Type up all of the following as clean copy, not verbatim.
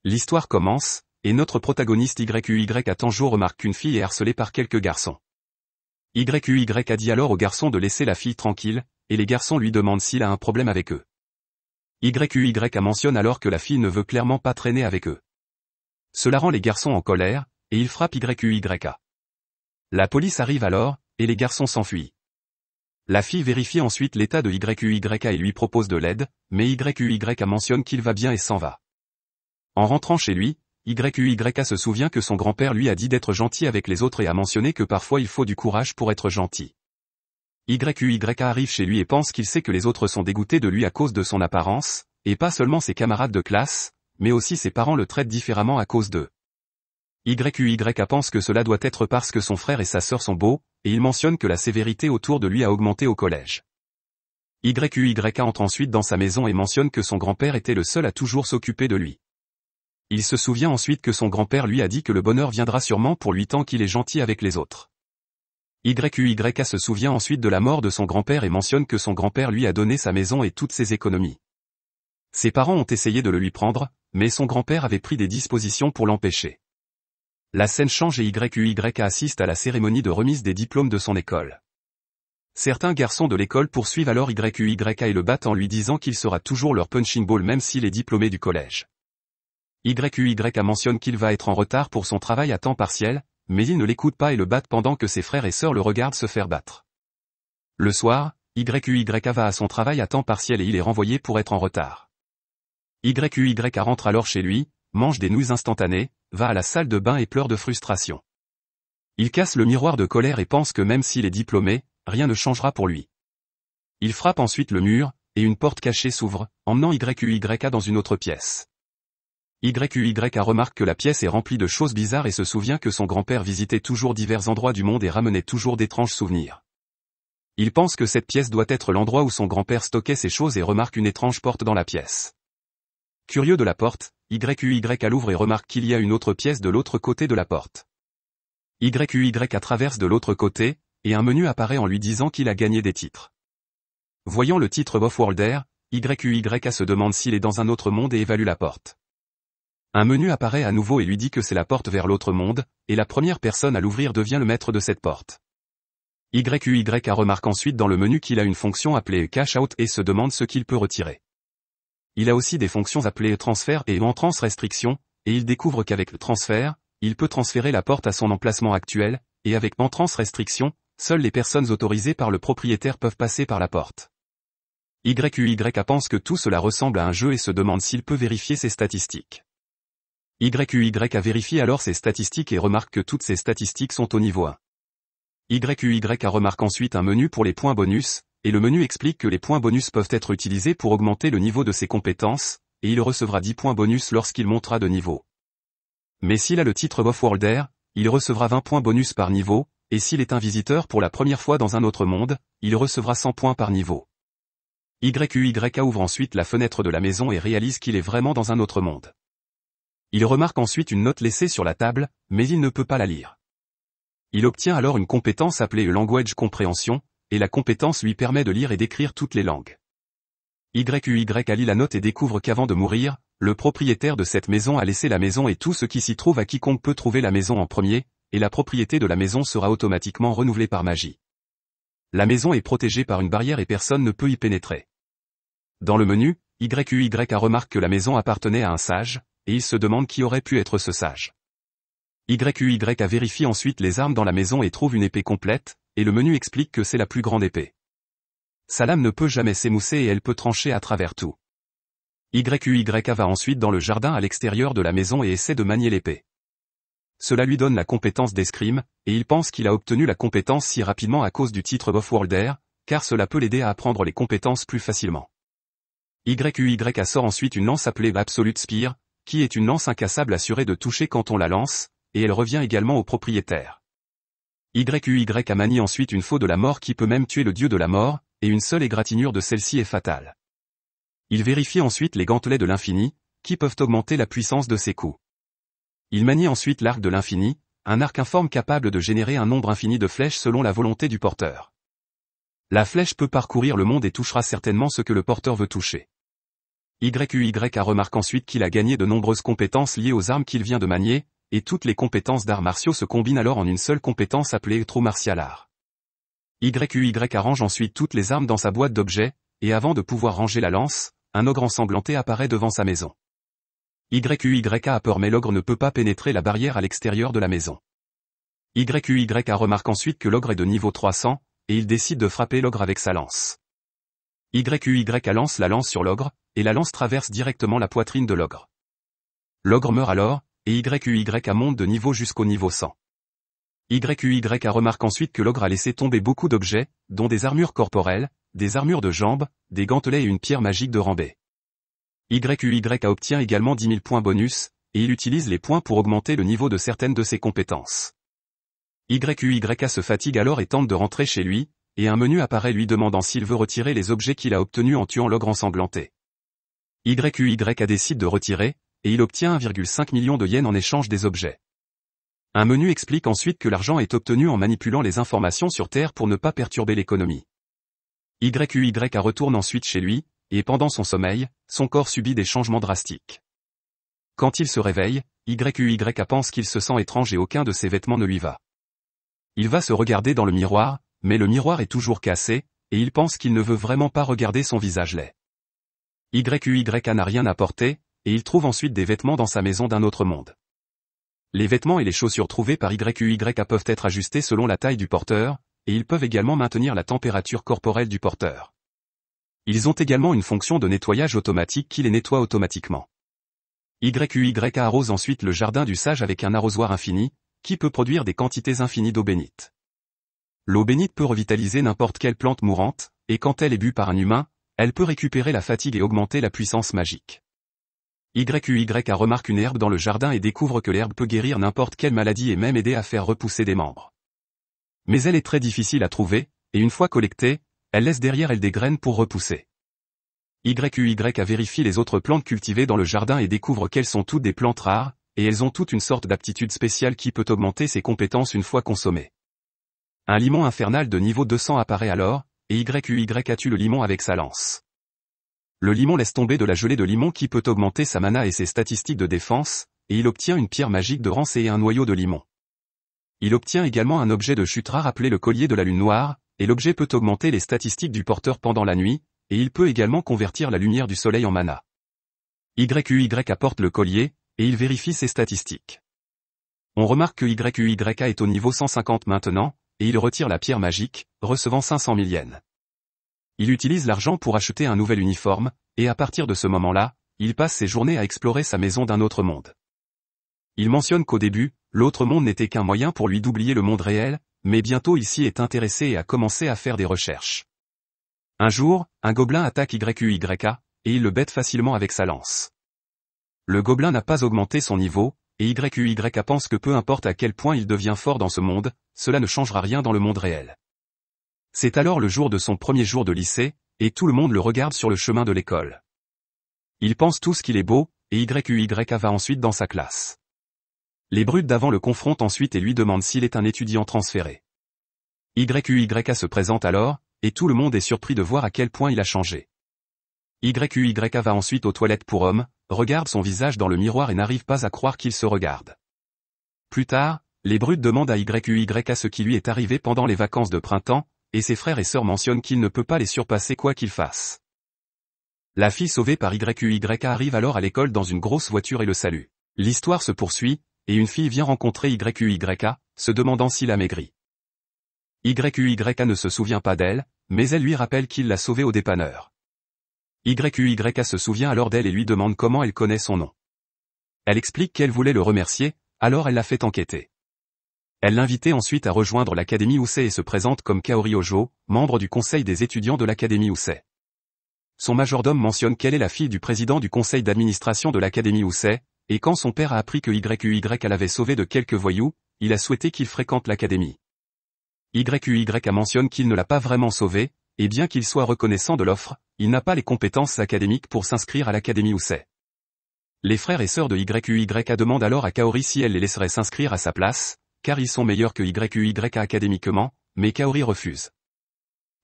L'histoire commence, et notre protagoniste YUY Tanjo remarque qu'une fille est harcelée par quelques garçons. YUY a dit alors aux garçons de laisser la fille tranquille, et les garçons lui demandent s'il a un problème avec eux. YUY mentionne alors que la fille ne veut clairement pas traîner avec eux. Cela rend les garçons en colère, et ils frappent YUY. La police arrive alors, et les garçons s'enfuient. La fille vérifie ensuite l'état de YUY et lui propose de l'aide, mais YUY mentionne qu'il va bien et s'en va. En rentrant chez lui, YUY se souvient que son grand-père lui a dit d'être gentil avec les autres et a mentionné que parfois il faut du courage pour être gentil. YUY arrive chez lui et pense qu'il sait que les autres sont dégoûtés de lui à cause de son apparence, et pas seulement ses camarades de classe, mais aussi ses parents le traitent différemment à cause d'eux. YUY pense que cela doit être parce que son frère et sa sœur sont beaux, et il mentionne que la sévérité autour de lui a augmenté au collège. YUY entre ensuite dans sa maison et mentionne que son grand-père était le seul à toujours s'occuper de lui. Il se souvient ensuite que son grand-père lui a dit que le bonheur viendra sûrement pour lui tant qu'il est gentil avec les autres. YUY se souvient ensuite de la mort de son grand-père et mentionne que son grand-père lui a donné sa maison et toutes ses économies. Ses parents ont essayé de le lui prendre, mais son grand-père avait pris des dispositions pour l'empêcher. La scène change et YUY assiste à la cérémonie de remise des diplômes de son école. Certains garçons de l'école poursuivent alors YUY et le battent en lui disant qu'il sera toujours leur punching ball même s'il est diplômé du collège. YUY mentionne qu'il va être en retard pour son travail à temps partiel, mais il ne l'écoute pas et le battent pendant que ses frères et sœurs le regardent se faire battre. Le soir, YUY va à son travail à temps partiel et il est renvoyé pour être en retard. YUY rentre alors chez lui, mange des nouilles instantanées, va à la salle de bain et pleure de frustration. Il casse le miroir de colère et pense que même s'il est diplômé, rien ne changera pour lui. Il frappe ensuite le mur, et une porte cachée s'ouvre, emmenant YUY dans une autre pièce. YUY remarque que la pièce est remplie de choses bizarres et se souvient que son grand-père visitait toujours divers endroits du monde et ramenait toujours d'étranges souvenirs. Il pense que cette pièce doit être l'endroit où son grand-père stockait ses choses et remarque une étrange porte dans la pièce. Curieux de la porte, YUY l'ouvre et remarque qu'il y a une autre pièce de l'autre côté de la porte. YUY traverse de l'autre côté, et un menu apparaît en lui disant qu'il a gagné des titres. Voyant le titre Offworlder, YUY se demande s'il est dans un autre monde et évalue la porte. Un menu apparaît à nouveau et lui dit que c'est la porte vers l'autre monde, et la première personne à l'ouvrir devient le maître de cette porte. YUY remarque ensuite dans le menu qu'il a une fonction appelée Cash Out et se demande ce qu'il peut retirer. Il a aussi des fonctions appelées Transfert et Entrance Restriction, et il découvre qu'avec le transfert, il peut transférer la porte à son emplacement actuel, et avec Entrance Restriction, seules les personnes autorisées par le propriétaire peuvent passer par la porte. YUY pense que tout cela ressemble à un jeu et se demande s'il peut vérifier ses statistiques. YUY vérifie alors ses statistiques et remarque que toutes ses statistiques sont au niveau 1. YUY remarque ensuite un menu pour les points bonus, et le menu explique que les points bonus peuvent être utilisés pour augmenter le niveau de ses compétences, et il recevra 10 points bonus lorsqu'il montera de niveau. Mais s'il a le titre Offworlder, il recevra 20 points bonus par niveau, et s'il est un visiteur pour la première fois dans un autre monde, il recevra 100 points par niveau. YUY ouvre ensuite la fenêtre de la maison et réalise qu'il est vraiment dans un autre monde. Il remarque ensuite une note laissée sur la table, mais il ne peut pas la lire. Il obtient alors une compétence appelée Language Compréhension, et la compétence lui permet de lire et d'écrire toutes les langues. YUY lit la note et découvre qu'avant de mourir, le propriétaire de cette maison a laissé la maison et tout ce qui s'y trouve à quiconque peut trouver la maison en premier, et la propriété de la maison sera automatiquement renouvelée par magie. La maison est protégée par une barrière et personne ne peut y pénétrer. Dans le menu, YUY remarque que la maison appartenait à un sage, et il se demande qui aurait pu être ce sage. YUY vérifie ensuite les armes dans la maison et trouve une épée complète, et le menu explique que c'est la plus grande épée. Sa lame ne peut jamais s'émousser et elle peut trancher à travers tout. YUY va ensuite dans le jardin à l'extérieur de la maison et essaie de manier l'épée. Cela lui donne la compétence d'escrime, et il pense qu'il a obtenu la compétence si rapidement à cause du titre Offworlder, car cela peut l'aider à apprendre les compétences plus facilement. YUY sort ensuite une lance appelée Absolute Spear, qui est une lance incassable assurée de toucher quand on la lance, et elle revient également au propriétaire. YUY manie ensuite une faux de la mort qui peut même tuer le dieu de la mort, et une seule égratignure de celle-ci est fatale. Il vérifie ensuite les gantelets de l'infini, qui peuvent augmenter la puissance de ses coups. Il manie ensuite l'arc de l'infini, un arc informe capable de générer un nombre infini de flèches selon la volonté du porteur. La flèche peut parcourir le monde et touchera certainement ce que le porteur veut toucher. YUYA remarque ensuite qu'il a gagné de nombreuses compétences liées aux armes qu'il vient de manier, et toutes les compétences d'arts martiaux se combinent alors en une seule compétence appelée True Martial Art. YUYA arrange ensuite toutes les armes dans sa boîte d'objets, et avant de pouvoir ranger la lance, un ogre ensanglanté apparaît devant sa maison. YUYA a peur mais l'ogre ne peut pas pénétrer la barrière à l'extérieur de la maison. YUYA remarque ensuite que l'ogre est de niveau 300, et il décide de frapper l'ogre avec sa lance. YUYA lance la lance sur l'ogre, et la lance traverse directement la poitrine de l'ogre. L'ogre meurt alors, et YUYA monte de niveau jusqu'au niveau 100. YUYA remarque ensuite que l'ogre a laissé tomber beaucoup d'objets, dont des armures corporelles, des armures de jambes, des gantelets et une pierre magique de Rambé. YUYA obtient également 10 000 points bonus, et il utilise les points pour augmenter le niveau de certaines de ses compétences. YUYA se fatigue alors et tente de rentrer chez lui, et un menu apparaît lui demandant s'il veut retirer les objets qu'il a obtenus en tuant l'ogre ensanglanté. YUYA décide de retirer, et il obtient 1,5 million de yens en échange des objets. Un menu explique ensuite que l'argent est obtenu en manipulant les informations sur Terre pour ne pas perturber l'économie. YUYA retourne ensuite chez lui, et pendant son sommeil, son corps subit des changements drastiques. Quand il se réveille, YUYA pense qu'il se sent étrange et aucun de ses vêtements ne lui va. Il va se regarder dans le miroir, mais le miroir est toujours cassé, et il pense qu'il ne veut vraiment pas regarder son visage laid. YUYA n'a rien à porter, et il trouve ensuite des vêtements dans sa maison d'un autre monde. Les vêtements et les chaussures trouvés par YUYA peuvent être ajustés selon la taille du porteur, et ils peuvent également maintenir la température corporelle du porteur. Ils ont également une fonction de nettoyage automatique qui les nettoie automatiquement. YUYA arrose ensuite le jardin du sage avec un arrosoir infini, qui peut produire des quantités infinies d'eau bénite. L'eau bénite peut revitaliser n'importe quelle plante mourante, et quand elle est bue par un humain, elle peut récupérer la fatigue et augmenter la puissance magique. YUYA remarque une herbe dans le jardin et découvre que l'herbe peut guérir n'importe quelle maladie et même aider à faire repousser des membres. Mais elle est très difficile à trouver, et une fois collectée, elle laisse derrière elle des graines pour repousser. YUYA vérifie les autres plantes cultivées dans le jardin et découvre qu'elles sont toutes des plantes rares, et elles ont toutes une sorte d'aptitude spéciale qui peut augmenter ses compétences une fois consommées. Un limon infernal de niveau 200 apparaît alors, et YUYA tue le limon avec sa lance. Le limon laisse tomber de la gelée de limon qui peut augmenter sa mana et ses statistiques de défense, et il obtient une pierre magique de rance et un noyau de limon. Il obtient également un objet de chute rare appelé le collier de la lune noire, et l'objet peut augmenter les statistiques du porteur pendant la nuit, et il peut également convertir la lumière du soleil en mana. YUYA apporte le collier, et il vérifie ses statistiques. On remarque que YUYA est au niveau 150 maintenant, et il retire la pierre magique, recevant 500 000 yens. Il utilise l'argent pour acheter un nouvel uniforme, et à partir de ce moment-là, il passe ses journées à explorer sa maison d'un autre monde. Il mentionne qu'au début, l'autre monde n'était qu'un moyen pour lui d'oublier le monde réel, mais bientôt il s'y est intéressé et a commencé à faire des recherches. Un jour, un gobelin attaque YUYA, et il le bête facilement avec sa lance. Le gobelin n'a pas augmenté son niveau, et YUYA pense que peu importe à quel point il devient fort dans ce monde, cela ne changera rien dans le monde réel. C'est alors le jour de son premier jour de lycée, et tout le monde le regarde sur le chemin de l'école. Ils pensent tous qu'il est beau, et YUYA va ensuite dans sa classe. Les brutes d'avant le confrontent ensuite et lui demandent s'il est un étudiant transféré. YUYA se présente alors, et tout le monde est surpris de voir à quel point il a changé. YUYA va ensuite aux toilettes pour hommes, regarde son visage dans le miroir et n'arrive pas à croire qu'il se regarde. Plus tard, les brutes demandent à YUYA ce qui lui est arrivé pendant les vacances de printemps, et ses frères et sœurs mentionnent qu'il ne peut pas les surpasser quoi qu'il fasse. La fille sauvée par YUYA arrive alors à l'école dans une grosse voiture et le salue. L'histoire se poursuit, et une fille vient rencontrer YUYA, se demandant s'il a maigri. YUYA ne se souvient pas d'elle, mais elle lui rappelle qu'il l'a sauvée au dépanneur. YUYA se souvient alors d'elle et lui demande comment elle connaît son nom. Elle explique qu'elle voulait le remercier, alors elle l'a fait enquêter. Elle l'invitait ensuite à rejoindre l'Académie Usei et se présente comme Kaori Ojo, membre du conseil des étudiants de l'Académie Usei. Son majordome mentionne qu'elle est la fille du président du conseil d'administration de l'Académie Usei, et quand son père a appris que YUYA l'avait sauvé de quelques voyous, il a souhaité qu'il fréquente l'Académie. YUYA mentionne qu'il ne l'a pas vraiment sauvé, et bien qu'il soit reconnaissant de l'offre, il n'a pas les compétences académiques pour s'inscrire à l'Académie Usei. Les frères et sœurs de YUYA demandent alors à Kaori si elle les laisserait s'inscrire à sa place, car ils sont meilleurs que YUYA académiquement, mais Kaori refuse.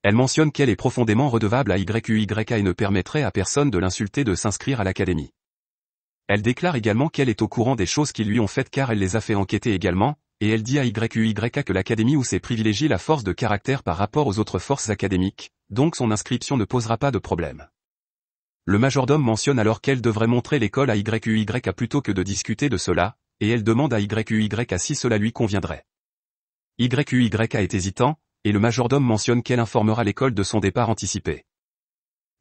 Elle mentionne qu'elle est profondément redevable à YUYA et ne permettrait à personne de l'insulter de s'inscrire à l'académie. Elle déclare également qu'elle est au courant des choses qui lui ont faites car elle les a fait enquêter également, et elle dit à YUYA que l'académie où c'est privilégie la force de caractère par rapport aux autres forces académiques, donc son inscription ne posera pas de problème. Le majordome mentionne alors qu'elle devrait montrer l'école à YUYA plutôt que de discuter de cela, et elle demande à YUYA si cela lui conviendrait. YUYA est hésitant, et le majordome mentionne qu'elle informera l'école de son départ anticipé.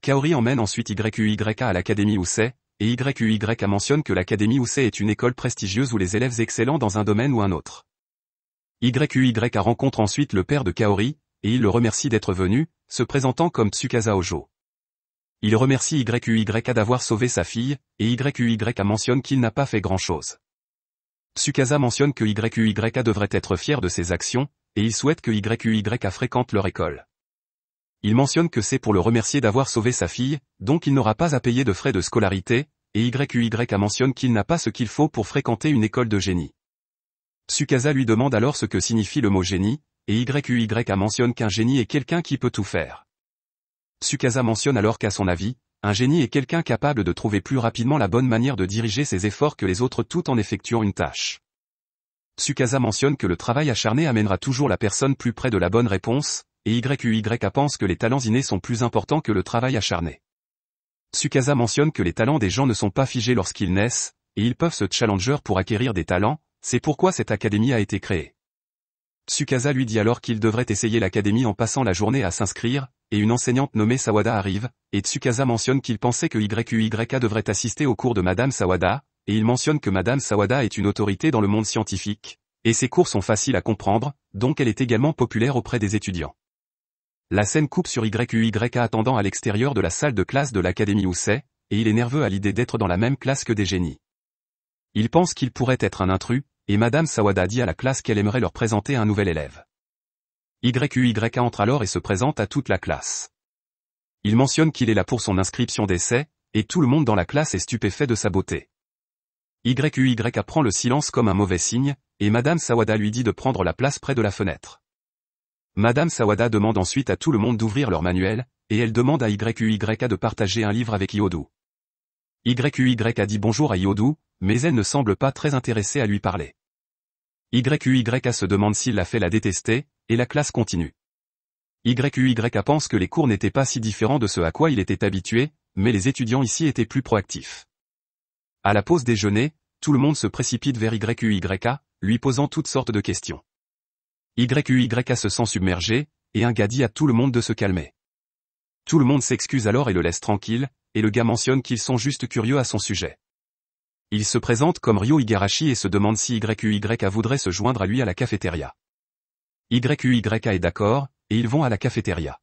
Kaori emmène ensuite YUYA à l'académie Usei, et YUYA mentionne que l'académie Usei est une école prestigieuse où les élèves excellents dans un domaine ou un autre. YUYA rencontre ensuite le père de Kaori, et il le remercie d'être venu, se présentant comme Tsukasa Hojo. Il remercie YUYA d'avoir sauvé sa fille, et YUYA mentionne qu'il n'a pas fait grand-chose. Tsukasa mentionne que YUYA devrait être fier de ses actions, et il souhaite que YUYA fréquente leur école. Il mentionne que c'est pour le remercier d'avoir sauvé sa fille, donc il n'aura pas à payer de frais de scolarité, et YUYA mentionne qu'il n'a pas ce qu'il faut pour fréquenter une école de génie. Tsukasa lui demande alors ce que signifie le mot génie, et YUYA mentionne qu'un génie est quelqu'un qui peut tout faire. Tsukasa mentionne alors qu'à son avis, un génie est quelqu'un capable de trouver plus rapidement la bonne manière de diriger ses efforts que les autres tout en effectuant une tâche. Tsukasa mentionne que le travail acharné amènera toujours la personne plus près de la bonne réponse, et YUYA pense que les talents innés sont plus importants que le travail acharné. Tsukasa mentionne que les talents des gens ne sont pas figés lorsqu'ils naissent, et ils peuvent se challenger pour acquérir des talents, c'est pourquoi cette académie a été créée. Tsukasa lui dit alors qu'il devrait essayer l'académie en passant la journée à s'inscrire, et une enseignante nommée Sawada arrive, et Tsukasa mentionne qu'il pensait que YUYA devrait assister au cours de Madame Sawada, et il mentionne que Madame Sawada est une autorité dans le monde scientifique, et ses cours sont faciles à comprendre, donc elle est également populaire auprès des étudiants. La scène coupe sur YUYA attendant à l'extérieur de la salle de classe de l'académie Usei, et il est nerveux à l'idée d'être dans la même classe que des génies. Il pense qu'il pourrait être un intrus, et Madame Sawada dit à la classe qu'elle aimerait leur présenter un nouvel élève. YUYA entre alors et se présente à toute la classe. Il mentionne qu'il est là pour son inscription d'essai, et tout le monde dans la classe est stupéfait de sa beauté. YUYA prend le silence comme un mauvais signe, et Madame Sawada lui dit de prendre la place près de la fenêtre. Madame Sawada demande ensuite à tout le monde d'ouvrir leur manuel, et elle demande à YUYA de partager un livre avec Iodu. YUYA dit bonjour à Iodu, mais elle ne semble pas très intéressée à lui parler. YUYA se demande s'il l'a fait la détester, et la classe continue. YUYA pense que les cours n'étaient pas si différents de ce à quoi il était habitué, mais les étudiants ici étaient plus proactifs. À la pause déjeuner, tout le monde se précipite vers YUYA, lui posant toutes sortes de questions. YUYA se sent submergé, et un gars dit à tout le monde de se calmer. Tout le monde s'excuse alors et le laisse tranquille, et le gars mentionne qu'ils sont juste curieux à son sujet. Il se présente comme Ryo Igarashi et se demande si YUYA voudrait se joindre à lui à la cafétéria. YUYA est d'accord, et ils vont à la cafétéria.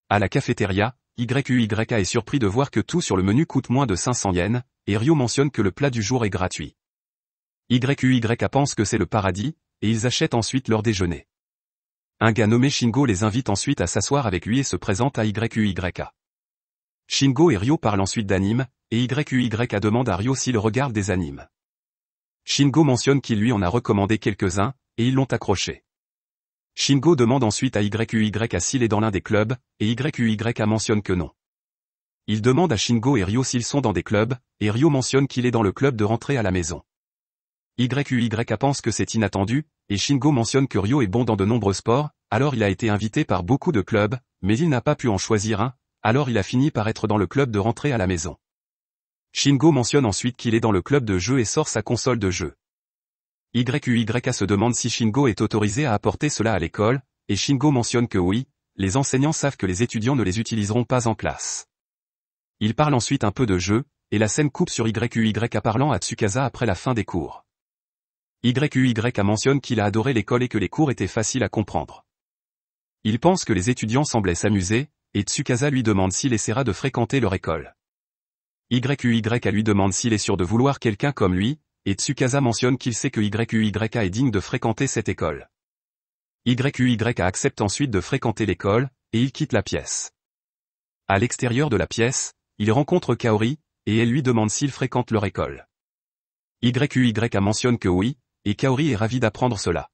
À la cafétéria, YUYA est surpris de voir que tout sur le menu coûte moins de 500 yens, et Ryo mentionne que le plat du jour est gratuit. YUYA pense que c'est le paradis, et ils achètent ensuite leur déjeuner. Un gars nommé Shingo les invite ensuite à s'asseoir avec lui et se présente à YUYA. Shingo et Ryo parlent ensuite d'anime, et YUYA demande à Ryo s'il regarde des animes. Shingo mentionne qu'il lui en a recommandé quelques-uns, et ils l'ont accroché. Shingo demande ensuite à YUYA s'il est dans l'un des clubs, et YUYA mentionne que non. Il demande à Shingo et Ryo s'ils sont dans des clubs, et Ryo mentionne qu'il est dans le club de rentrer à la maison. YUYA pense que c'est inattendu, et Shingo mentionne que Ryo est bon dans de nombreux sports, alors il a été invité par beaucoup de clubs, mais il n'a pas pu en choisir un, alors il a fini par être dans le club de rentrer à la maison. Shingo mentionne ensuite qu'il est dans le club de jeu et sort sa console de jeu. YUYA se demande si Shingo est autorisé à apporter cela à l'école, et Shingo mentionne que oui, les enseignants savent que les étudiants ne les utiliseront pas en classe. Il parle ensuite un peu de jeu, et la scène coupe sur YUYA parlant à Tsukasa après la fin des cours. YUYA mentionne qu'il a adoré l'école et que les cours étaient faciles à comprendre. Il pense que les étudiants semblaient s'amuser, et Tsukasa lui demande s'il essaiera de fréquenter leur école. YUYA lui demande s'il est sûr de vouloir quelqu'un comme lui, et Tsukasa mentionne qu'il sait que YUYA est digne de fréquenter cette école. YUYA accepte ensuite de fréquenter l'école, et il quitte la pièce. À l'extérieur de la pièce, il rencontre Kaori, et elle lui demande s'il fréquente leur école. YUYA mentionne que oui, et Kaori est ravi d'apprendre cela.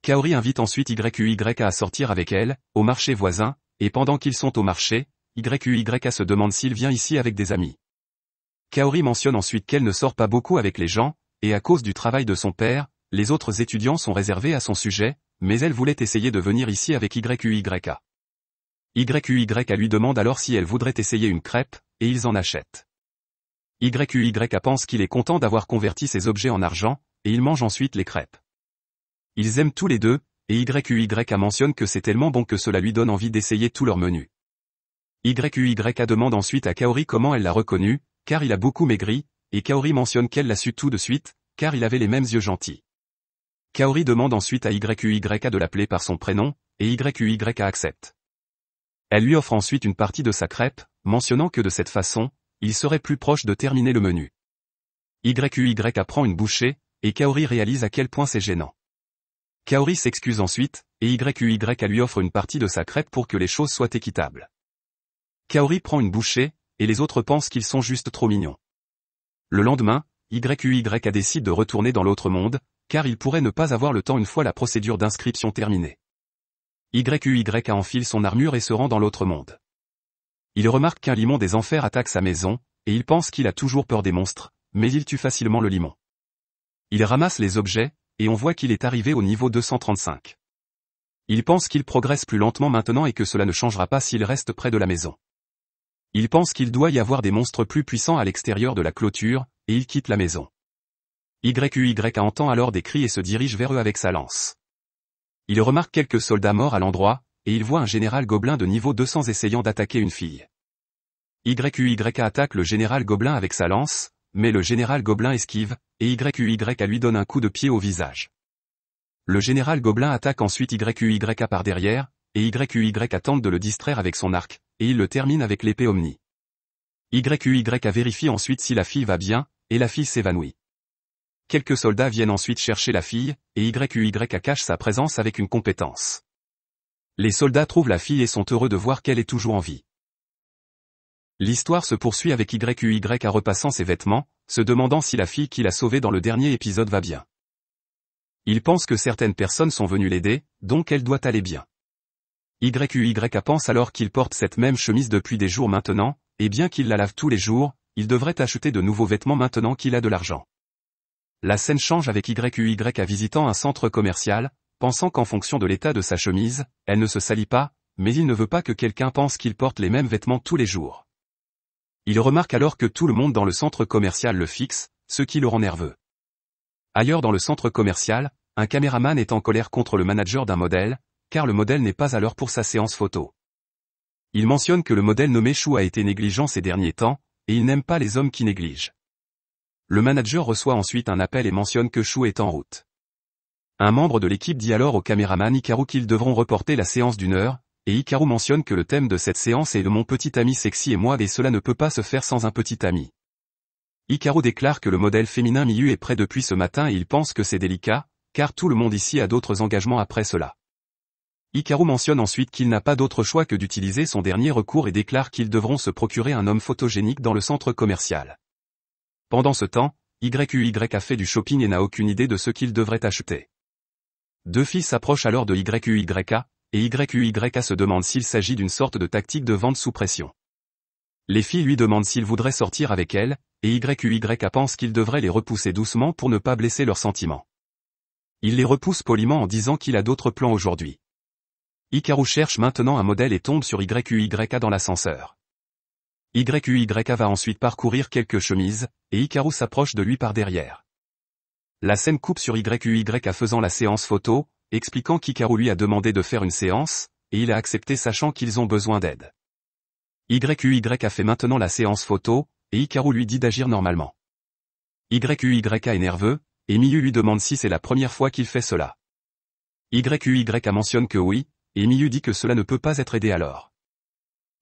Kaori invite ensuite YUYA à sortir avec elle, au marché voisin, et pendant qu'ils sont au marché, YUYA se demande s'il vient ici avec des amis. Kaori mentionne ensuite qu'elle ne sort pas beaucoup avec les gens, et à cause du travail de son père, les autres étudiants sont réservés à son sujet, mais elle voulait essayer de venir ici avec YUYA. YUYA lui demande alors si elle voudrait essayer une crêpe, et ils en achètent. YUYA pense qu'il est content d'avoir converti ses objets en argent, et il mange ensuite les crêpes. Ils aiment tous les deux, et YUYA mentionne que c'est tellement bon que cela lui donne envie d'essayer tout leur menu. YUYA demande ensuite à Kaori comment elle l'a reconnu, car il a beaucoup maigri, et Kaori mentionne qu'elle l'a su tout de suite, car il avait les mêmes yeux gentils. Kaori demande ensuite à YUYA de l'appeler par son prénom, et YUYA accepte. Elle lui offre ensuite une partie de sa crêpe, mentionnant que de cette façon, il serait plus proche de terminer le menu. YUYA prend une bouchée, et Kaori réalise à quel point c'est gênant. Kaori s'excuse ensuite, et YUYA lui offre une partie de sa crêpe pour que les choses soient équitables. Kaori prend une bouchée, et les autres pensent qu'ils sont juste trop mignons. Le lendemain, YUYA décide de retourner dans l'autre monde, car il pourrait ne pas avoir le temps une fois la procédure d'inscription terminée. YUYA enfile son armure et se rend dans l'autre monde. Il remarque qu'un limon des enfers attaque sa maison, et il pense qu'il a toujours peur des monstres, mais il tue facilement le limon. Il ramasse les objets, et on voit qu'il est arrivé au niveau 235. Il pense qu'il progresse plus lentement maintenant et que cela ne changera pas s'il reste près de la maison. Il pense qu'il doit y avoir des monstres plus puissants à l'extérieur de la clôture, et il quitte la maison. YUYA entend alors des cris et se dirige vers eux avec sa lance. Il remarque quelques soldats morts à l'endroit, et il voit un général gobelin de niveau 200 essayant d'attaquer une fille. YUYA attaque le général gobelin avec sa lance, mais le général gobelin esquive, et YUYA lui donne un coup de pied au visage. Le général gobelin attaque ensuite YUYA par derrière, et YUYA tente de le distraire avec son arc, et il le termine avec l'épée Omni. YUYA vérifie ensuite si la fille va bien, et la fille s'évanouit. Quelques soldats viennent ensuite chercher la fille, et YUYA cache sa présence avec une compétence. Les soldats trouvent la fille et sont heureux de voir qu'elle est toujours en vie. L'histoire se poursuit avec YUYA repassant ses vêtements, se demandant si la fille qu'il a sauvée dans le dernier épisode va bien. Il pense que certaines personnes sont venues l'aider, donc elle doit aller bien. YUYA pense alors qu'il porte cette même chemise depuis des jours maintenant, et bien qu'il la lave tous les jours, il devrait acheter de nouveaux vêtements maintenant qu'il a de l'argent. La scène change avec YUYA visitant un centre commercial, pensant qu'en fonction de l'état de sa chemise, elle ne se salit pas, mais il ne veut pas que quelqu'un pense qu'il porte les mêmes vêtements tous les jours. Il remarque alors que tout le monde dans le centre commercial le fixe, ce qui le rend nerveux. Ailleurs dans le centre commercial, un caméraman est en colère contre le manager d'un modèle, car le modèle n'est pas à l'heure pour sa séance photo. Il mentionne que le modèle nommé Chou a été négligent ces derniers temps, et il n'aime pas les hommes qui négligent. Le manager reçoit ensuite un appel et mentionne que Chou est en route. Un membre de l'équipe dit alors au caméraman Hikaru qu'ils devront reporter la séance d'1 heure, et Hikaru mentionne que le thème de cette séance est de mon petit ami sexy et moi et cela ne peut pas se faire sans un petit ami. Hikaru déclare que le modèle féminin Miyu est prêt depuis ce matin et il pense que c'est délicat, car tout le monde ici a d'autres engagements après cela. Hikaru mentionne ensuite qu'il n'a pas d'autre choix que d'utiliser son dernier recours et déclare qu'ils devront se procurer un homme photogénique dans le centre commercial. Pendant ce temps, YUYA fait du shopping et n'a aucune idée de ce qu'il devrait acheter. Deux filles s'approchent alors de YUYA, et YUYA se demande s'il s'agit d'une sorte de tactique de vente sous pression. Les filles lui demandent s'il voudrait sortir avec elles, et YUYA pense qu'il devrait les repousser doucement pour ne pas blesser leurs sentiments. Il les repousse poliment en disant qu'il a d'autres plans aujourd'hui. Hikaru cherche maintenant un modèle et tombe sur YUYA dans l'ascenseur. YUYA va ensuite parcourir quelques chemises, et Hikaru s'approche de lui par derrière. La scène coupe sur YUYA faisant la séance photo, expliquant qu'Hikaru lui a demandé de faire une séance, et il a accepté sachant qu'ils ont besoin d'aide. YUYA fait maintenant la séance photo, et Hikaru lui dit d'agir normalement. YUYA est nerveux, et Miyu lui demande si c'est la première fois qu'il fait cela. YUYA mentionne que oui, et Miyu dit que cela ne peut pas être aidé alors.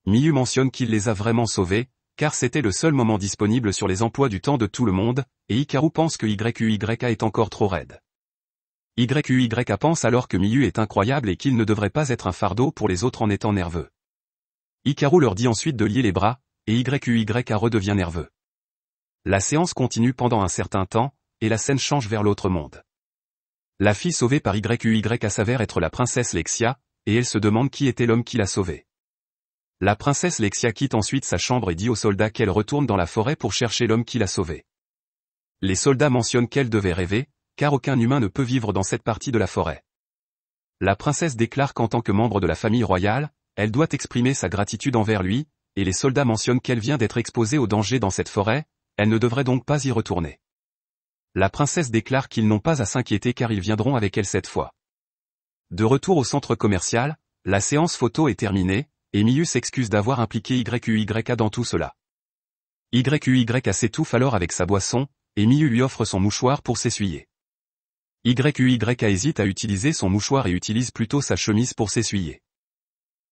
Miyu mentionne qu'il les a vraiment sauvés, car c'était le seul moment disponible sur les emplois du temps de tout le monde, et Hikaru pense que YUYA est encore trop raide. YUYA pense alors que Miyu est incroyable et qu'il ne devrait pas être un fardeau pour les autres en étant nerveux. Hikaru leur dit ensuite de lier les bras, et YUYA redevient nerveux. La séance continue pendant un certain temps, et la scène change vers l'autre monde. La fille sauvée par YUYA s'avère être la princesse Lexia, et elle se demande qui était l'homme qui l'a sauvée. La princesse Lexia quitte ensuite sa chambre et dit aux soldats qu'elle retourne dans la forêt pour chercher l'homme qui l'a sauvée. Les soldats mentionnent qu'elle devait rêver, car aucun humain ne peut vivre dans cette partie de la forêt. La princesse déclare qu'en tant que membre de la famille royale, elle doit exprimer sa gratitude envers lui, et les soldats mentionnent qu'elle vient d'être exposée au danger dans cette forêt, elle ne devrait donc pas y retourner. La princesse déclare qu'ils n'ont pas à s'inquiéter car ils viendront avec elle cette fois. De retour au centre commercial, la séance photo est terminée, et Miyu s'excuse d'avoir impliqué YUYA dans tout cela. YUYA s'étouffe alors avec sa boisson, et Miyu lui offre son mouchoir pour s'essuyer. YUYA hésite à utiliser son mouchoir et utilise plutôt sa chemise pour s'essuyer.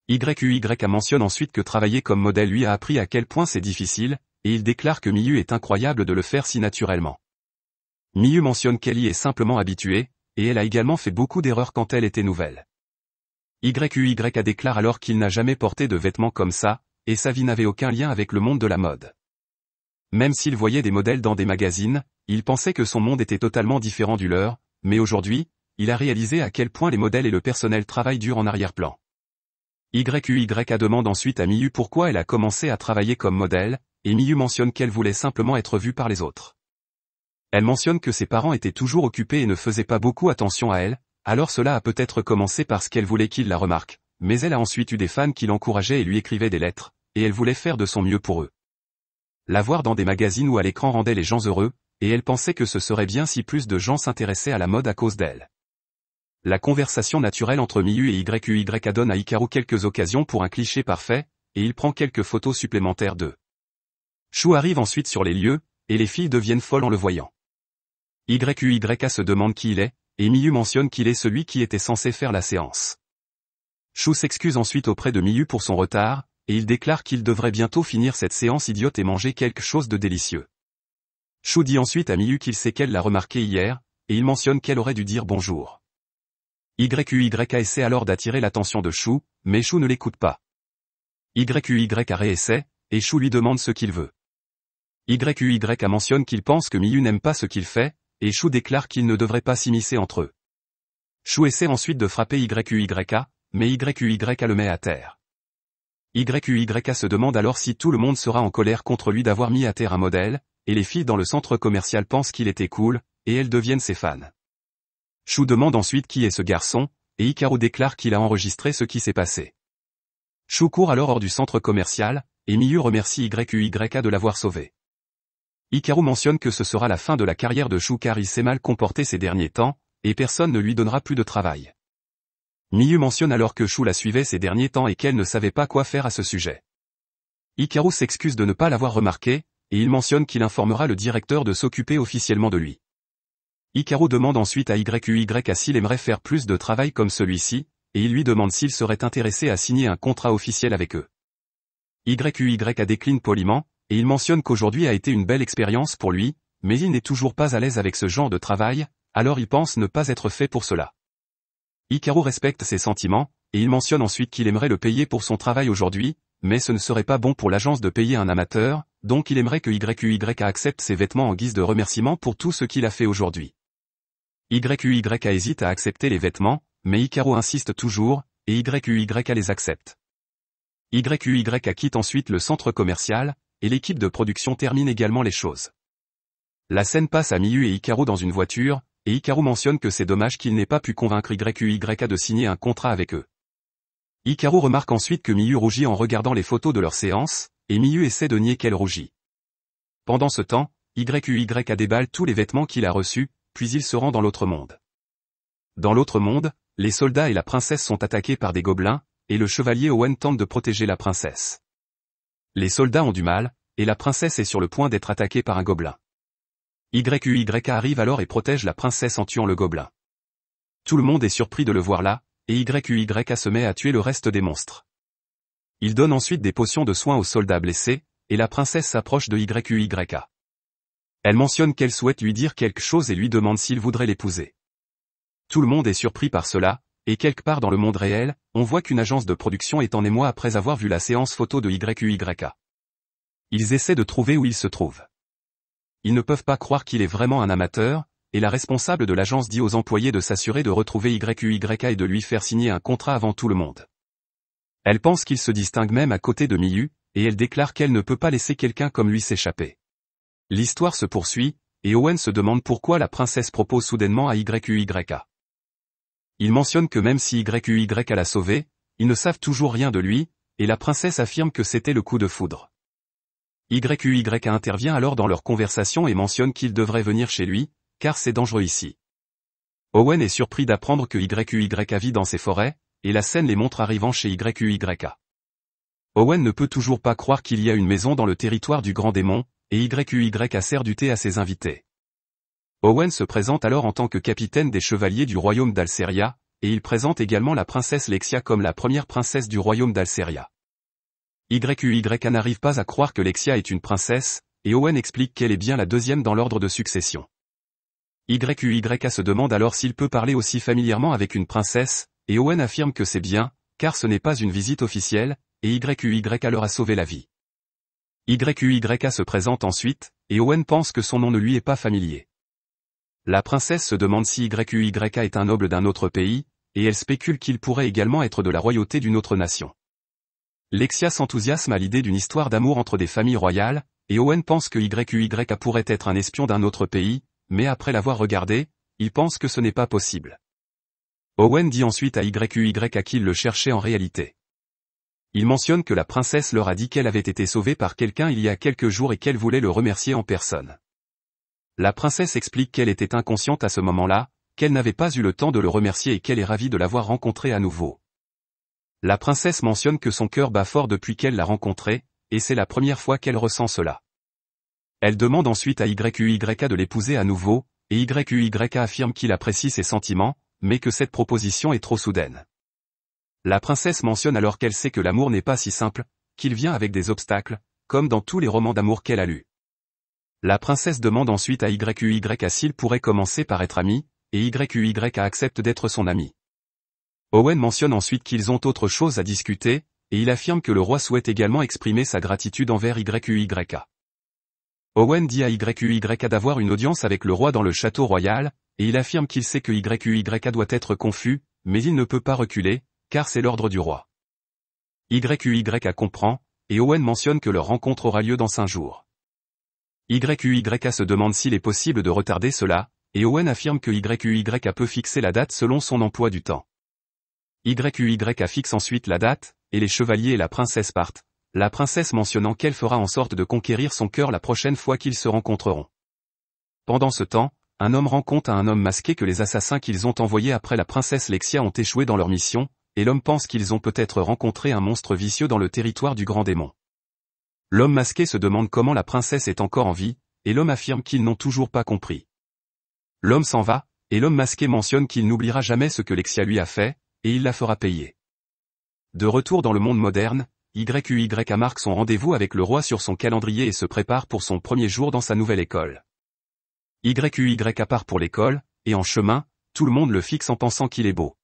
YUYA mentionne ensuite que travailler comme modèle lui a appris à quel point c'est difficile, et il déclare que Miyu est incroyable de le faire si naturellement. Miyu mentionne qu'elle y est simplement habituée, et elle a également fait beaucoup d'erreurs quand elle était nouvelle. YUYA déclare alors qu'il n'a jamais porté de vêtements comme ça, et sa vie n'avait aucun lien avec le monde de la mode. Même s'il voyait des modèles dans des magazines, il pensait que son monde était totalement différent du leur, mais aujourd'hui, il a réalisé à quel point les modèles et le personnel travaillent dur en arrière-plan. YUYA demande ensuite à Miyu pourquoi elle a commencé à travailler comme modèle, et Miyu mentionne qu'elle voulait simplement être vue par les autres. Elle mentionne que ses parents étaient toujours occupés et ne faisaient pas beaucoup attention à elle, alors cela a peut-être commencé parce qu'elle voulait qu'ils la remarquent, mais elle a ensuite eu des fans qui l'encourageaient et lui écrivaient des lettres, et elle voulait faire de son mieux pour eux. La voir dans des magazines ou à l'écran rendait les gens heureux, et elle pensait que ce serait bien si plus de gens s'intéressaient à la mode à cause d'elle. La conversation naturelle entre Miyu et YUYA donne à Hikaru quelques occasions pour un cliché parfait, et il prend quelques photos supplémentaires d'eux. Shu arrive ensuite sur les lieux, et les filles deviennent folles en le voyant. YUYA se demande qui il est, et Miyu mentionne qu'il est celui qui était censé faire la séance. Shu s'excuse ensuite auprès de Miyu pour son retard, et il déclare qu'il devrait bientôt finir cette séance idiote et manger quelque chose de délicieux. Shu dit ensuite à Miyu qu'il sait qu'elle l'a remarqué hier, et il mentionne qu'elle aurait dû dire bonjour. YUYA essaie alors d'attirer l'attention de Shu, mais Shu ne l'écoute pas. YUYA réessaie, et Shu lui demande ce qu'il veut. YUYA mentionne qu'il pense que Miyu n'aime pas ce qu'il fait, et Shu déclare qu'il ne devrait pas s'immiscer entre eux. Shu essaie ensuite de frapper YUYA, mais YUYA le met à terre. YUYA se demande alors si tout le monde sera en colère contre lui d'avoir mis à terre un modèle, et les filles dans le centre commercial pensent qu'il était cool, et elles deviennent ses fans. Shu demande ensuite qui est ce garçon, et Hikaru déclare qu'il a enregistré ce qui s'est passé. Shu court alors hors du centre commercial, et Miyu remercie YUYA de l'avoir sauvé. Hikaru mentionne que ce sera la fin de la carrière de Shu car il s'est mal comporté ces derniers temps, et personne ne lui donnera plus de travail. Miyu mentionne alors que Shu la suivait ces derniers temps et qu'elle ne savait pas quoi faire à ce sujet. Hikaru s'excuse de ne pas l'avoir remarqué, et il mentionne qu'il informera le directeur de s'occuper officiellement de lui. Hikaru demande ensuite à YUYA s'il aimerait faire plus de travail comme celui-ci, et il lui demande s'il serait intéressé à signer un contrat officiel avec eux. YUYA décline poliment, et il mentionne qu'aujourd'hui a été une belle expérience pour lui, mais il n'est toujours pas à l'aise avec ce genre de travail, alors il pense ne pas être fait pour cela. Hikaru respecte ses sentiments, et il mentionne ensuite qu'il aimerait le payer pour son travail aujourd'hui, mais ce ne serait pas bon pour l'agence de payer un amateur, donc il aimerait que YUYA accepte ses vêtements en guise de remerciement pour tout ce qu'il a fait aujourd'hui. YUYA hésite à accepter les vêtements, mais Hikaru insiste toujours, et YUYA les accepte. YUYA quitte ensuite le centre commercial, et l'équipe de production termine également les choses. La scène passe à Miyu et Hikaru dans une voiture, et Hikaru mentionne que c'est dommage qu'il n'ait pas pu convaincre YUYA de signer un contrat avec eux. Hikaru remarque ensuite que Miyu rougit en regardant les photos de leur séance, et Miyu essaie de nier qu'elle rougit. Pendant ce temps, YUYA déballe tous les vêtements qu'il a reçus, puis il se rend dans l'autre monde. Dans l'autre monde, les soldats et la princesse sont attaqués par des gobelins, et le chevalier Owen tente de protéger la princesse. Les soldats ont du mal, et la princesse est sur le point d'être attaquée par un gobelin. YUYA arrive alors et protège la princesse en tuant le gobelin. Tout le monde est surpris de le voir là, et YUYA se met à tuer le reste des monstres. Il donne ensuite des potions de soins aux soldats blessés, et la princesse s'approche de YUYA. Elle mentionne qu'elle souhaite lui dire quelque chose et lui demande s'il voudrait l'épouser. Tout le monde est surpris par cela, et quelque part dans le monde réel, on voit qu'une agence de production est en émoi après avoir vu la séance photo de YUYA. Ils essaient de trouver où il se trouve. Ils ne peuvent pas croire qu'il est vraiment un amateur, et la responsable de l'agence dit aux employés de s'assurer de retrouver YUYA et de lui faire signer un contrat avant tout le monde. Elle pense qu'il se distingue même à côté de Miyu, et elle déclare qu'elle ne peut pas laisser quelqu'un comme lui s'échapper. L'histoire se poursuit, et Owen se demande pourquoi la princesse propose soudainement à YUYA. Il mentionne que même si YUYA l'a sauvé, ils ne savent toujours rien de lui, et la princesse affirme que c'était le coup de foudre. YUYA intervient alors dans leur conversation et mentionne qu'il devrait venir chez lui, car c'est dangereux ici. Owen est surpris d'apprendre que YUYA vit dans ces forêts, et la scène les montre arrivant chez YUYA. Owen ne peut toujours pas croire qu'il y a une maison dans le territoire du grand démon, et YUYA sert du thé à ses invités. Owen se présente alors en tant que capitaine des chevaliers du royaume d'Alceria, et il présente également la princesse Lexia comme la première princesse du royaume d'Alceria. YUYA n'arrive pas à croire que Lexia est une princesse, et Owen explique qu'elle est bien la deuxième dans l'ordre de succession. YUYA se demande alors s'il peut parler aussi familièrement avec une princesse, et Owen affirme que c'est bien, car ce n'est pas une visite officielle, et YUYA leur a sauvé la vie. YUYA se présente ensuite, et Owen pense que son nom ne lui est pas familier. La princesse se demande si YUYA est un noble d'un autre pays, et elle spécule qu'il pourrait également être de la royauté d'une autre nation. Lexia s'enthousiasme à l'idée d'une histoire d'amour entre des familles royales, et Owen pense que YUYA pourrait être un espion d'un autre pays, mais après l'avoir regardé, il pense que ce n'est pas possible. Owen dit ensuite à YUYA qu'il le cherchait en réalité. Il mentionne que la princesse leur a dit qu'elle avait été sauvée par quelqu'un il y a quelques jours et qu'elle voulait le remercier en personne. La princesse explique qu'elle était inconsciente à ce moment-là, qu'elle n'avait pas eu le temps de le remercier et qu'elle est ravie de l'avoir rencontré à nouveau. La princesse mentionne que son cœur bat fort depuis qu'elle l'a rencontré, et c'est la première fois qu'elle ressent cela. Elle demande ensuite à YUYA de l'épouser à nouveau, et YUYA affirme qu'il apprécie ses sentiments, mais que cette proposition est trop soudaine. La princesse mentionne alors qu'elle sait que l'amour n'est pas si simple, qu'il vient avec des obstacles, comme dans tous les romans d'amour qu'elle a lus. La princesse demande ensuite à YUYA s'il pourrait commencer par être amis, et YUYA accepte d'être son ami. Owen mentionne ensuite qu'ils ont autre chose à discuter, et il affirme que le roi souhaite également exprimer sa gratitude envers YUYA. Owen dit à YUYA d'avoir une audience avec le roi dans le château royal, et il affirme qu'il sait que YUYA doit être confus, mais il ne peut pas reculer, car c'est l'ordre du roi. YUYA comprend, et Owen mentionne que leur rencontre aura lieu dans 5 jours. YUYA se demande s'il est possible de retarder cela, et Owen affirme que YUYA peut fixer la date selon son emploi du temps. YUYA fixe ensuite la date, et les chevaliers et la princesse partent, la princesse mentionnant qu'elle fera en sorte de conquérir son cœur la prochaine fois qu'ils se rencontreront. Pendant ce temps, un homme rencontre un homme masqué que les assassins qu'ils ont envoyés après la princesse Lexia ont échoué dans leur mission, et l'homme pense qu'ils ont peut-être rencontré un monstre vicieux dans le territoire du grand démon. L'homme masqué se demande comment la princesse est encore en vie, et l'homme affirme qu'ils n'ont toujours pas compris. L'homme s'en va, et l'homme masqué mentionne qu'il n'oubliera jamais ce que Lexia lui a fait, et il la fera payer. De retour dans le monde moderne, YUYA marque son rendez-vous avec le roi sur son calendrier et se prépare pour son premier jour dans sa nouvelle école. YUYA part pour l'école, et en chemin, tout le monde le fixe en pensant qu'il est beau.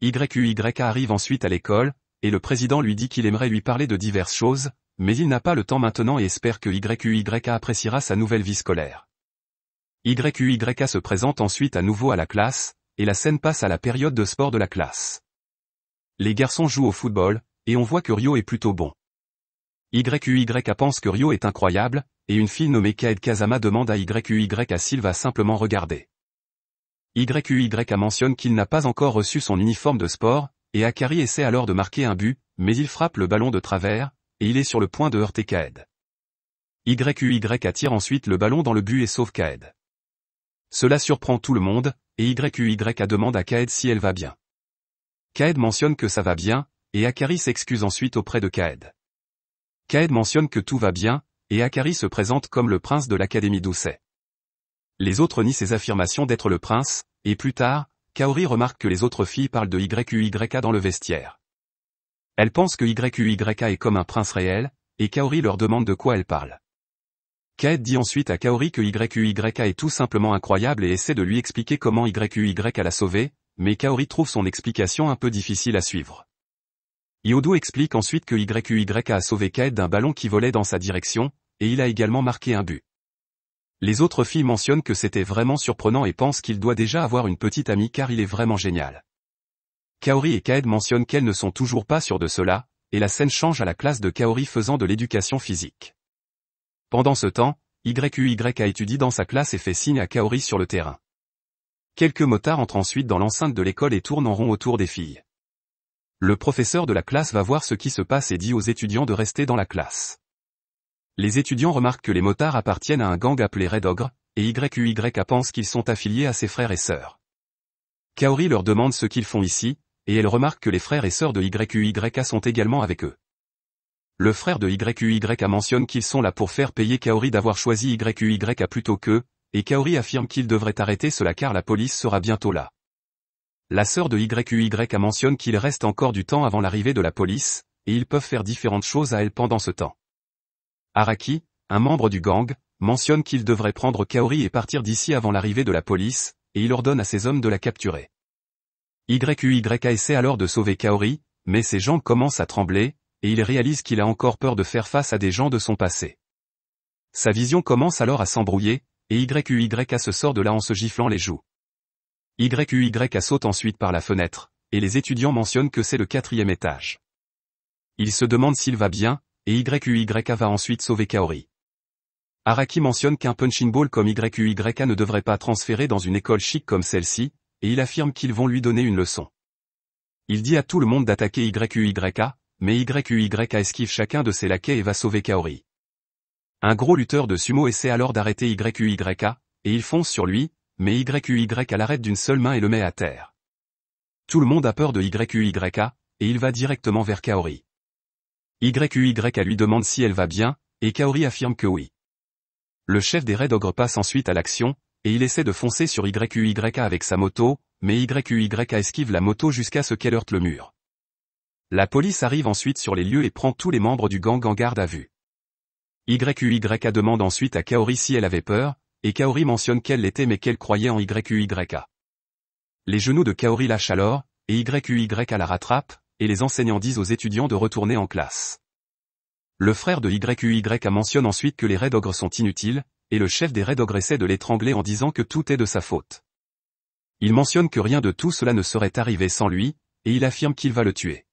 YUYA arrive ensuite à l'école, et le président lui dit qu'il aimerait lui parler de diverses choses, mais il n'a pas le temps maintenant et espère que YUYA appréciera sa nouvelle vie scolaire. YUYA se présente ensuite à nouveau à la classe, et la scène passe à la période de sport de la classe. Les garçons jouent au football, et on voit que Ryo est plutôt bon. YUYA pense que Ryo est incroyable, et une fille nommée Kaed Kazama demande à YUYA s'il va simplement regarder. YUYA mentionne qu'il n'a pas encore reçu son uniforme de sport, et Akari essaie alors de marquer un but, mais il frappe le ballon de travers, et il est sur le point de heurter Kaed. YUYA tire ensuite le ballon dans le but et sauve Kaed. Cela surprend tout le monde, et YUYA demande à Kaed si elle va bien. Kaed mentionne que ça va bien, et Akari s'excuse ensuite auprès de Kaed. Kaed mentionne que tout va bien, et Akari se présente comme le prince de l'Académie d'Usei. Les autres nient ses affirmations d'être le prince, et plus tard, Kaori remarque que les autres filles parlent de YUYA dans le vestiaire. Elle pense que YUYA est comme un prince réel, et Kaori leur demande de quoi elle parle. Kaed dit ensuite à Kaori que YUYA est tout simplement incroyable et essaie de lui expliquer comment YUYA l'a sauvé, mais Kaori trouve son explication un peu difficile à suivre. Yodo explique ensuite que YUYA a sauvé Kaed d'un ballon qui volait dans sa direction, et il a également marqué un but. Les autres filles mentionnent que c'était vraiment surprenant et pensent qu'il doit déjà avoir une petite amie car il est vraiment génial. Kaori et Kaed mentionnent qu'elles ne sont toujours pas sûres de cela, et la scène change à la classe de Kaori faisant de l'éducation physique. Pendant ce temps, YUYA étudie dans sa classe et fait signe à Kaori sur le terrain. Quelques motards entrent ensuite dans l'enceinte de l'école et tournent en rond autour des filles. Le professeur de la classe va voir ce qui se passe et dit aux étudiants de rester dans la classe. Les étudiants remarquent que les motards appartiennent à un gang appelé Red Ogre, et YUYA pense qu'ils sont affiliés à ses frères et sœurs. Kaori leur demande ce qu'ils font ici, et elle remarque que les frères et sœurs de YUYA sont également avec eux. Le frère de YUYA mentionne qu'ils sont là pour faire payer Kaori d'avoir choisi YUYA plutôt qu'eux, et Kaori affirme qu'il devrait arrêter cela car la police sera bientôt là. La sœur de YUYA mentionne qu'il reste encore du temps avant l'arrivée de la police, et ils peuvent faire différentes choses à elle pendant ce temps. Araki, un membre du gang, mentionne qu'il devrait prendre Kaori et partir d'ici avant l'arrivée de la police, et il ordonne à ses hommes de la capturer. YUYA essaie alors de sauver Kaori, mais ses jambes commencent à trembler, et il réalise qu'il a encore peur de faire face à des gens de son passé. Sa vision commence alors à s'embrouiller, et YUYA se sort de là en se giflant les joues. YUYA saute ensuite par la fenêtre, et les étudiants mentionnent que c'est le 4e étage. Ils se demandent s'il va bien, et YUYA va ensuite sauver Kaori. Araki mentionne qu'un punching ball comme YUYA ne devrait pas transférer dans une école chic comme celle-ci, et il affirme qu'ils vont lui donner une leçon. Il dit à tout le monde d'attaquer YUYA, mais YUYA esquive chacun de ses laquais et va sauver Kaori. Un gros lutteur de sumo essaie alors d'arrêter YUYA, et il fonce sur lui, mais YUYA l'arrête d'une seule main et le met à terre. Tout le monde a peur de YUYA, et il va directement vers Kaori. YUYA lui demande si elle va bien, et Kaori affirme que oui. Le chef des Red Ogre passe ensuite à l'action, et il essaie de foncer sur YUYA avec sa moto, mais YUYA esquive la moto jusqu'à ce qu'elle heurte le mur. La police arrive ensuite sur les lieux et prend tous les membres du gang en garde à vue. YUYA demande ensuite à Kaori si elle avait peur, et Kaori mentionne qu'elle l'était mais qu'elle croyait en YUYA. Les genoux de Kaori lâchent alors, et YUYA la rattrape, et les enseignants disent aux étudiants de retourner en classe. Le frère de YUYA mentionne ensuite que les Red Ogres sont inutiles, et le chef des Red Ogres essaie de l'étrangler en disant que tout est de sa faute. Il mentionne que rien de tout cela ne serait arrivé sans lui, et il affirme qu'il va le tuer.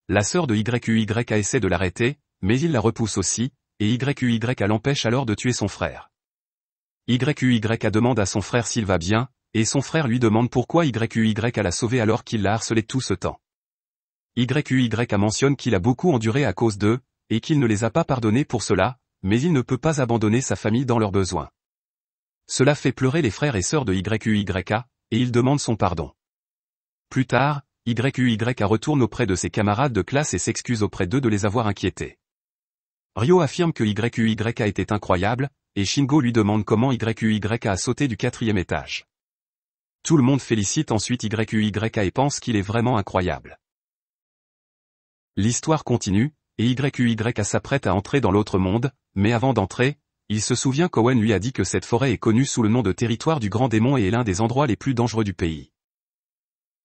La sœur de YUYA essaie de l'arrêter, mais il la repousse aussi, et YUYA l'empêche alors de tuer son frère. YUYA demande à son frère s'il va bien, et son frère lui demande pourquoi YUYA l'a sauvé alors qu'il l'a harcelé tout ce temps. YUYA mentionne qu'il a beaucoup enduré à cause d'eux, et qu'il ne les a pas pardonnés pour cela, mais il ne peut pas abandonner sa famille dans leurs besoins. Cela fait pleurer les frères et sœurs de YUYA, et il demande son pardon. Plus tard, YUYA retourne auprès de ses camarades de classe et s'excuse auprès d'eux de les avoir inquiétés. Ryo affirme que YUYA était incroyable, et Shingo lui demande comment YUYA a sauté du 4e étage. Tout le monde félicite ensuite YUYA et pense qu'il est vraiment incroyable. L'histoire continue, et YUYA s'apprête à entrer dans l'autre monde, mais avant d'entrer, il se souvient qu'Owen lui a dit que cette forêt est connue sous le nom de territoire du Grand Démon et est l'un des endroits les plus dangereux du pays.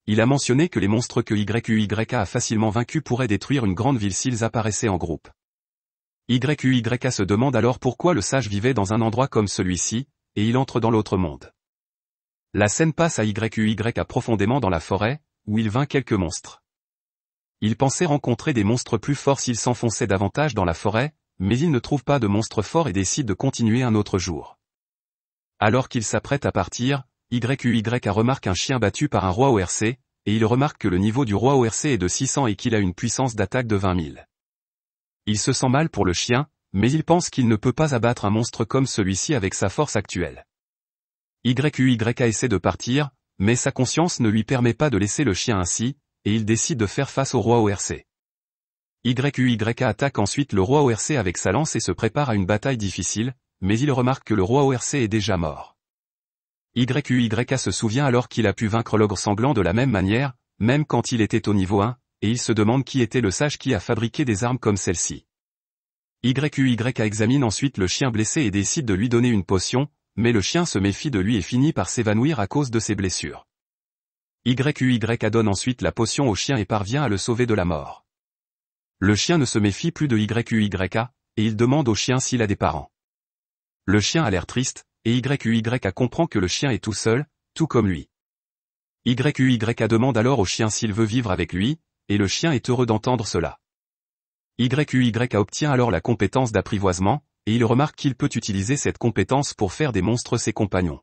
Il a mentionné que les monstres que YUYA a facilement vaincus pourraient détruire une grande ville s'ils apparaissaient en groupe. YUYA se demande alors pourquoi le sage vivait dans un endroit comme celui-ci, et il entre dans l'autre monde. La scène passe à YUYA profondément dans la forêt, où il vainc quelques monstres. Il pensait rencontrer des monstres plus forts s'il s'enfonçait davantage dans la forêt, mais il ne trouve pas de monstres forts et décide de continuer un autre jour. Alors qu'il s'apprête à partir, YUYA remarque un chien battu par un roi ORC, et il remarque que le niveau du roi ORC est de 600 et qu'il a une puissance d'attaque de 20 000. Il se sent mal pour le chien, mais il pense qu'il ne peut pas abattre un monstre comme celui-ci avec sa force actuelle. YUYA essaie de partir, mais sa conscience ne lui permet pas de laisser le chien ainsi, et il décide de faire face au roi ORC. YUYA attaque ensuite le roi ORC avec sa lance et se prépare à une bataille difficile, mais il remarque que le roi ORC est déjà mort. YUYA se souvient alors qu'il a pu vaincre l'ogre sanglant de la même manière, même quand il était au niveau 1, et il se demande qui était le sage qui a fabriqué des armes comme celle-ci. YUYA examine ensuite le chien blessé et décide de lui donner une potion, mais le chien se méfie de lui et finit par s'évanouir à cause de ses blessures. YUYA donne ensuite la potion au chien et parvient à le sauver de la mort. Le chien ne se méfie plus de YUYA, et il demande au chien s'il a des parents. Le chien a l'air triste, et YUYA comprend que le chien est tout seul, tout comme lui. YUYA demande alors au chien s'il veut vivre avec lui, et le chien est heureux d'entendre cela. YUYA obtient alors la compétence d'apprivoisement, et il remarque qu'il peut utiliser cette compétence pour faire des monstres ses compagnons.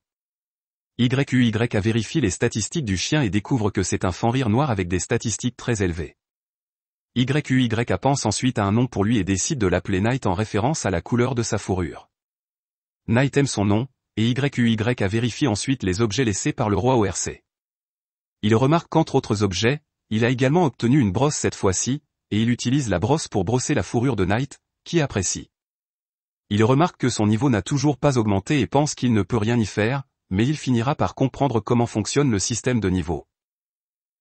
YUYA vérifie les statistiques du chien et découvre que c'est un fan rire noir avec des statistiques très élevées. YUYA pense ensuite à un nom pour lui et décide de l'appeler Night en référence à la couleur de sa fourrure. Night aime son nom, et YUYA vérifie ensuite les objets laissés par le roi ORC. Il remarque qu'entre autres objets, il a également obtenu une brosse cette fois-ci, et il utilise la brosse pour brosser la fourrure de Night, qui apprécie. Il remarque que son niveau n'a toujours pas augmenté et pense qu'il ne peut rien y faire, mais il finira par comprendre comment fonctionne le système de niveau.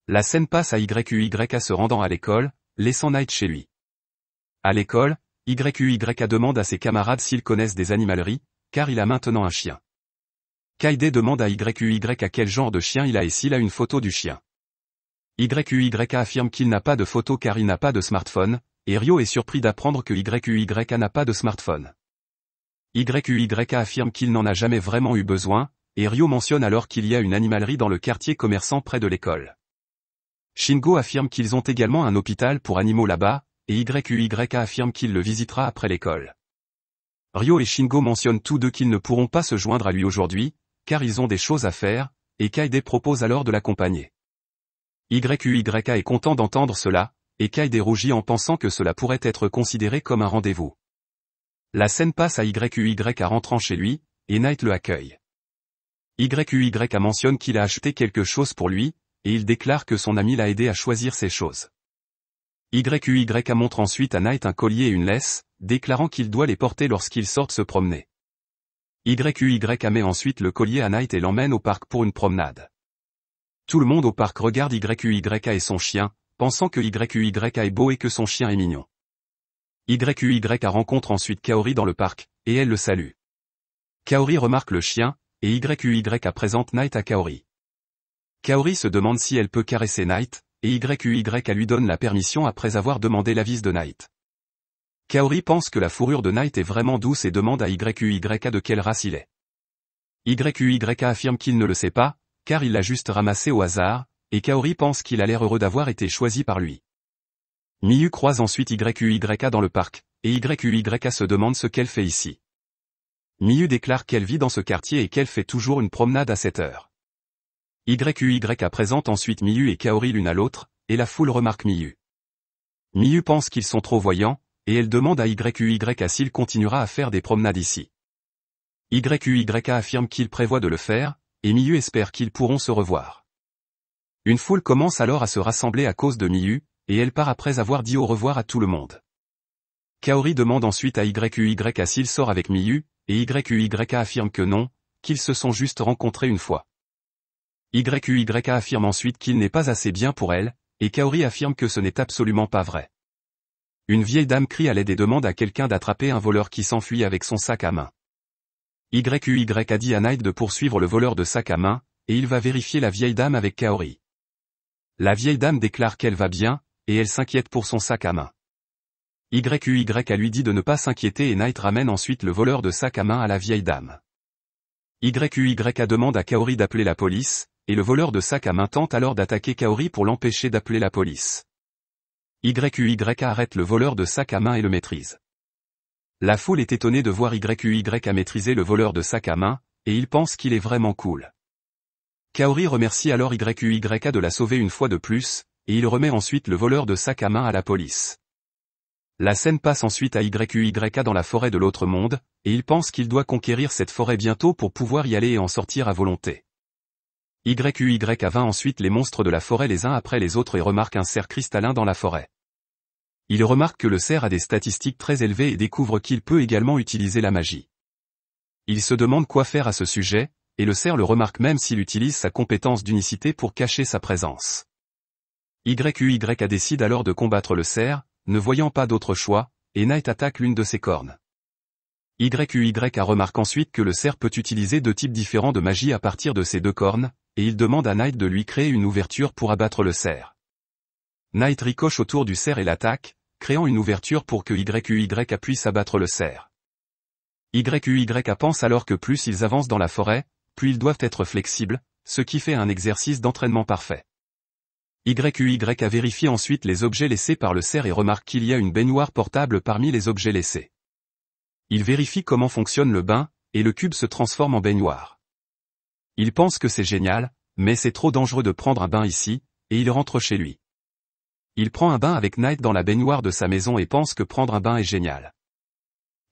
La scène passe à YUYA se rendant à l'école, laissant Night chez lui. À l'école, YUYA demande à ses camarades s'ils connaissent des animaleries, car il a maintenant un chien. Kaide demande à YUYA quel genre de chien il a et s'il a une photo du chien. YUYA affirme qu'il n'a pas de photo car il n'a pas de smartphone, et Ryo est surpris d'apprendre que YUYA n'a pas de smartphone. YUYA affirme qu'il n'en a jamais vraiment eu besoin, et Ryo mentionne alors qu'il y a une animalerie dans le quartier commerçant près de l'école. Shingo affirme qu'ils ont également un hôpital pour animaux là-bas, et YUYA affirme qu'il le visitera après l'école. Ryo et Shingo mentionnent tous deux qu'ils ne pourront pas se joindre à lui aujourd'hui, car ils ont des choses à faire, et Kaide propose alors de l'accompagner. YUYA est content d'entendre cela, et Kaide rougit en pensant que cela pourrait être considéré comme un rendez-vous. La scène passe à YUYA rentrant chez lui, et Night le accueille. YUYA mentionne qu'il a acheté quelque chose pour lui, et il déclare que son ami l'a aidé à choisir ces choses. YUYA montre ensuite à Night un collier et une laisse, déclarant qu'il doit les porter lorsqu'ils sortent se promener. YUYA met ensuite le collier à Night et l'emmène au parc pour une promenade. Tout le monde au parc regarde YUYA et son chien, pensant que YUYA est beau et que son chien est mignon. YUYA rencontre ensuite Kaori dans le parc, et elle le salue. Kaori remarque le chien, et YUYA présente Night à Kaori. Kaori se demande si elle peut caresser Night, et YUYA lui donne la permission après avoir demandé l'avis de Night. Kaori pense que la fourrure de Night est vraiment douce et demande à YUYA de quelle race il est. YUYA affirme qu'il ne le sait pas, car il l'a juste ramassé au hasard, et Kaori pense qu'il a l'air heureux d'avoir été choisi par lui. Miyu croise ensuite YUYA dans le parc, et YUYA se demande ce qu'elle fait ici. Miyu déclare qu'elle vit dans ce quartier et qu'elle fait toujours une promenade à cette heure. YUYA présente ensuite Miyu et Kaori l'une à l'autre, et la foule remarque Miyu. Miyu pense qu'ils sont trop voyants, et elle demande à YUYA s'il continuera à faire des promenades ici. YUYA affirme qu'il prévoit de le faire, et Miyu espère qu'ils pourront se revoir. Une foule commence alors à se rassembler à cause de Miyu, et elle part après avoir dit au revoir à tout le monde. Kaori demande ensuite à YUYA s'il sort avec Miyu, et YUYA affirme que non, qu'ils se sont juste rencontrés une fois. YUYA affirme ensuite qu'il n'est pas assez bien pour elle, et Kaori affirme que ce n'est absolument pas vrai. Une vieille dame crie à l'aide et demande à quelqu'un d'attraper un voleur qui s'enfuit avec son sac à main. YUYA dit à Night de poursuivre le voleur de sac à main, et il va vérifier la vieille dame avec Kaori. La vieille dame déclare qu'elle va bien, et elle s'inquiète pour son sac à main. YUYA lui dit de ne pas s'inquiéter et Night ramène ensuite le voleur de sac à main à la vieille dame. YUYA demande à Kaori d'appeler la police, et le voleur de sac à main tente alors d'attaquer Kaori pour l'empêcher d'appeler la police. YUYA arrête le voleur de sac à main et le maîtrise. La foule est étonnée de voir YUYA maîtriser le voleur de sac à main, et il pense qu'il est vraiment cool. Kaori remercie alors YUYA de la sauver une fois de plus, et il remet ensuite le voleur de sac à main à la police. La scène passe ensuite à YUYA dans la forêt de l'autre monde, et il pense qu'il doit conquérir cette forêt bientôt pour pouvoir y aller et en sortir à volonté. YUYA vainc ensuite les monstres de la forêt les uns après les autres et remarque un cerf cristallin dans la forêt. Il remarque que le cerf a des statistiques très élevées et découvre qu'il peut également utiliser la magie. Il se demande quoi faire à ce sujet, et le cerf le remarque même s'il utilise sa compétence d'unicité pour cacher sa présence. YUYA décide alors de combattre le cerf, ne voyant pas d'autre choix, et Night attaque l'une de ses cornes. YUYA remarque ensuite que le cerf peut utiliser deux types différents de magie à partir de ses deux cornes, et il demande à Night de lui créer une ouverture pour abattre le cerf. Night ricoche autour du cerf et l'attaque, créant une ouverture pour que YUYA puisse abattre le cerf. YUYA pense alors que plus ils avancent dans la forêt, plus ils doivent être flexibles, ce qui fait un exercice d'entraînement parfait. YUYA vérifie ensuite les objets laissés par le cerf et remarque qu'il y a une baignoire portable parmi les objets laissés. Il vérifie comment fonctionne le bain, et le cube se transforme en baignoire. Il pense que c'est génial, mais c'est trop dangereux de prendre un bain ici, et il rentre chez lui. Il prend un bain avec Knight dans la baignoire de sa maison et pense que prendre un bain est génial.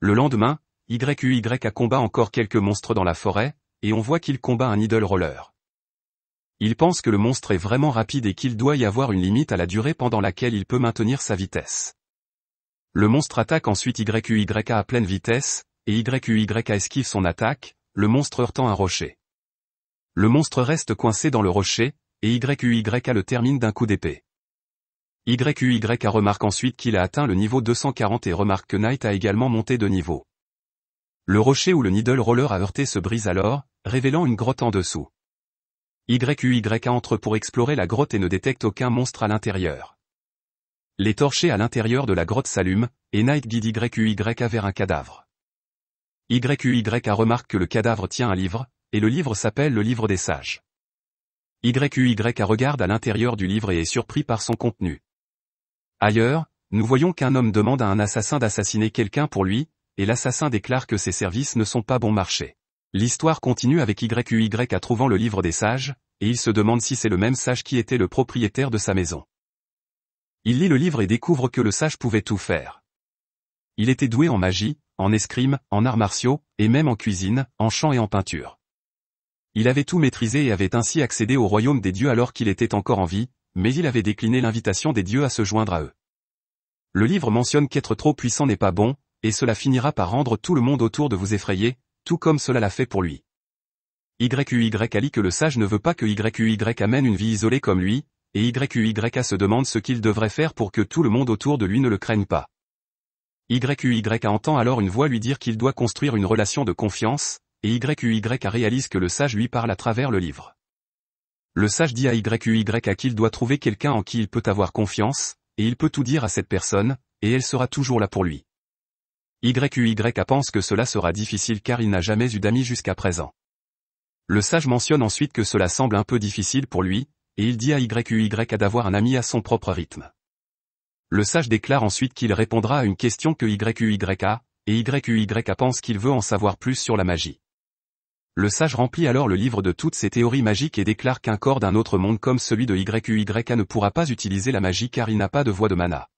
Le lendemain, YUYA combat encore quelques monstres dans la forêt, et on voit qu'il combat un Needle Roller. Il pense que le monstre est vraiment rapide et qu'il doit y avoir une limite à la durée pendant laquelle il peut maintenir sa vitesse. Le monstre attaque ensuite YUYA à pleine vitesse, et YUYA esquive son attaque, le monstre heurtant un rocher. Le monstre reste coincé dans le rocher, et YUYA le termine d'un coup d'épée. YUYA remarque ensuite qu'il a atteint le niveau 240 et remarque que Knight a également monté de niveau. Le rocher où le Needle Roller a heurté se brise alors, révélant une grotte en dessous. YUYA entre pour explorer la grotte et ne détecte aucun monstre à l'intérieur. Les torchers à l'intérieur de la grotte s'allument, et Knight guide YUYA vers un cadavre. YUYA remarque que le cadavre tient un livre, et le livre s'appelle le livre des sages. YUYA regarde à l'intérieur du livre et est surpris par son contenu. Ailleurs, nous voyons qu'un homme demande à un assassin d'assassiner quelqu'un pour lui, et l'assassin déclare que ses services ne sont pas bon marché. L'histoire continue avec YUYA trouvant le livre des sages, et il se demande si c'est le même sage qui était le propriétaire de sa maison. Il lit le livre et découvre que le sage pouvait tout faire. Il était doué en magie, en escrime, en arts martiaux, et même en cuisine, en chant et en peinture. Il avait tout maîtrisé et avait ainsi accédé au royaume des dieux alors qu'il était encore en vie, mais il avait décliné l'invitation des dieux à se joindre à eux. Le livre mentionne qu'être trop puissant n'est pas bon, et cela finira par rendre tout le monde autour de vous effrayé, tout comme cela l'a fait pour lui. YUYA lit que le sage ne veut pas que YUYA mène une vie isolée comme lui, et YUYA se demande ce qu'il devrait faire pour que tout le monde autour de lui ne le craigne pas. YUYA entend alors une voix lui dire qu'il doit construire une relation de confiance, et YUYA réalise que le sage lui parle à travers le livre. Le sage dit à YUYA qu'il doit trouver quelqu'un en qui il peut avoir confiance, et il peut tout dire à cette personne, et elle sera toujours là pour lui. YUYA pense que cela sera difficile car il n'a jamais eu d'amis jusqu'à présent. Le sage mentionne ensuite que cela semble un peu difficile pour lui, et il dit à YUYA d'avoir un ami à son propre rythme. Le sage déclare ensuite qu'il répondra à une question que YUYA a, et YUYA pense qu'il veut en savoir plus sur la magie. Le sage remplit alors le livre de toutes ses théories magiques et déclare qu'un corps d'un autre monde comme celui de YUYA ne pourra pas utiliser la magie car il n'a pas de voie de mana.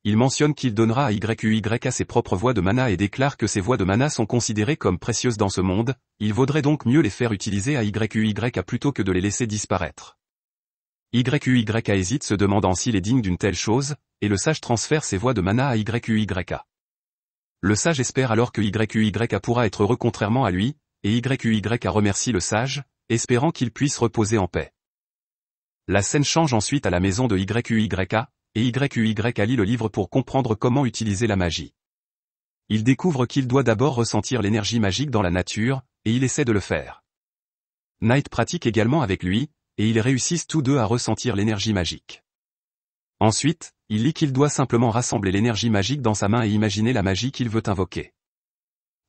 Il mentionne qu'il donnera à YUYA ses propres voies de mana et déclare que ces voies de mana sont considérées comme précieuses dans ce monde, il vaudrait donc mieux les faire utiliser à YUYA plutôt que de les laisser disparaître. YUYA hésite se demandant s'il est digne d'une telle chose, et le sage transfère ses voies de mana à YUYA. Le sage espère alors que YUYA pourra être heureux contrairement à lui, et YUYA remercie le sage, espérant qu'il puisse reposer en paix. La scène change ensuite à la maison de YUYA, et YUYA lit le livre pour comprendre comment utiliser la magie. Il découvre qu'il doit d'abord ressentir l'énergie magique dans la nature, et il essaie de le faire. Knight pratique également avec lui, et ils réussissent tous deux à ressentir l'énergie magique. Ensuite, il lit qu'il doit simplement rassembler l'énergie magique dans sa main et imaginer la magie qu'il veut invoquer.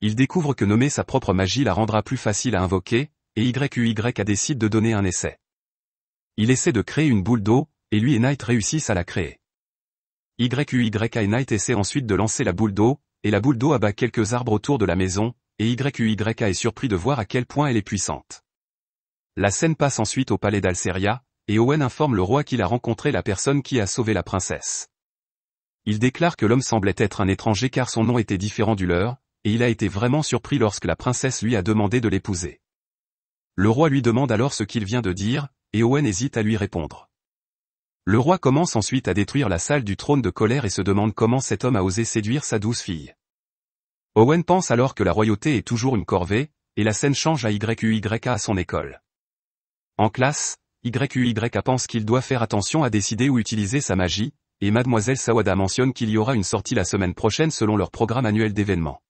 Il découvre que nommer sa propre magie la rendra plus facile à invoquer, et YUYA décide de donner un essai. Il essaie de créer une boule d'eau, et lui et Knight réussissent à la créer. YUYA et Knight essaient ensuite de lancer la boule d'eau, et la boule d'eau abat quelques arbres autour de la maison, et YUYA est surpris de voir à quel point elle est puissante. La scène passe ensuite au palais d'Alceria, et Owen informe le roi qu'il a rencontré la personne qui a sauvé la princesse. Il déclare que l'homme semblait être un étranger car son nom était différent du leur, et il a été vraiment surpris lorsque la princesse lui a demandé de l'épouser. Le roi lui demande alors ce qu'il vient de dire, et Owen hésite à lui répondre. Le roi commence ensuite à détruire la salle du trône de colère et se demande comment cet homme a osé séduire sa douce fille. Owen pense alors que la royauté est toujours une corvée, et la scène change à YUYA à son école. En classe, YUYA pense qu'il doit faire attention à décider où utiliser sa magie, et Mademoiselle Sawada mentionne qu'il y aura une sortie la semaine prochaine selon leur programme annuel d'événements.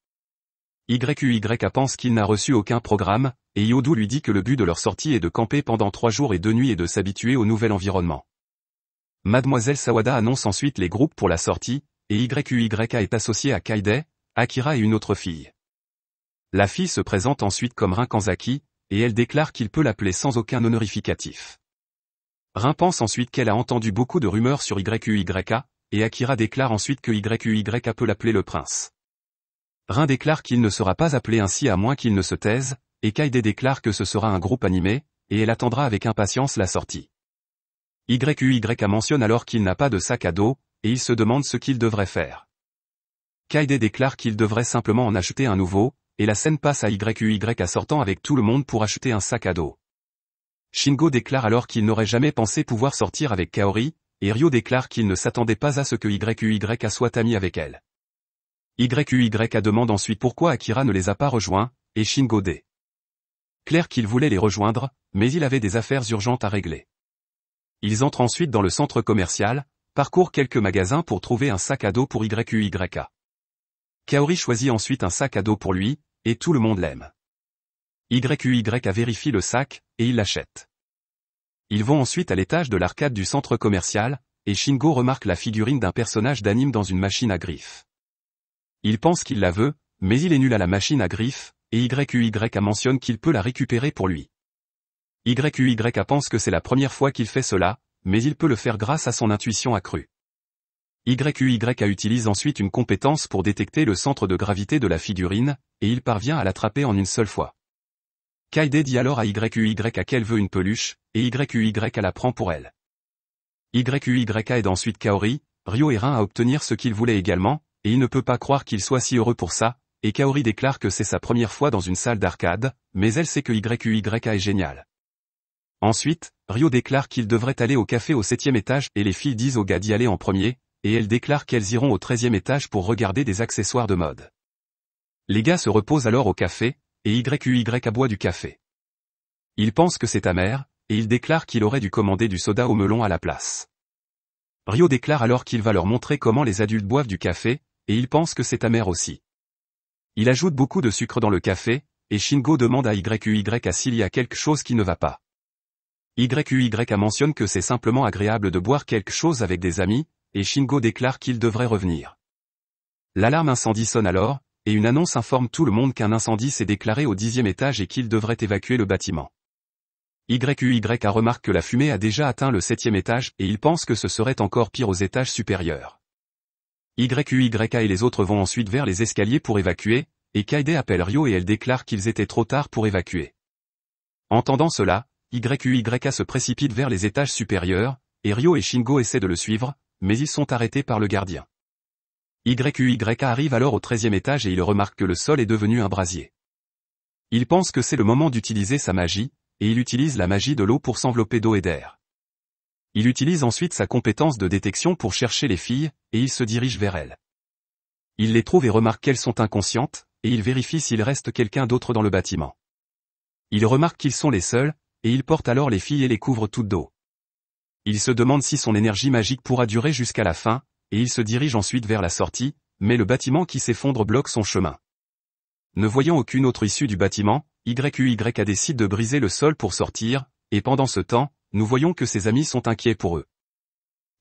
YUYA pense qu'il n'a reçu aucun programme, et Yodu lui dit que le but de leur sortie est de camper pendant 3 jours et 2 nuits et de s'habituer au nouvel environnement. Mademoiselle Sawada annonce ensuite les groupes pour la sortie, et YUYA est associé à Kaide, Akira et une autre fille. La fille se présente ensuite comme Rin Kanzaki, et elle déclare qu'il peut l'appeler sans aucun honorificatif. Rin pense ensuite qu'elle a entendu beaucoup de rumeurs sur YUYA, et Akira déclare ensuite que YUYA peut l'appeler le prince. Rin déclare qu'il ne sera pas appelé ainsi à moins qu'il ne se taise, et Kaide déclare que ce sera un groupe animé, et elle attendra avec impatience la sortie. YUYA mentionne alors qu'il n'a pas de sac à dos, et il se demande ce qu'il devrait faire. Kaide déclare qu'il devrait simplement en acheter un nouveau, et la scène passe à YUYA sortant avec tout le monde pour acheter un sac à dos. Shingo déclare alors qu'il n'aurait jamais pensé pouvoir sortir avec Kaori, et Ryo déclare qu'il ne s'attendait pas à ce que YUYA soit ami avec elle. YUYA demande ensuite pourquoi Akira ne les a pas rejoints, et Shingo déclare qu'il voulait les rejoindre, mais il avait des affaires urgentes à régler. Ils entrent ensuite dans le centre commercial, parcourent quelques magasins pour trouver un sac à dos pour YUYA. Kaori choisit ensuite un sac à dos pour lui, et tout le monde l'aime. YUYA vérifie le sac, et il l'achète. Ils vont ensuite à l'étage de l'arcade du centre commercial, et Shingo remarque la figurine d'un personnage d'anime dans une machine à griffes. Il pense qu'il la veut, mais il est nul à la machine à griffes, et YUYA mentionne qu'il peut la récupérer pour lui. YUYA pense que c'est la première fois qu'il fait cela, mais il peut le faire grâce à son intuition accrue. YUYA utilise ensuite une compétence pour détecter le centre de gravité de la figurine, et il parvient à l'attraper en une seule fois. Kaide dit alors à YUYA qu'elle veut une peluche, et YUYA la prend pour elle. YUYA aide ensuite Kaori, Ryo et Rin à obtenir ce qu'il voulait également, et il ne peut pas croire qu'il soit si heureux pour ça, et Kaori déclare que c'est sa première fois dans une salle d'arcade, mais elle sait que YUYA est génial. Ensuite, Ryo déclare qu'il devrait aller au café au 7e étage et les filles disent aux gars d'y aller en premier, et elles déclarent qu'elles iront au 13e étage pour regarder des accessoires de mode. Les gars se reposent alors au café, et YUYA boit du café. Il pense que c'est amer, et il déclare qu'il aurait dû commander du soda au melon à la place. Ryo déclare alors qu'il va leur montrer comment les adultes boivent du café, et il pense que c'est amer aussi. Il ajoute beaucoup de sucre dans le café, et Shingo demande à YUYA s'il y a quelque chose qui ne va pas. YUYA mentionne que c'est simplement agréable de boire quelque chose avec des amis, et Shingo déclare qu'il devrait revenir. L'alarme incendie sonne alors, et une annonce informe tout le monde qu'un incendie s'est déclaré au 10e étage et qu'il devrait évacuer le bâtiment. YUYA remarque que la fumée a déjà atteint le 7e étage et il pense que ce serait encore pire aux étages supérieurs. YUYA et les autres vont ensuite vers les escaliers pour évacuer, et Kaide appelle Ryo et elle déclare qu'ils étaient trop tard pour évacuer. Entendant cela, YUYA se précipite vers les étages supérieurs, et Ryo et Shingo essaient de le suivre, mais ils sont arrêtés par le gardien. YUYA arrive alors au 13e étage et il remarque que le sol est devenu un brasier. Il pense que c'est le moment d'utiliser sa magie, et il utilise la magie de l'eau pour s'envelopper d'eau et d'air. Il utilise ensuite sa compétence de détection pour chercher les filles, et il se dirige vers elles. Il les trouve et remarque qu'elles sont inconscientes, et il vérifie s'il reste quelqu'un d'autre dans le bâtiment. Il remarque qu'ils sont les seuls, et il porte alors les filles et les couvre toutes d'eau. Il se demande si son énergie magique pourra durer jusqu'à la fin, et il se dirige ensuite vers la sortie, mais le bâtiment qui s'effondre bloque son chemin. Ne voyant aucune autre issue du bâtiment, YUYA décide de briser le sol pour sortir, et pendant ce temps, nous voyons que ses amis sont inquiets pour eux.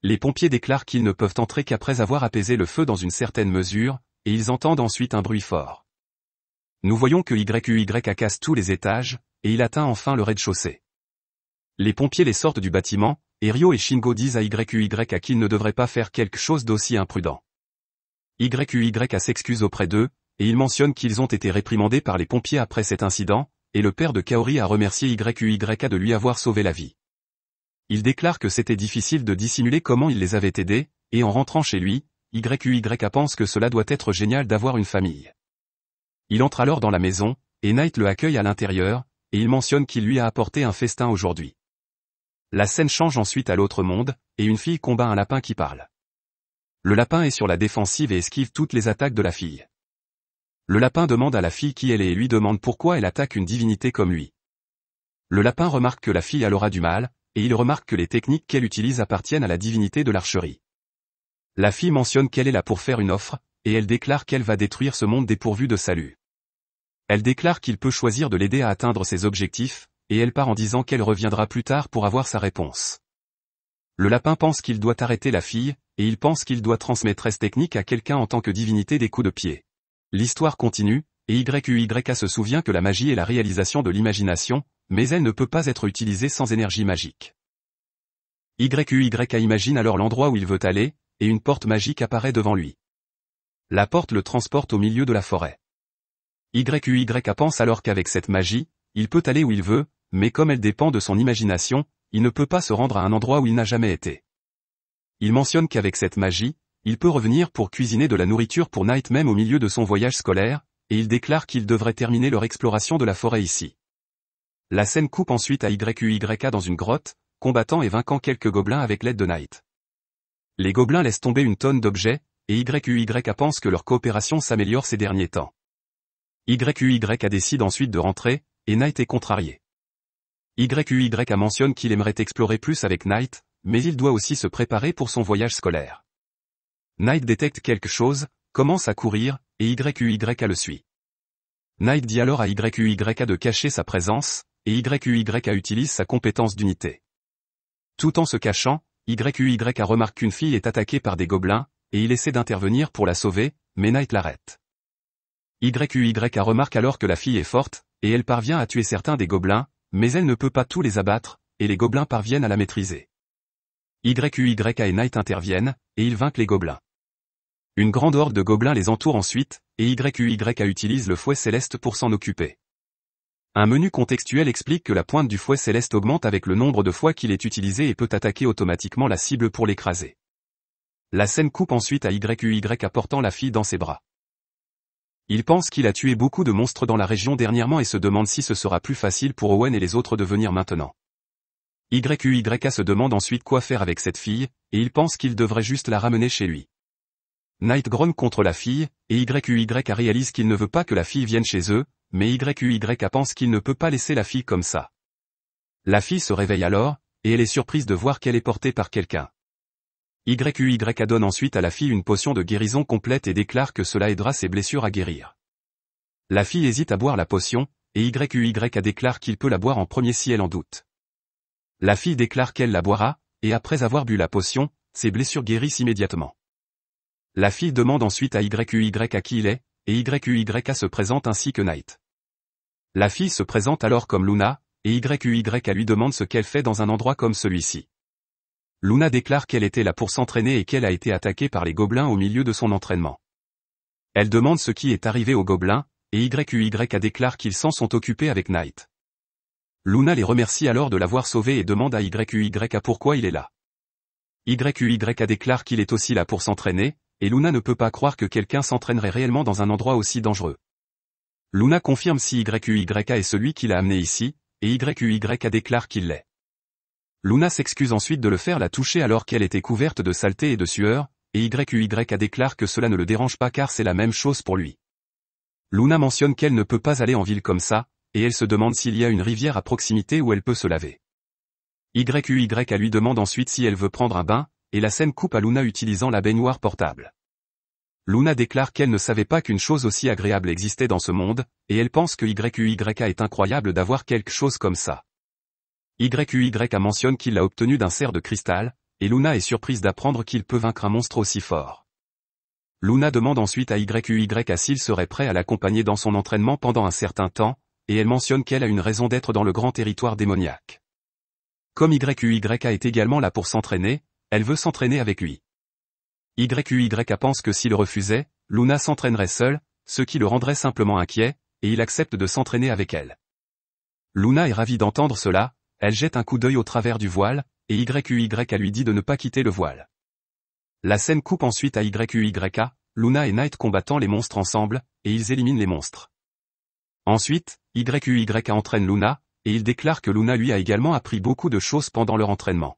Les pompiers déclarent qu'ils ne peuvent entrer qu'après avoir apaisé le feu dans une certaine mesure, et ils entendent ensuite un bruit fort. Nous voyons que YUYA casse tous les étages, et il atteint enfin le rez-de-chaussée. Les pompiers les sortent du bâtiment, et Ryo et Shingo disent à YUYA qu'ils ne devraient pas faire quelque chose d'aussi imprudent. YUYA s'excuse auprès d'eux, et il mentionne qu'ils ont été réprimandés par les pompiers après cet incident, et le père de Kaori a remercié YUYA de lui avoir sauvé la vie. Il déclare que c'était difficile de dissimuler comment il les avait aidés, et en rentrant chez lui, YUYA pense que cela doit être génial d'avoir une famille. Il entre alors dans la maison, et Knight le accueille à l'intérieur, et il mentionne qu'il lui a apporté un festin aujourd'hui. La scène change ensuite à l'autre monde, et une fille combat un lapin qui parle. Le lapin est sur la défensive et esquive toutes les attaques de la fille. Le lapin demande à la fille qui elle est et lui demande pourquoi elle attaque une divinité comme lui. Le lapin remarque que la fille aura du mal, et il remarque que les techniques qu'elle utilise appartiennent à la divinité de l'archerie. La fille mentionne qu'elle est là pour faire une offre, et elle déclare qu'elle va détruire ce monde dépourvu de salut. Elle déclare qu'il peut choisir de l'aider à atteindre ses objectifs, et elle part en disant qu'elle reviendra plus tard pour avoir sa réponse. Le lapin pense qu'il doit arrêter la fille, et il pense qu'il doit transmettre cette technique à quelqu'un en tant que divinité des coups de pied. L'histoire continue, et YUYA se souvient que la magie est la réalisation de l'imagination, mais elle ne peut pas être utilisée sans énergie magique. YUYA imagine alors l'endroit où il veut aller, et une porte magique apparaît devant lui. La porte le transporte au milieu de la forêt. YUYA pense alors qu'avec cette magie, il peut aller où il veut, mais comme elle dépend de son imagination, il ne peut pas se rendre à un endroit où il n'a jamais été. Il mentionne qu'avec cette magie, il peut revenir pour cuisiner de la nourriture pour Knight même au milieu de son voyage scolaire, et il déclare qu'ils devraient terminer leur exploration de la forêt ici. La scène coupe ensuite à YUYA dans une grotte, combattant et vainquant quelques gobelins avec l'aide de Knight. Les gobelins laissent tomber une tonne d'objets, et YUYA pense que leur coopération s'améliore ces derniers temps. YUYA décide ensuite de rentrer, et Knight est contrarié. YUYA mentionne qu'il aimerait explorer plus avec Knight, mais il doit aussi se préparer pour son voyage scolaire. Knight détecte quelque chose, commence à courir, et YUYA le suit. Knight dit alors à YUYA de cacher sa présence, et YUYA utilise sa compétence d'unité. Tout en se cachant, YUYA remarque qu'une fille est attaquée par des gobelins, et il essaie d'intervenir pour la sauver, mais Knight l'arrête. YUYA remarque alors que la fille est forte, et elle parvient à tuer certains des gobelins, mais elle ne peut pas tous les abattre, et les gobelins parviennent à la maîtriser. YUYA et Knight interviennent, et ils vainquent les gobelins. Une grande horde de gobelins les entoure ensuite, et YUYA utilise le fouet céleste pour s'en occuper. Un menu contextuel explique que la pointe du fouet céleste augmente avec le nombre de fois qu'il est utilisé et peut attaquer automatiquement la cible pour l'écraser. La scène coupe ensuite à YUYA portant la fille dans ses bras. Il pense qu'il a tué beaucoup de monstres dans la région dernièrement et se demande si ce sera plus facile pour Owen et les autres de venir maintenant. YUYA se demande ensuite quoi faire avec cette fille, et il pense qu'il devrait juste la ramener chez lui. Knight grogne contre la fille, et YUYA réalise qu'il ne veut pas que la fille vienne chez eux, mais YUYA pense qu'il ne peut pas laisser la fille comme ça. La fille se réveille alors, et elle est surprise de voir qu'elle est portée par quelqu'un. YUYA donne ensuite à la fille une potion de guérison complète et déclare que cela aidera ses blessures à guérir. La fille hésite à boire la potion, et YUYA déclare qu'il peut la boire en premier si elle en doute. La fille déclare qu'elle la boira, et après avoir bu la potion, ses blessures guérissent immédiatement. La fille demande ensuite à YUYA qui il est, et YUYA se présente ainsi que Knight. La fille se présente alors comme Luna, et YUYA lui demande ce qu'elle fait dans un endroit comme celui-ci. Luna déclare qu'elle était là pour s'entraîner et qu'elle a été attaquée par les gobelins au milieu de son entraînement. Elle demande ce qui est arrivé aux gobelins, et YUYA déclare qu'ils s'en sont occupés avec Knight. Luna les remercie alors de l'avoir sauvé et demande à YUYA pourquoi il est là. YUYA déclare qu'il est aussi là pour s'entraîner, et Luna ne peut pas croire que quelqu'un s'entraînerait réellement dans un endroit aussi dangereux. Luna confirme si YUYA est celui qui l'a amené ici, et YUYA déclare qu'il l'est. Luna s'excuse ensuite de le faire la toucher alors qu'elle était couverte de saleté et de sueur, et YUYA déclare que cela ne le dérange pas car c'est la même chose pour lui. Luna mentionne qu'elle ne peut pas aller en ville comme ça, et elle se demande s'il y a une rivière à proximité où elle peut se laver. YUYA lui demande ensuite si elle veut prendre un bain, et la scène coupe à Luna utilisant la baignoire portable. Luna déclare qu'elle ne savait pas qu'une chose aussi agréable existait dans ce monde, et elle pense que YUYA est incroyable d'avoir quelque chose comme ça. YUYA mentionne qu'il l'a obtenu d'un cerf de cristal, et Luna est surprise d'apprendre qu'il peut vaincre un monstre aussi fort. Luna demande ensuite à YUYA s'il serait prêt à l'accompagner dans son entraînement pendant un certain temps, et elle mentionne qu'elle a une raison d'être dans le grand territoire démoniaque. Comme YUYA est également là pour s'entraîner, elle veut s'entraîner avec lui. YUYA pense que s'il refusait, Luna s'entraînerait seule, ce qui le rendrait simplement inquiet, et il accepte de s'entraîner avec elle. Luna est ravie d'entendre cela, elle jette un coup d'œil au travers du voile, et YUYA lui dit de ne pas quitter le voile. La scène coupe ensuite à YUYA, Luna et Knight combattant les monstres ensemble, et ils éliminent les monstres. Ensuite, YUYA entraîne Luna, et il déclare que Luna lui a également appris beaucoup de choses pendant leur entraînement.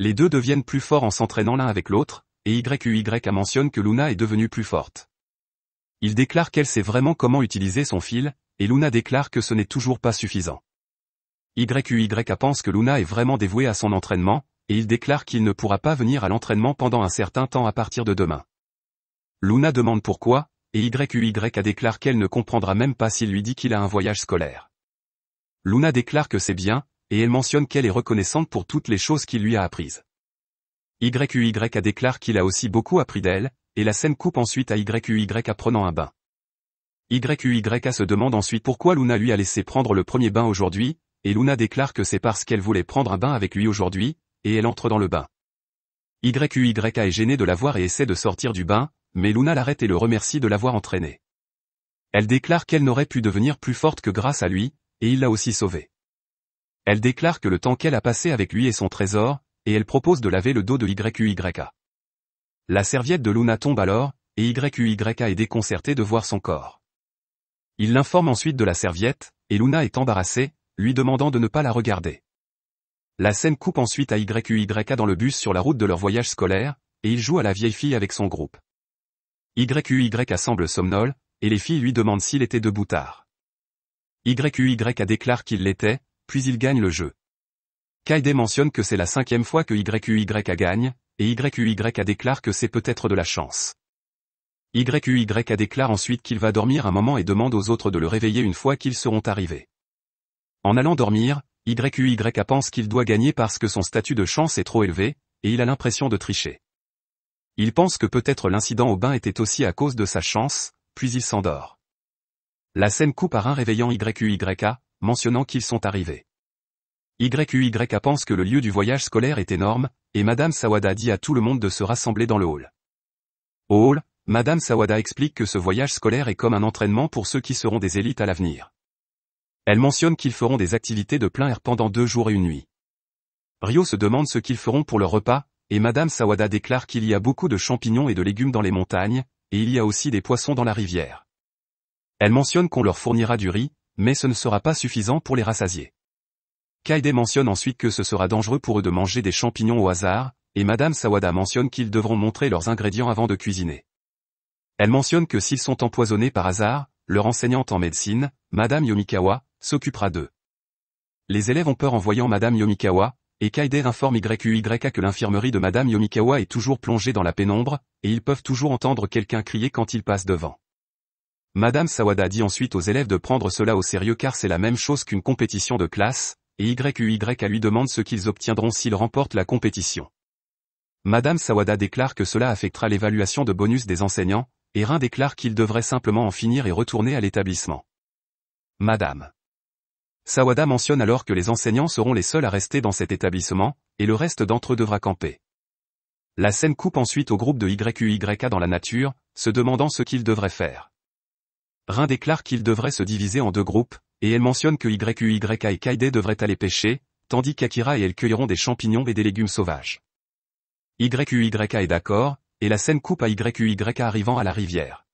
Les deux deviennent plus forts en s'entraînant l'un avec l'autre, et YUYA mentionne que Luna est devenue plus forte. Il déclare qu'elle sait vraiment comment utiliser son fil, et Luna déclare que ce n'est toujours pas suffisant. YUYA pense que Luna est vraiment dévouée à son entraînement, et il déclare qu'il ne pourra pas venir à l'entraînement pendant un certain temps à partir de demain. Luna demande pourquoi, et YUYA déclare qu'elle ne comprendra même pas s'il lui dit qu'il a un voyage scolaire. Luna déclare que c'est bien, et elle mentionne qu'elle est reconnaissante pour toutes les choses qu'il lui a apprises. YUYA déclare qu'il a aussi beaucoup appris d'elle, et la scène coupe ensuite à YUYA prenant un bain. YUYA se demande ensuite pourquoi Luna lui a laissé prendre le premier bain aujourd'hui, et Luna déclare que c'est parce qu'elle voulait prendre un bain avec lui aujourd'hui, et elle entre dans le bain. YUYA est gênée de la voir et essaie de sortir du bain, mais Luna l'arrête et le remercie de l'avoir entraînée. Elle déclare qu'elle n'aurait pu devenir plus forte que grâce à lui, et il l'a aussi sauvée. Elle déclare que le temps qu'elle a passé avec lui est son trésor, et elle propose de laver le dos de YUYA. La serviette de Luna tombe alors, et YUYA est déconcerté de voir son corps. Il l'informe ensuite de la serviette, et Luna est embarrassée, lui demandant de ne pas la regarder. La scène coupe ensuite à YUYA dans le bus sur la route de leur voyage scolaire, et il joue à la vieille fille avec son groupe. YUYA semble somnole, et les filles lui demandent s'il était debout tard. YUYA déclare qu'il l'était, puis il gagne le jeu. Kaede mentionne que c'est la 5e fois que YUYA gagne, et YUYA déclare que c'est peut-être de la chance. YUYA déclare ensuite qu'il va dormir un moment et demande aux autres de le réveiller une fois qu'ils seront arrivés. En allant dormir, YUYA pense qu'il doit gagner parce que son statut de chance est trop élevé, et il a l'impression de tricher. Il pense que peut-être l'incident au bain était aussi à cause de sa chance, puis il s'endort. La scène coupe à Rin réveillant YUYA, mentionnant qu'ils sont arrivés. YUYA pense que le lieu du voyage scolaire est énorme, et Madame Sawada dit à tout le monde de se rassembler dans le hall. Au hall, Madame Sawada explique que ce voyage scolaire est comme un entraînement pour ceux qui seront des élites à l'avenir. Elle mentionne qu'ils feront des activités de plein air pendant 2 jours et une nuit. Ryo se demande ce qu'ils feront pour leur repas, et Madame Sawada déclare qu'il y a beaucoup de champignons et de légumes dans les montagnes, et il y a aussi des poissons dans la rivière. Elle mentionne qu'on leur fournira du riz, mais ce ne sera pas suffisant pour les rassasier. Kaede mentionne ensuite que ce sera dangereux pour eux de manger des champignons au hasard, et Madame Sawada mentionne qu'ils devront montrer leurs ingrédients avant de cuisiner. Elle mentionne que s'ils sont empoisonnés par hasard, leur enseignante en médecine, Madame Yomikawa, s'occupera d'eux. Les élèves ont peur en voyant Madame Yomikawa, et Kaede informe YUYA que l'infirmerie de Madame Yomikawa est toujours plongée dans la pénombre, et ils peuvent toujours entendre quelqu'un crier quand ils passent devant. Madame Sawada dit ensuite aux élèves de prendre cela au sérieux car c'est la même chose qu'une compétition de classe, et YUYA lui demande ce qu'ils obtiendront s'ils remportent la compétition. Madame Sawada déclare que cela affectera l'évaluation de bonus des enseignants, et Rin déclare qu'il devrait simplement en finir et retourner à l'établissement. Madame Sawada mentionne alors que les enseignants seront les seuls à rester dans cet établissement, et le reste d'entre eux devra camper. La scène coupe ensuite au groupe de YUYA dans la nature, se demandant ce qu'ils devraient faire. Rin déclare qu'ils devraient se diviser en 2 groupes, et elle mentionne que YUYA et Kaede devraient aller pêcher, tandis qu'Akira et elle cueilleront des champignons et des légumes sauvages. YUYA est d'accord, et la scène coupe à YUYA arrivant à la rivière.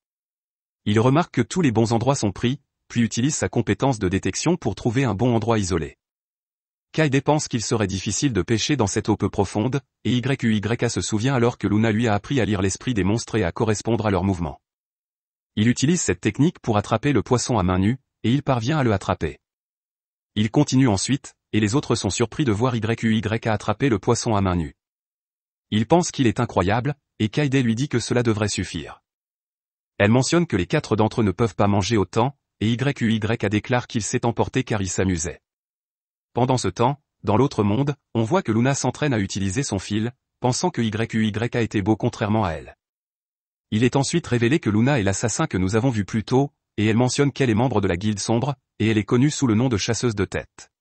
Il remarque que tous les bons endroits sont pris, puis utilise sa compétence de détection pour trouver un bon endroit isolé. Kaede pense qu'il serait difficile de pêcher dans cette eau peu profonde, et YUYA se souvient alors que Luna lui a appris à lire l'esprit des monstres et à correspondre à leurs mouvements. Il utilise cette technique pour attraper le poisson à main nue, et il parvient à le attraper. Il continue ensuite, et les autres sont surpris de voir YUYA attraper le poisson à main nue. Il pense qu'il est incroyable, et Kaede lui dit que cela devrait suffire. Elle mentionne que les 4 d'entre eux ne peuvent pas manger autant, et YUYA déclare qu'il s'est emporté car il s'amusait. Pendant ce temps, dans l'autre monde, on voit que Luna s'entraîne à utiliser son fil, pensant que YUYA était beau contrairement à elle. Il est ensuite révélé que Luna est l'assassin que nous avons vu plus tôt, et elle mentionne qu'elle est membre de la Guilde Sombre, et elle est connue sous le nom de chasseuse de tête.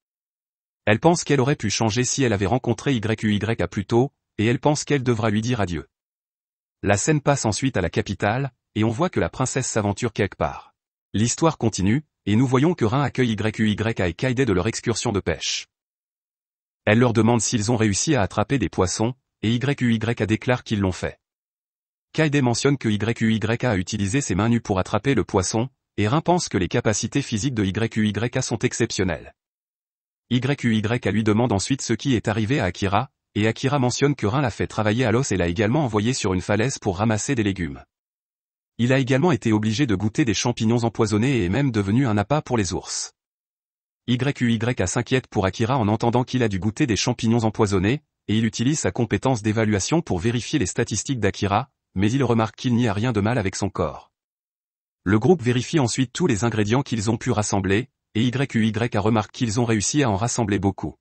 Elle pense qu'elle aurait pu changer si elle avait rencontré YUYA plus tôt, et elle pense qu'elle devra lui dire adieu. La scène passe ensuite à la capitale, et on voit que la princesse s'aventure quelque part. L'histoire continue, et nous voyons que Rin accueille YUYA et Kaede de leur excursion de pêche. Elle leur demande s'ils ont réussi à attraper des poissons, et YUYA déclare qu'ils l'ont fait. Kaede mentionne que YUYA a utilisé ses mains nues pour attraper le poisson, et Rin pense que les capacités physiques de YUYA sont exceptionnelles. YUYA lui demande ensuite ce qui est arrivé à Akira, et Akira mentionne que Rin l'a fait travailler à l'os et l'a également envoyé sur une falaise pour ramasser des légumes. Il a également été obligé de goûter des champignons empoisonnés et est même devenu un appât pour les ours. YUYA s'inquiète pour Akira en entendant qu'il a dû goûter des champignons empoisonnés, et il utilise sa compétence d'évaluation pour vérifier les statistiques d'Akira, mais il remarque qu'il n'y a rien de mal avec son corps. Le groupe vérifie ensuite tous les ingrédients qu'ils ont pu rassembler, et YUYA remarque qu'ils ont réussi à en rassembler beaucoup.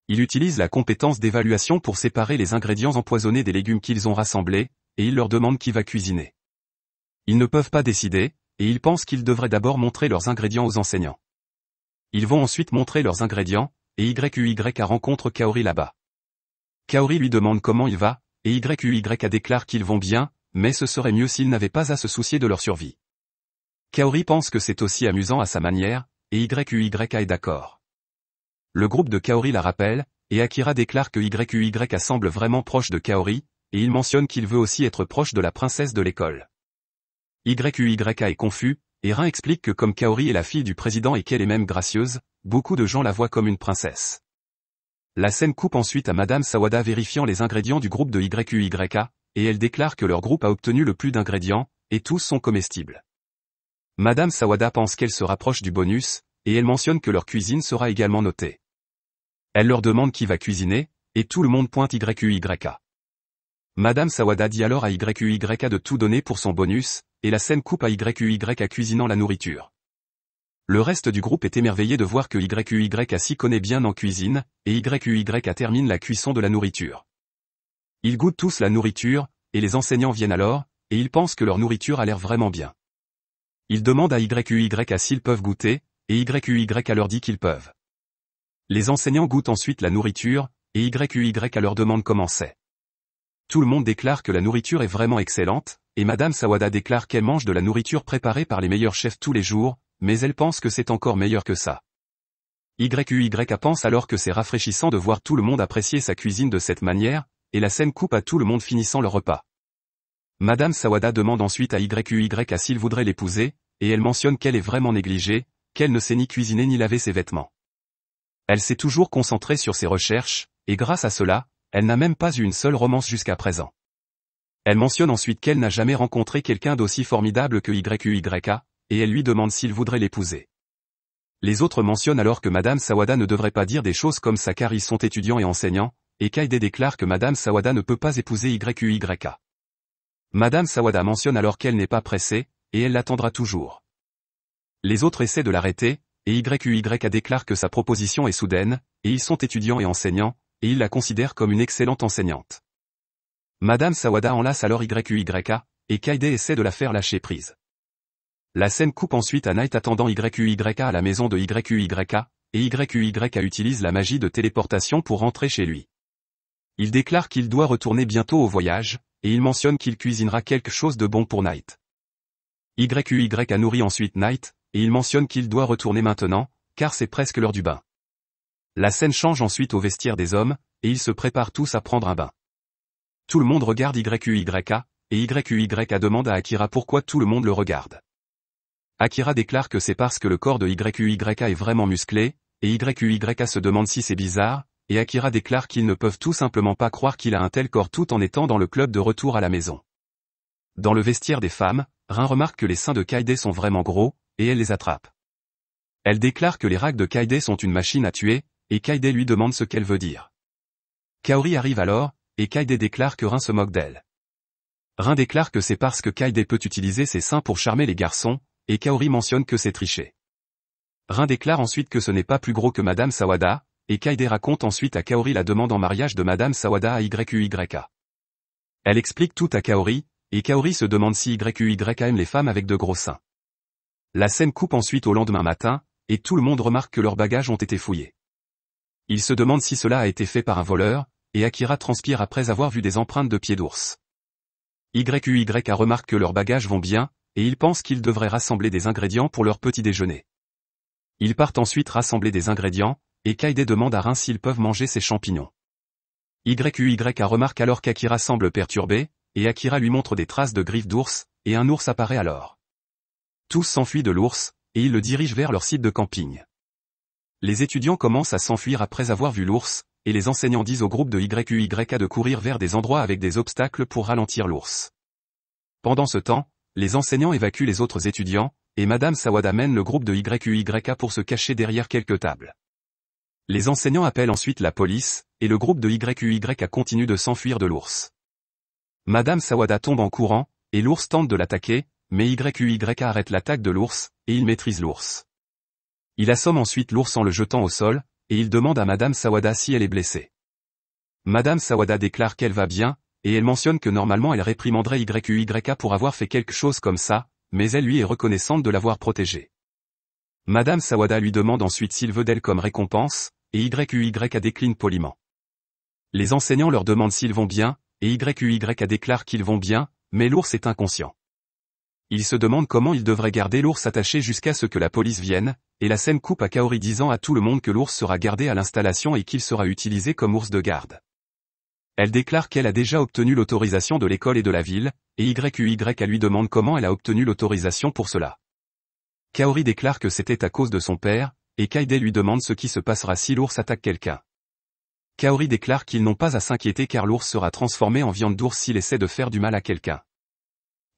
Il utilise la compétence d'évaluation pour séparer les ingrédients empoisonnés des légumes qu'ils ont rassemblés, et il leur demande qui va cuisiner. Ils ne peuvent pas décider, et ils pensent qu'ils devraient d'abord montrer leurs ingrédients aux enseignants. Ils vont ensuite montrer leurs ingrédients, et YUYA rencontre Kaori là-bas. Kaori lui demande comment il va, et YUYA déclare qu'ils vont bien, mais ce serait mieux s'ils n'avaient pas à se soucier de leur survie. Kaori pense que c'est aussi amusant à sa manière, et YUYA est d'accord. Le groupe de Kaori la rappelle, et Akira déclare que YUYA semble vraiment proche de Kaori, et il mentionne qu'il veut aussi être proche de la princesse de l'école. YUYA est confus, et Rin explique que comme Kaori est la fille du président et qu'elle est même gracieuse, beaucoup de gens la voient comme une princesse. La scène coupe ensuite à Madame Sawada vérifiant les ingrédients du groupe de YUYA, et elle déclare que leur groupe a obtenu le plus d'ingrédients, et tous sont comestibles. Madame Sawada pense qu'elle se rapproche du bonus, et elle mentionne que leur cuisine sera également notée. Elle leur demande qui va cuisiner, et tout le monde pointe YUYA. Madame Sawada dit alors à YUYA de tout donner pour son bonus, et la scène coupe à YUYA cuisinant la nourriture. Le reste du groupe est émerveillé de voir que YUYA s'y connaît bien en cuisine, et YUYA termine la cuisson de la nourriture. Ils goûtent tous la nourriture, et les enseignants viennent alors, et ils pensent que leur nourriture a l'air vraiment bien. Ils demandent à YUYA s'ils peuvent goûter, et YUYA leur dit qu'ils peuvent. Les enseignants goûtent ensuite la nourriture, et YUYA leur demande comment c'est. Tout le monde déclare que la nourriture est vraiment excellente, et Madame Sawada déclare qu'elle mange de la nourriture préparée par les meilleurs chefs tous les jours, mais elle pense que c'est encore meilleur que ça. YUYA pense alors que c'est rafraîchissant de voir tout le monde apprécier sa cuisine de cette manière, et la scène coupe à tout le monde finissant leur repas. Madame Sawada demande ensuite à YUYA s'il voudrait l'épouser, et elle mentionne qu'elle est vraiment négligée, qu'elle ne sait ni cuisiner ni laver ses vêtements. Elle s'est toujours concentrée sur ses recherches, et grâce à cela, elle n'a même pas eu une seule romance jusqu'à présent. Elle mentionne ensuite qu'elle n'a jamais rencontré quelqu'un d'aussi formidable que YUYA, et elle lui demande s'il voudrait l'épouser. Les autres mentionnent alors que Madame Sawada ne devrait pas dire des choses comme ça car ils sont étudiants et enseignants, et Kaide déclare que Madame Sawada ne peut pas épouser YUYA. Madame Sawada mentionne alors qu'elle n'est pas pressée, et elle l'attendra toujours. Les autres essaient de l'arrêter, et YUYA déclare que sa proposition est soudaine, et ils sont étudiants et enseignants, et ils la considèrent comme une excellente enseignante. Madame Sawada enlace alors YUYA, et Kaide essaie de la faire lâcher prise. La scène coupe ensuite à Night attendant YUYA à la maison de YUYA, et YUYA utilise la magie de téléportation pour rentrer chez lui. Il déclare qu'il doit retourner bientôt au voyage, et il mentionne qu'il cuisinera quelque chose de bon pour Night. YUYA nourrit ensuite Night, et il mentionne qu'il doit retourner maintenant, car c'est presque l'heure du bain. La scène change ensuite au vestiaire des hommes, et ils se préparent tous à prendre un bain. Tout le monde regarde YUYA, et YUYA demande à Akira pourquoi tout le monde le regarde. Akira déclare que c'est parce que le corps de YUYA est vraiment musclé, et YUYA se demande si c'est bizarre, et Akira déclare qu'ils ne peuvent tout simplement pas croire qu'il a un tel corps tout en étant dans le club de retour à la maison. Dans le vestiaire des femmes, Rin remarque que les seins de Kaide sont vraiment gros, et elle les attrape. Elle déclare que les racks de Kaide sont une machine à tuer, et Kaide lui demande ce qu'elle veut dire. Kaori arrive alors, et Kaide déclare que Rin se moque d'elle. Rin déclare que c'est parce que Kaide peut utiliser ses seins pour charmer les garçons, et Kaori mentionne que c'est triché. Rin déclare ensuite que ce n'est pas plus gros que Madame Sawada, et Kaide raconte ensuite à Kaori la demande en mariage de Madame Sawada à YUYA. Elle explique tout à Kaori, et Kaori se demande si YUYA aime les femmes avec de gros seins. La scène coupe ensuite au lendemain matin, et tout le monde remarque que leurs bagages ont été fouillés. Ils se demandent si cela a été fait par un voleur, et Akira transpire après avoir vu des empreintes de pieds d'ours. YUYA remarque que leurs bagages vont bien, et ils pensent qu'ils devraient rassembler des ingrédients pour leur petit déjeuner. Ils partent ensuite rassembler des ingrédients, et Kaide demande à Rin s'ils peuvent manger ces champignons. YUYA remarque alors qu'Akira semble perturbé, et Akira lui montre des traces de griffes d'ours, et un ours apparaît alors. Tous s'enfuient de l'ours, et ils le dirigent vers leur site de camping. Les étudiants commencent à s'enfuir après avoir vu l'ours, et les enseignants disent au groupe de YUYA de courir vers des endroits avec des obstacles pour ralentir l'ours. Pendant ce temps, les enseignants évacuent les autres étudiants, et Madame Sawada mène le groupe de YUYA pour se cacher derrière quelques tables. Les enseignants appellent ensuite la police, et le groupe de YUYA continue de s'enfuir de l'ours. Madame Sawada tombe en courant, et l'ours tente de l'attaquer, mais YUYA arrête l'attaque de l'ours, et il maîtrise l'ours. Il assomme ensuite l'ours en le jetant au sol, et il demande à Madame Sawada si elle est blessée. Madame Sawada déclare qu'elle va bien, et elle mentionne que normalement elle réprimanderait YUYA pour avoir fait quelque chose comme ça, mais elle lui est reconnaissante de l'avoir protégée. Madame Sawada lui demande ensuite s'il veut d'elle comme récompense, et YUYA décline poliment. Les enseignants leur demandent s'ils vont bien, et YUYA déclare qu'ils vont bien, mais l'ours est inconscient. Ils se demandent comment ils devraient garder l'ours attaché jusqu'à ce que la police vienne, et la scène coupe à Kaori disant à tout le monde que l'ours sera gardé à l'installation et qu'il sera utilisé comme ours de garde. Elle déclare qu'elle a déjà obtenu l'autorisation de l'école et de la ville, et YUYA lui demande comment elle a obtenu l'autorisation pour cela. Kaori déclare que c'était à cause de son père, et Kaide lui demande ce qui se passera si l'ours attaque quelqu'un. Kaori déclare qu'ils n'ont pas à s'inquiéter car l'ours sera transformé en viande d'ours s'il essaie de faire du mal à quelqu'un.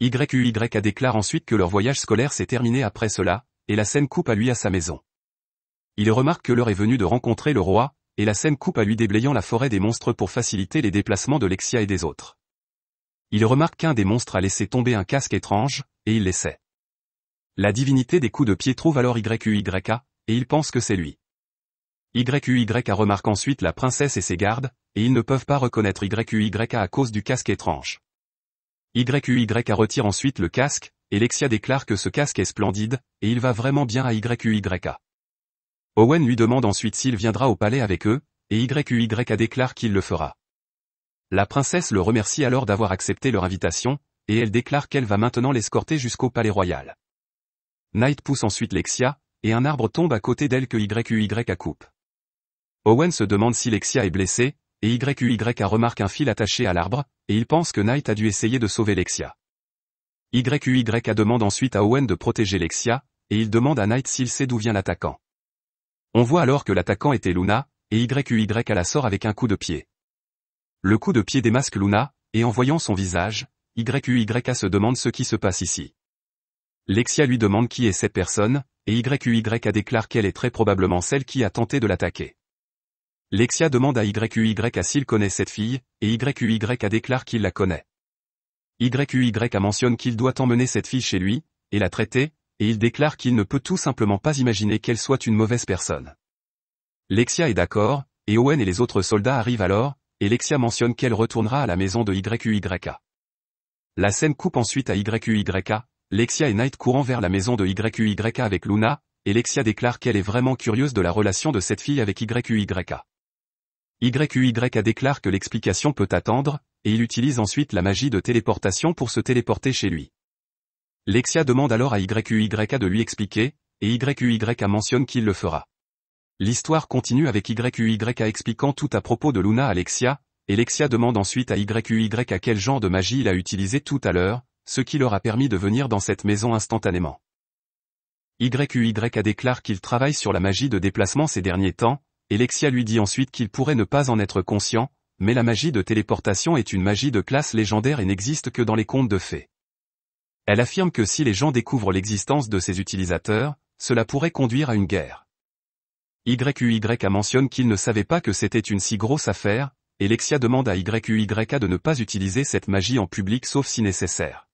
YUYA déclare ensuite que leur voyage scolaire s'est terminé après cela, et la scène coupe à lui à sa maison. Il remarque que l'heure est venue de rencontrer le roi, et la scène coupe à lui déblayant la forêt des monstres pour faciliter les déplacements de Lexia et des autres. Il remarque qu'un des monstres a laissé tomber un casque étrange, et il l'essaie. La divinité des coups de pied trouve alors YUYA, et il pense que c'est lui. YUYA remarque ensuite la princesse et ses gardes, et ils ne peuvent pas reconnaître YUYA à cause du casque étrange. YUYA retire ensuite le casque, et Lexia déclare que ce casque est splendide, et il va vraiment bien à YUYA. Owen lui demande ensuite s'il viendra au palais avec eux, et YUYA déclare qu'il le fera. La princesse le remercie alors d'avoir accepté leur invitation, et elle déclare qu'elle va maintenant l'escorter jusqu'au palais royal. Knight pousse ensuite Lexia, et un arbre tombe à côté d'elle que YUYA coupe. Owen se demande si Lexia est blessée, et YUYA remarque un fil attaché à l'arbre, et il pense que Knight a dû essayer de sauver Lexia. YUYA demande ensuite à Owen de protéger Lexia, et il demande à Knight s'il sait d'où vient l'attaquant. On voit alors que l'attaquant était Luna, et YUYA la sort avec un coup de pied. Le coup de pied démasque Luna, et en voyant son visage, YUYA se demande ce qui se passe ici. Lexia lui demande qui est cette personne, et YUYA déclare qu'elle est très probablement celle qui a tenté de l'attaquer. Lexia demande à YUYA s'il connaît cette fille, et YUYA déclare qu'il la connaît. YUYA mentionne qu'il doit emmener cette fille chez lui, et la traiter, et il déclare qu'il ne peut tout simplement pas imaginer qu'elle soit une mauvaise personne. Lexia est d'accord, et Owen et les autres soldats arrivent alors, et Lexia mentionne qu'elle retournera à la maison de YUYA. La scène coupe ensuite à YUYA, Lexia et Knight courant vers la maison de YUYA avec Luna, et Lexia déclare qu'elle est vraiment curieuse de la relation de cette fille avec YUYA. YUYA déclare que l'explication peut attendre, et il utilise ensuite la magie de téléportation pour se téléporter chez lui. Lexia demande alors à YUYA de lui expliquer, et YUYA mentionne qu'il le fera. L'histoire continue avec YUYA expliquant tout à propos de Luna à Lexia, et Lexia demande ensuite à YUYA quel genre de magie il a utilisé tout à l'heure, ce qui leur a permis de venir dans cette maison instantanément. YUYA déclare qu'il travaille sur la magie de déplacement ces derniers temps, et Lexia lui dit ensuite qu'il pourrait ne pas en être conscient, mais la magie de téléportation est une magie de classe légendaire et n'existe que dans les contes de fées. Elle affirme que si les gens découvrent l'existence de ces utilisateurs, cela pourrait conduire à une guerre. YUYA mentionne qu'il ne savait pas que c'était une si grosse affaire, et Lexia demande à YUYA de ne pas utiliser cette magie en public sauf si nécessaire.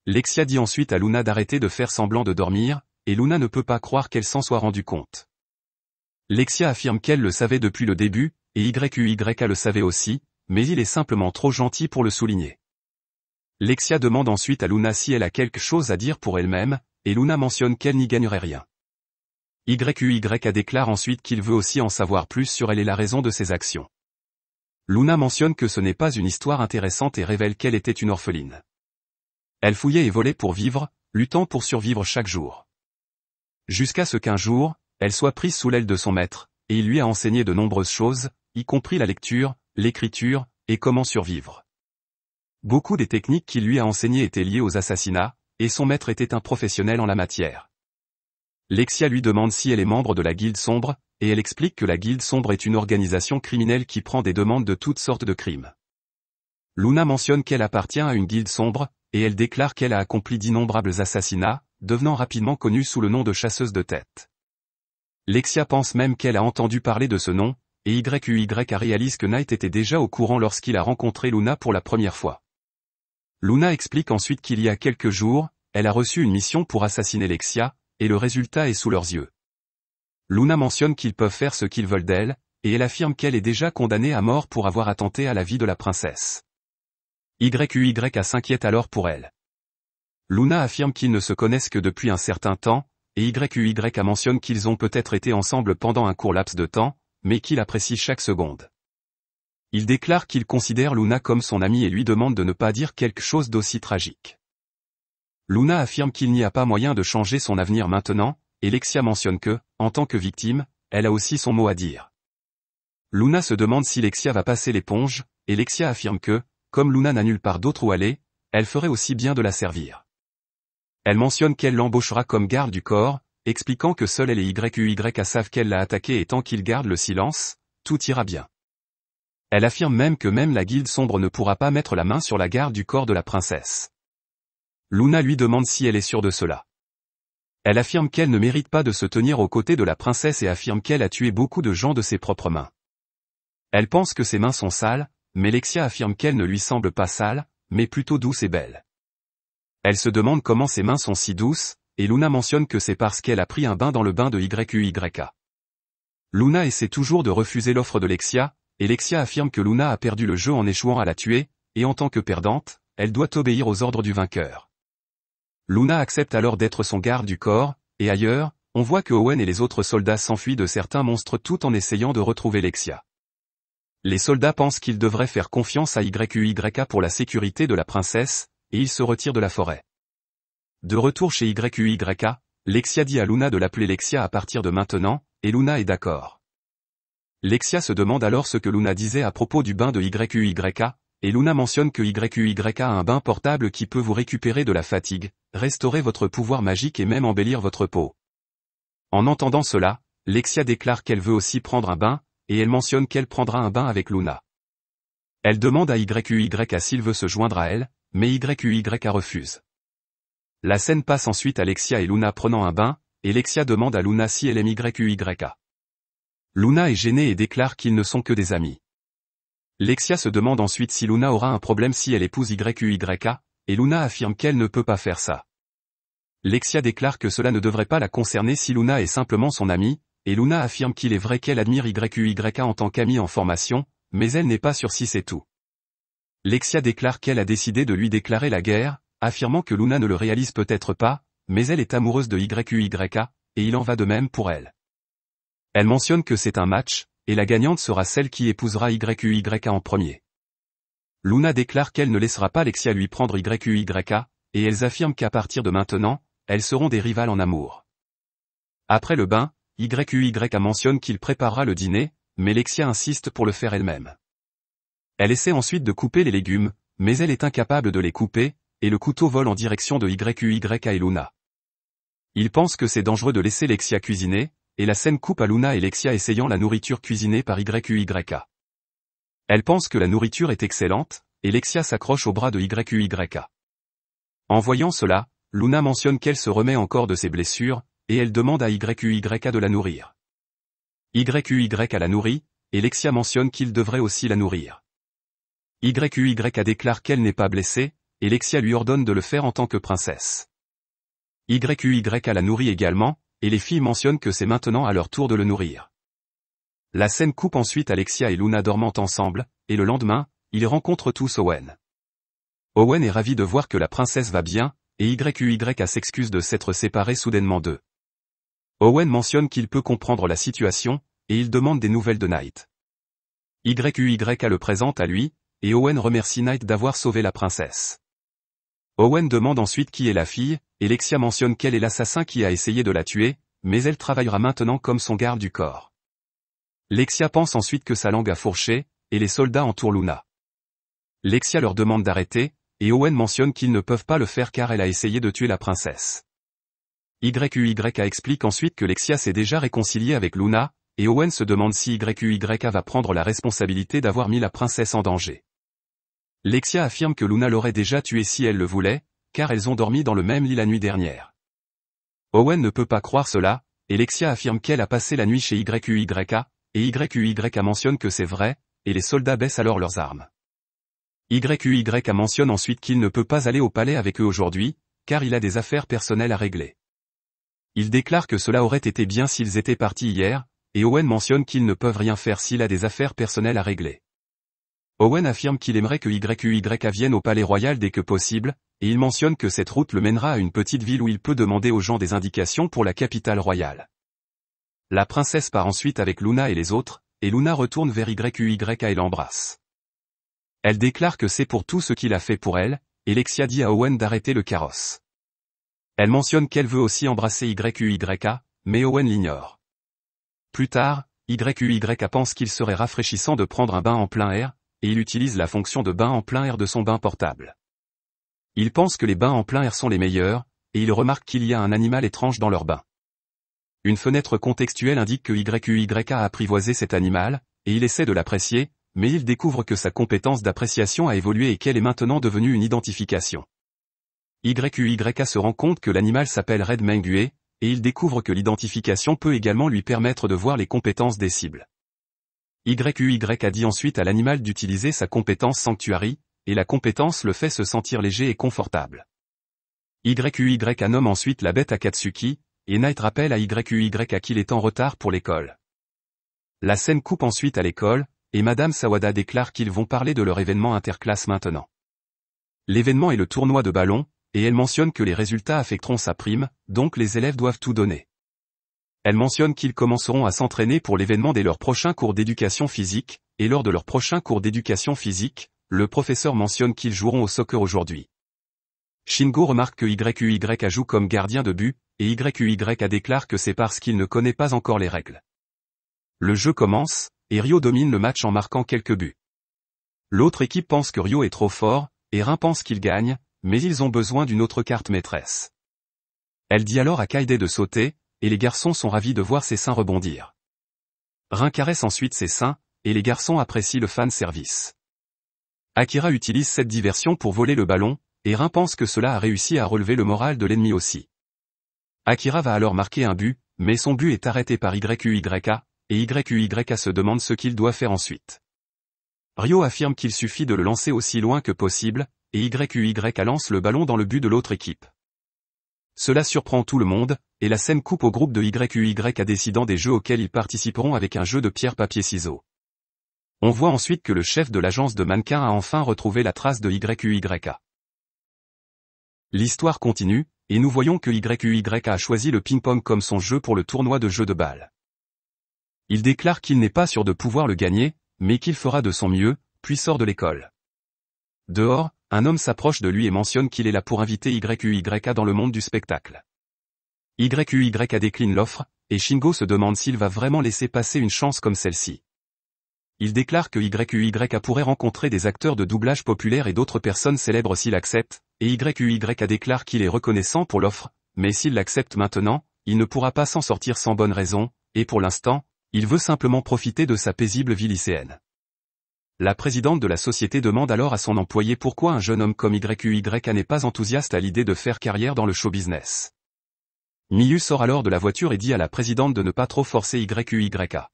Lexia dit ensuite à Luna d'arrêter de faire semblant de dormir, et Luna ne peut pas croire qu'elle s'en soit rendue compte. Lexia affirme qu'elle le savait depuis le début, et YUYA le savait aussi, mais il est simplement trop gentil pour le souligner. Lexia demande ensuite à Luna si elle a quelque chose à dire pour elle-même, et Luna mentionne qu'elle n'y gagnerait rien. YUYA déclare ensuite qu'il veut aussi en savoir plus sur elle et la raison de ses actions. Luna mentionne que ce n'est pas une histoire intéressante et révèle qu'elle était une orpheline. Elle fouillait et volait pour vivre, luttant pour survivre chaque jour. Jusqu'à ce qu'un jour, elle soit prise sous l'aile de son maître, et il lui a enseigné de nombreuses choses, y compris la lecture, l'écriture, et comment survivre. Beaucoup des techniques qu'il lui a enseignées étaient liées aux assassinats, et son maître était un professionnel en la matière. Lexia lui demande si elle est membre de la Guilde Sombre, et elle explique que la Guilde Sombre est une organisation criminelle qui prend des demandes de toutes sortes de crimes. Luna mentionne qu'elle appartient à une Guilde Sombre, et elle déclare qu'elle a accompli d'innombrables assassinats, devenant rapidement connue sous le nom de chasseuse de têtes. Lexia pense même qu'elle a entendu parler de ce nom, et YUYA réalise que Knight était déjà au courant lorsqu'il a rencontré Luna pour la première fois. Luna explique ensuite qu'il y a quelques jours, elle a reçu une mission pour assassiner Lexia, et le résultat est sous leurs yeux. Luna mentionne qu'ils peuvent faire ce qu'ils veulent d'elle, et elle affirme qu'elle est déjà condamnée à mort pour avoir attenté à la vie de la princesse. YUYA s'inquiète alors pour elle. Luna affirme qu'ils ne se connaissent que depuis un certain temps, et YUYA mentionne qu'ils ont peut-être été ensemble pendant un court laps de temps, mais qu'il apprécie chaque seconde. Il déclare qu'il considère Luna comme son amie et lui demande de ne pas dire quelque chose d'aussi tragique. Luna affirme qu'il n'y a pas moyen de changer son avenir maintenant, et Lexia mentionne que, en tant que victime, elle a aussi son mot à dire. Luna se demande si Lexia va passer l'éponge, et Lexia affirme que, comme Luna n'a nulle part d'autre où aller, elle ferait aussi bien de la servir. Elle mentionne qu'elle l'embauchera comme garde du corps, expliquant que seule elle et YUYA savent qu'elle l'a attaqué et tant qu'il garde le silence, tout ira bien. Elle affirme même que même la guilde sombre ne pourra pas mettre la main sur la garde du corps de la princesse. Luna lui demande si elle est sûre de cela. Elle affirme qu'elle ne mérite pas de se tenir aux côtés de la princesse et affirme qu'elle a tué beaucoup de gens de ses propres mains. Elle pense que ses mains sont sales, mais Lexia affirme qu'elle ne lui semble pas sale, mais plutôt douce et belle. Elle se demande comment ses mains sont si douces, et Luna mentionne que c'est parce qu'elle a pris un bain dans le bain de YUYA. Luna essaie toujours de refuser l'offre de Lexia, et Lexia affirme que Luna a perdu le jeu en échouant à la tuer, et en tant que perdante, elle doit obéir aux ordres du vainqueur. Luna accepte alors d'être son garde du corps, et ailleurs, on voit que Owen et les autres soldats s'enfuient de certains monstres tout en essayant de retrouver Lexia. Les soldats pensent qu'ils devraient faire confiance à YUYA pour la sécurité de la princesse, et ils se retirent de la forêt. De retour chez YUYA, Lexia dit à Luna de l'appeler Lexia à partir de maintenant, et Luna est d'accord. Lexia se demande alors ce que Luna disait à propos du bain de YUYA, et Luna mentionne que YUYA a un bain portable qui peut vous récupérer de la fatigue, restaurer votre pouvoir magique et même embellir votre peau. En entendant cela, Lexia déclare qu'elle veut aussi prendre un bain, et elle mentionne qu'elle prendra un bain avec Luna. Elle demande à YUYA s'il veut se joindre à elle, mais YUYA refuse. La scène passe ensuite à Lexia et Luna prenant un bain, et Lexia demande à Luna si elle aime YUYA. Luna est gênée et déclare qu'ils ne sont que des amis. Lexia se demande ensuite si Luna aura un problème si elle épouse YUYA, et Luna affirme qu'elle ne peut pas faire ça. Lexia déclare que cela ne devrait pas la concerner si Luna est simplement son amie, et Luna affirme qu'il est vrai qu'elle admire YUYA en tant qu'amie en formation, mais elle n'est pas sûre si c'est tout. Lexia déclare qu'elle a décidé de lui déclarer la guerre, affirmant que Luna ne le réalise peut-être pas, mais elle est amoureuse de YUYA, et il en va de même pour elle. Elle mentionne que c'est un match, et la gagnante sera celle qui épousera YUYA en premier. Luna déclare qu'elle ne laissera pas Lexia lui prendre YUYA, et elles affirment qu'à partir de maintenant, elles seront des rivales en amour. Après le bain, YUYA mentionne qu'il préparera le dîner, mais Lexia insiste pour le faire elle-même. Elle essaie ensuite de couper les légumes, mais elle est incapable de les couper, et le couteau vole en direction de YUYA et Luna. Il pense que c'est dangereux de laisser Lexia cuisiner, et la scène coupe à Luna et Lexia essayant la nourriture cuisinée par YUYA. Elle pense que la nourriture est excellente, et Lexia s'accroche au bras de YUYA. En voyant cela, Luna mentionne qu'elle se remet encore de ses blessures, et elle demande à YUYA de la nourrir. YUYA la nourrit, et Lexia mentionne qu'il devrait aussi la nourrir. YUYA déclare qu'elle n'est pas blessée, et Lexia lui ordonne de le faire en tant que princesse. YUYA la nourrit également, et les filles mentionnent que c'est maintenant à leur tour de le nourrir. La scène coupe ensuite à Lexia et Luna dormant ensemble, et le lendemain, ils rencontrent tous Owen. Owen est ravi de voir que la princesse va bien, et YUYA s'excuse de s'être séparé soudainement d'eux. Owen mentionne qu'il peut comprendre la situation, et il demande des nouvelles de Knight. YUYA le présente à lui, et Owen remercie Knight d'avoir sauvé la princesse. Owen demande ensuite qui est la fille, et Lexia mentionne qu'elle est l'assassin qui a essayé de la tuer, mais elle travaillera maintenant comme son garde du corps. Lexia pense ensuite que sa langue a fourché, et les soldats entourent Luna. Lexia leur demande d'arrêter, et Owen mentionne qu'ils ne peuvent pas le faire car elle a essayé de tuer la princesse. YUYA explique ensuite que Lexia s'est déjà réconciliée avec Luna, et Owen se demande si YUYA va prendre la responsabilité d'avoir mis la princesse en danger. Lexia affirme que Luna l'aurait déjà tuée si elle le voulait, car elles ont dormi dans le même lit la nuit dernière. Owen ne peut pas croire cela, et Lexia affirme qu'elle a passé la nuit chez YUYA, et YUYA mentionne que c'est vrai, et les soldats baissent alors leurs armes. YUYA mentionne ensuite qu'il ne peut pas aller au palais avec eux aujourd'hui, car il a des affaires personnelles à régler. Il déclare que cela aurait été bien s'ils étaient partis hier, et Owen mentionne qu'ils ne peuvent rien faire s'il a des affaires personnelles à régler. Owen affirme qu'il aimerait que YUYA vienne au palais royal dès que possible, et il mentionne que cette route le mènera à une petite ville où il peut demander aux gens des indications pour la capitale royale. La princesse part ensuite avec Luna et les autres, et Luna retourne vers YUYA et l'embrasse. Elle déclare que c'est pour tout ce qu'il a fait pour elle, et Lexia dit à Owen d'arrêter le carrosse. Elle mentionne qu'elle veut aussi embrasser YUYA, mais Owen l'ignore. Plus tard, YUYA pense qu'il serait rafraîchissant de prendre un bain en plein air, et il utilise la fonction de bain en plein air de son bain portable. Il pense que les bains en plein air sont les meilleurs, et il remarque qu'il y a un animal étrange dans leur bain. Une fenêtre contextuelle indique que YUYA a apprivoisé cet animal, et il essaie de l'apprécier, mais il découvre que sa compétence d'appréciation a évolué et qu'elle est maintenant devenue une identification. YUYA se rend compte que l'animal s'appelle Red Mengue, et il découvre que l'identification peut également lui permettre de voir les compétences des cibles. YUYA dit ensuite à l'animal d'utiliser sa compétence Sanctuary, et la compétence le fait se sentir léger et confortable. YUYA nomme ensuite la bête Akatsuki, et Knight rappelle à YUYA qu'il est en retard pour l'école. La scène coupe ensuite à l'école, et Madame Sawada déclare qu'ils vont parler de leur événement interclasse maintenant. L'événement est le tournoi de ballon, et elle mentionne que les résultats affecteront sa prime, donc les élèves doivent tout donner. Elle mentionne qu'ils commenceront à s'entraîner pour l'événement dès leur prochain cours d'éducation physique, et lors de leur prochain cours d'éducation physique, le professeur mentionne qu'ils joueront au soccer aujourd'hui. Shingo remarque que YUYA joue comme gardien de but, et YUYA déclare que c'est parce qu'il ne connaît pas encore les règles. Le jeu commence, et Ryo domine le match en marquant quelques buts. L'autre équipe pense que Ryo est trop fort, et Rin pense qu'il gagne, mais ils ont besoin d'une autre carte maîtresse. Elle dit alors à Kaede de sauter, et les garçons sont ravis de voir ses seins rebondir. Rin caresse ensuite ses seins, et les garçons apprécient le fan service. Akira utilise cette diversion pour voler le ballon, et Rin pense que cela a réussi à relever le moral de l'ennemi aussi. Akira va alors marquer un but, mais son but est arrêté par YUYA, et YUYA se demande ce qu'il doit faire ensuite. Ryo affirme qu'il suffit de le lancer aussi loin que possible, et YUYA lance le ballon dans le but de l'autre équipe. Cela surprend tout le monde, et la scène coupe au groupe de YUYA décidant des jeux auxquels ils participeront avec un jeu de pierre-papier-ciseaux. On voit ensuite que le chef de l'agence de mannequins a enfin retrouvé la trace de YUYA. L'histoire continue, et nous voyons que YUYA a choisi le ping-pong comme son jeu pour le tournoi de jeux de balle. Il déclare qu'il n'est pas sûr de pouvoir le gagner, mais qu'il fera de son mieux, puis sort de l'école. Dehors, un homme s'approche de lui et mentionne qu'il est là pour inviter YUYA dans le monde du spectacle. YUYA décline l'offre, et Shingo se demande s'il va vraiment laisser passer une chance comme celle-ci. Il déclare que YUYA pourrait rencontrer des acteurs de doublage populaires et d'autres personnes célèbres s'il accepte, et YUYA déclare qu'il est reconnaissant pour l'offre, mais s'il l'accepte maintenant, il ne pourra pas s'en sortir sans bonne raison, et pour l'instant, il veut simplement profiter de sa paisible vie lycéenne. La présidente de la société demande alors à son employé pourquoi un jeune homme comme YUYA n'est pas enthousiaste à l'idée de faire carrière dans le show business. Miyu sort alors de la voiture et dit à la présidente de ne pas trop forcer YUYA.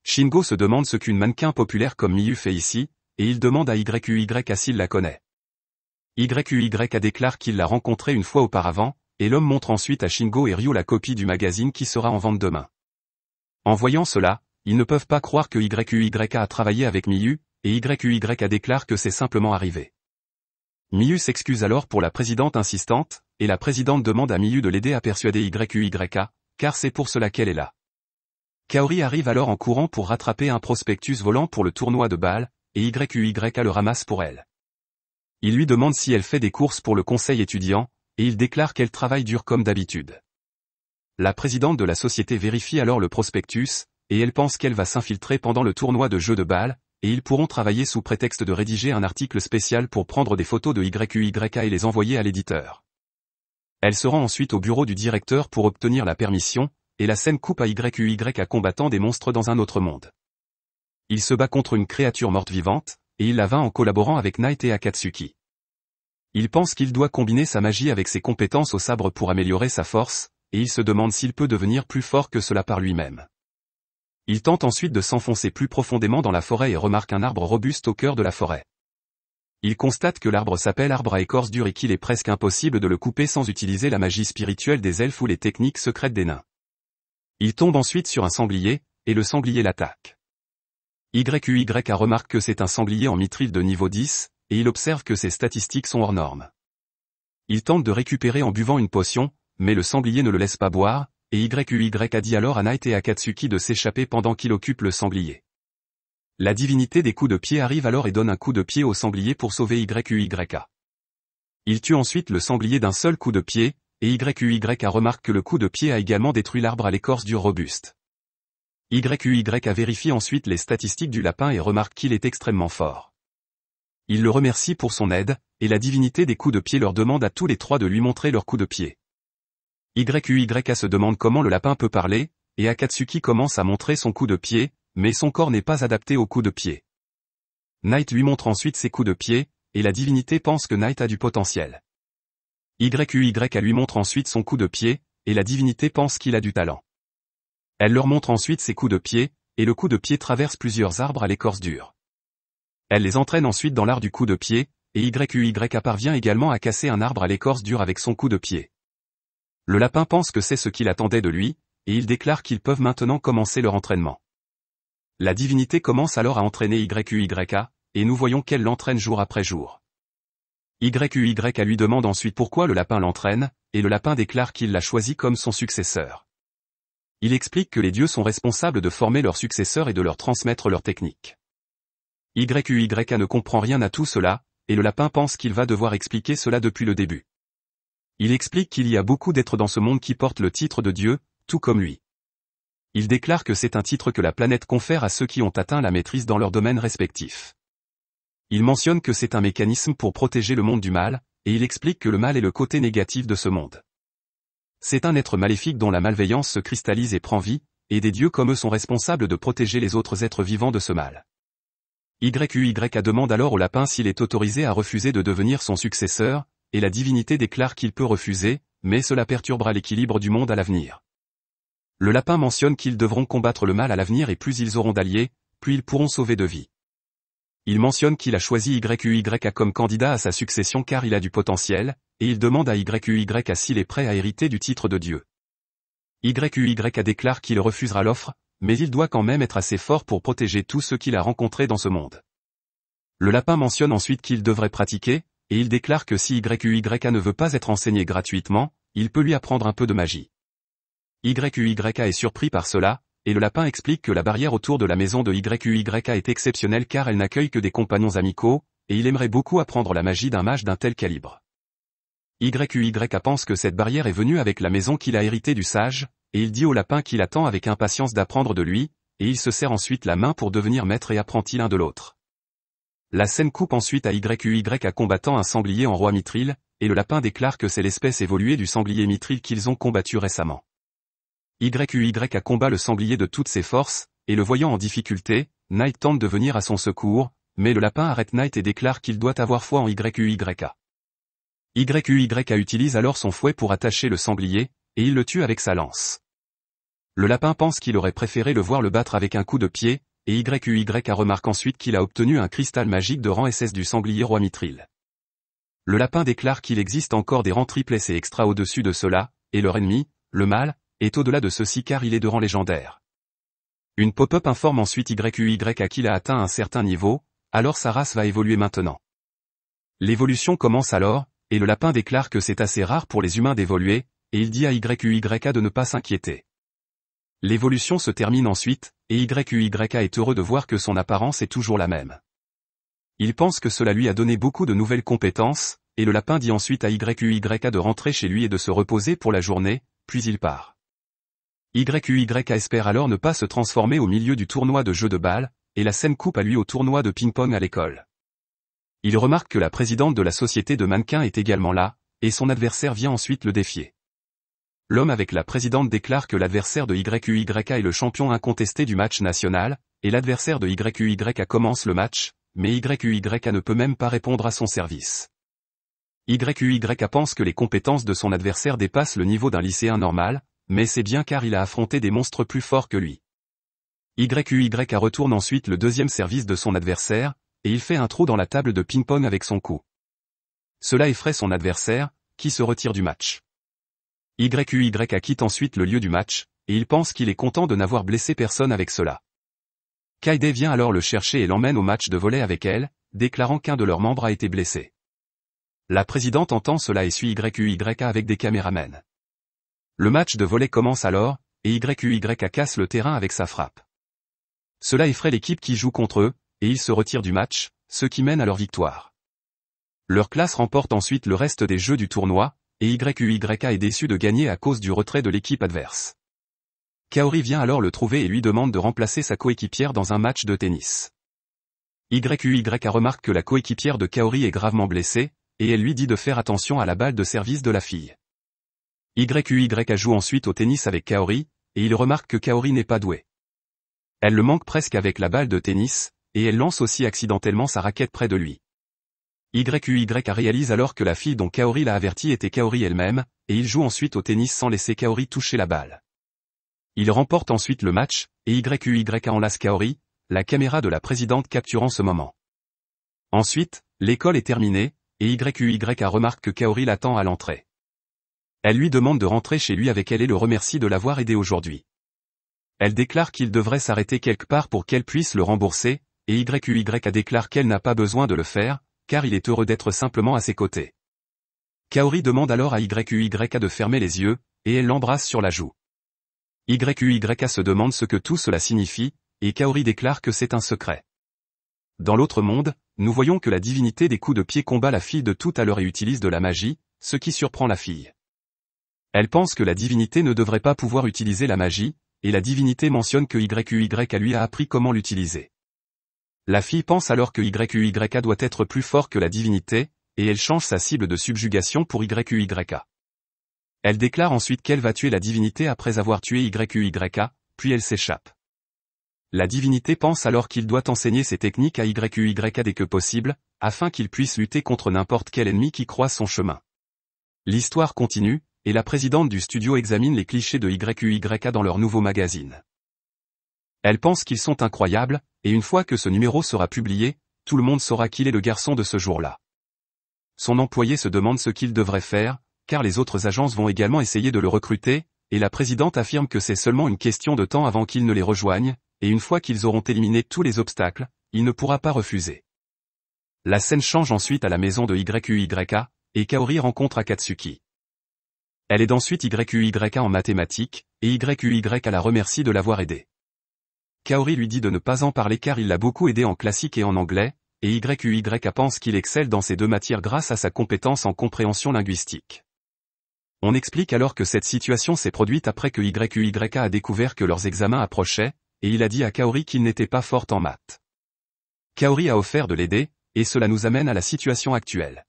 Shingo se demande ce qu'une mannequin populaire comme Miyu fait ici, et il demande à YUYA s'il la connaît. YUYA déclare qu'il l'a rencontrée une fois auparavant, et l'homme montre ensuite à Shingo et Ryo la copie du magazine qui sera en vente demain. En voyant cela, ils ne peuvent pas croire que YUYA a travaillé avec Miyu, et YUYA déclare que c'est simplement arrivé. Miyu s'excuse alors pour la présidente insistante, et la présidente demande à Miyu de l'aider à persuader YUYA, car c'est pour cela qu'elle est là. Kaori arrive alors en courant pour rattraper un prospectus volant pour le tournoi de balle, et YUYA le ramasse pour elle. Il lui demande si elle fait des courses pour le conseil étudiant, et il déclare qu'elle travaille dur comme d'habitude. La présidente de la société vérifie alors le prospectus, et elle pense qu'elle va s'infiltrer pendant le tournoi de jeux de balle, et ils pourront travailler sous prétexte de rédiger un article spécial pour prendre des photos de YUYA et les envoyer à l'éditeur. Elle se rend ensuite au bureau du directeur pour obtenir la permission, et la scène coupe à YUYA combattant des monstres dans un autre monde. Il se bat contre une créature morte vivante, et il la vainc en collaborant avec Knight et Akatsuki. Il pense qu'il doit combiner sa magie avec ses compétences au sabre pour améliorer sa force, et il se demande s'il peut devenir plus fort que cela par lui-même. Il tente ensuite de s'enfoncer plus profondément dans la forêt et remarque un arbre robuste au cœur de la forêt. Il constate que l'arbre s'appelle arbre à écorce dure et qu'il est presque impossible de le couper sans utiliser la magie spirituelle des elfes ou les techniques secrètes des nains. Il tombe ensuite sur un sanglier, et le sanglier l'attaque. YUYA remarque que c'est un sanglier en mithril de niveau 10, et il observe que ses statistiques sont hors normes. Il tente de récupérer en buvant une potion, mais le sanglier ne le laisse pas boire, et YUY a dit alors à Knight et à Katsuki de s'échapper pendant qu'il occupe le sanglier. La divinité des coups de pied arrive alors et donne un coup de pied au sanglier pour sauver YUYA. Il tue ensuite le sanglier d'un seul coup de pied, et YUYA remarque que le coup de pied a également détruit l'arbre à l'écorce dure robuste. YUYA vérifie ensuite les statistiques du lapin et remarque qu'il est extrêmement fort. Il le remercie pour son aide, et la divinité des coups de pied leur demande à tous les trois de lui montrer leur coup de pied. YUYA se demande comment le lapin peut parler, et Akatsuki commence à montrer son coup de pied, mais son corps n'est pas adapté au coup de pied. Knight lui montre ensuite ses coups de pied, et la divinité pense que Knight a du potentiel. YUYA lui montre ensuite son coup de pied, et la divinité pense qu'il a du talent. Elle leur montre ensuite ses coups de pied, et le coup de pied traverse plusieurs arbres à l'écorce dure. Elle les entraîne ensuite dans l'art du coup de pied, et YUYA parvient également à casser un arbre à l'écorce dure avec son coup de pied. Le lapin pense que c'est ce qu'il attendait de lui, et il déclare qu'ils peuvent maintenant commencer leur entraînement. La divinité commence alors à entraîner YUYA, et nous voyons qu'elle l'entraîne jour après jour. YUYA lui demande ensuite pourquoi le lapin l'entraîne, et le lapin déclare qu'il l'a choisi comme son successeur. Il explique que les dieux sont responsables de former leurs successeurs et de leur transmettre leurs techniques. YUYA ne comprend rien à tout cela, et le lapin pense qu'il va devoir expliquer cela depuis le début. Il explique qu'il y a beaucoup d'êtres dans ce monde qui portent le titre de Dieu, tout comme lui. Il déclare que c'est un titre que la planète confère à ceux qui ont atteint la maîtrise dans leur domaine respectif. Il mentionne que c'est un mécanisme pour protéger le monde du mal, et il explique que le mal est le côté négatif de ce monde. C'est un être maléfique dont la malveillance se cristallise et prend vie, et des dieux comme eux sont responsables de protéger les autres êtres vivants de ce mal. YUYA demande alors au lapin s'il est autorisé à refuser de devenir son successeur, et la divinité déclare qu'il peut refuser, mais cela perturbera l'équilibre du monde à l'avenir. Le lapin mentionne qu'ils devront combattre le mal à l'avenir et plus ils auront d'alliés, plus ils pourront sauver de vies. Il mentionne qu'il a choisi YUYA comme candidat à sa succession car il a du potentiel, et il demande à YUYA s'il est prêt à hériter du titre de Dieu. YUYA déclare qu'il refusera l'offre, mais il doit quand même être assez fort pour protéger tous ceux qu'il a rencontrés dans ce monde. Le lapin mentionne ensuite qu'il devrait pratiquer, et il déclare que si YUYA ne veut pas être enseigné gratuitement, il peut lui apprendre un peu de magie. YUYA est surpris par cela, et le lapin explique que la barrière autour de la maison de YUYA est exceptionnelle car elle n'accueille que des compagnons amicaux, et il aimerait beaucoup apprendre la magie d'un mage d'un tel calibre. YUYA pense que cette barrière est venue avec la maison qu'il a héritée du sage, et il dit au lapin qu'il attend avec impatience d'apprendre de lui, et il se serre ensuite la main pour devenir maître et apprenti l'un de l'autre. La scène coupe ensuite à YUYA combattant un sanglier en roi mithril, et le lapin déclare que c'est l'espèce évoluée du sanglier mithril qu'ils ont combattu récemment. YUYA combat le sanglier de toutes ses forces, et le voyant en difficulté, Knight tente de venir à son secours, mais le lapin arrête Knight et déclare qu'il doit avoir foi en YUYA. YUYA utilise alors son fouet pour attacher le sanglier, et il le tue avec sa lance. Le lapin pense qu'il aurait préféré le voir le battre avec un coup de pied, et YUYA remarque ensuite qu'il a obtenu un cristal magique de rang SS du sanglier roi mithril. Le lapin déclare qu'il existe encore des rangs triples et extra au-dessus de cela, et leur ennemi, le mal, est au-delà de ceci car il est de rang légendaire. Une pop-up informe ensuite YUYA qu'il a atteint un certain niveau, alors sa race va évoluer maintenant. L'évolution commence alors, et le lapin déclare que c'est assez rare pour les humains d'évoluer, et il dit à YUYA de ne pas s'inquiéter. L'évolution se termine ensuite, et YUYA est heureux de voir que son apparence est toujours la même. Il pense que cela lui a donné beaucoup de nouvelles compétences, et le lapin dit ensuite à YUYA de rentrer chez lui et de se reposer pour la journée, puis il part. YUYA espère alors ne pas se transformer au milieu du tournoi de jeux de balle, et la scène coupe à lui au tournoi de ping-pong à l'école. Il remarque que la présidente de la société de mannequins est également là, et son adversaire vient ensuite le défier. L'homme avec la présidente déclare que l'adversaire de YUYA est le champion incontesté du match national, et l'adversaire de YUYA commence le match, mais YUYA ne peut même pas répondre à son service. YUYA pense que les compétences de son adversaire dépassent le niveau d'un lycéen normal, mais c'est bien car il a affronté des monstres plus forts que lui. YUYA retourne ensuite le deuxième service de son adversaire, et il fait un trou dans la table de ping-pong avec son coup. Cela effraie son adversaire, qui se retire du match. YUYA quitte ensuite le lieu du match, et il pense qu'il est content de n'avoir blessé personne avec cela. Kaede vient alors le chercher et l'emmène au match de volley avec elle, déclarant qu'un de leurs membres a été blessé. La présidente entend cela et suit YUYA avec des caméramens. Le match de volley commence alors, et YUYA casse le terrain avec sa frappe. Cela effraie l'équipe qui joue contre eux, et ils se retirent du match, ce qui mène à leur victoire. Leur classe remporte ensuite le reste des jeux du tournoi, et YUYA est déçu de gagner à cause du retrait de l'équipe adverse. Kaori vient alors le trouver et lui demande de remplacer sa coéquipière dans un match de tennis. YUYA remarque que la coéquipière de Kaori est gravement blessée, et elle lui dit de faire attention à la balle de service de la fille. YUYA joue ensuite au tennis avec Kaori, et il remarque que Kaori n'est pas douée. Elle le manque presque avec la balle de tennis, et elle lance aussi accidentellement sa raquette près de lui. YUYA réalise alors que la fille dont Kaori l'a averti était Kaori elle-même, et il joue ensuite au tennis sans laisser Kaori toucher la balle. Il remporte ensuite le match, et YUYA enlace Kaori, la caméra de la présidente capturant ce moment. Ensuite, l'école est terminée, et YUYA remarque que Kaori l'attend à l'entrée. Elle lui demande de rentrer chez lui avec elle et le remercie de l'avoir aidé aujourd'hui. Elle déclare qu'il devrait s'arrêter quelque part pour qu'elle puisse le rembourser, et YUYA déclare qu'elle n'a pas besoin de le faire, car il est heureux d'être simplement à ses côtés. Kaori demande alors à YUYA de fermer les yeux, et elle l'embrasse sur la joue. YUYA se demande ce que tout cela signifie, et Kaori déclare que c'est un secret. Dans l'autre monde, nous voyons que la divinité des coups de pied combat la fille de tout à l'heure et utilise de la magie, ce qui surprend la fille. Elle pense que la divinité ne devrait pas pouvoir utiliser la magie, et la divinité mentionne que YUYA lui a appris comment l'utiliser. La fille pense alors que YUYA doit être plus fort que la divinité, et elle change sa cible de subjugation pour YUYA. Elle déclare ensuite qu'elle va tuer la divinité après avoir tué YUYA, puis elle s'échappe. La divinité pense alors qu'il doit enseigner ses techniques à YUYA dès que possible, afin qu'il puisse lutter contre n'importe quel ennemi qui croise son chemin. L'histoire continue, et la présidente du studio examine les clichés de YUYA dans leur nouveau magazine. Elle pense qu'ils sont incroyables, et une fois que ce numéro sera publié, tout le monde saura qu'il est le garçon de ce jour-là. Son employé se demande ce qu'il devrait faire, car les autres agences vont également essayer de le recruter, et la présidente affirme que c'est seulement une question de temps avant qu'il ne les rejoigne, et une fois qu'ils auront éliminé tous les obstacles, il ne pourra pas refuser. La scène change ensuite à la maison de YUYA, et Kaori rencontre Akatsuki. Elle aide ensuite YUYA en mathématiques, et YUYA la remercie de l'avoir aidé. Kaori lui dit de ne pas en parler car il l'a beaucoup aidé en classique et en anglais, et YUYA pense qu'il excelle dans ces deux matières grâce à sa compétence en compréhension linguistique. On explique alors que cette situation s'est produite après que YUYA a découvert que leurs examens approchaient, et il a dit à Kaori qu'il n'était pas forte en maths. Kaori a offert de l'aider, et cela nous amène à la situation actuelle.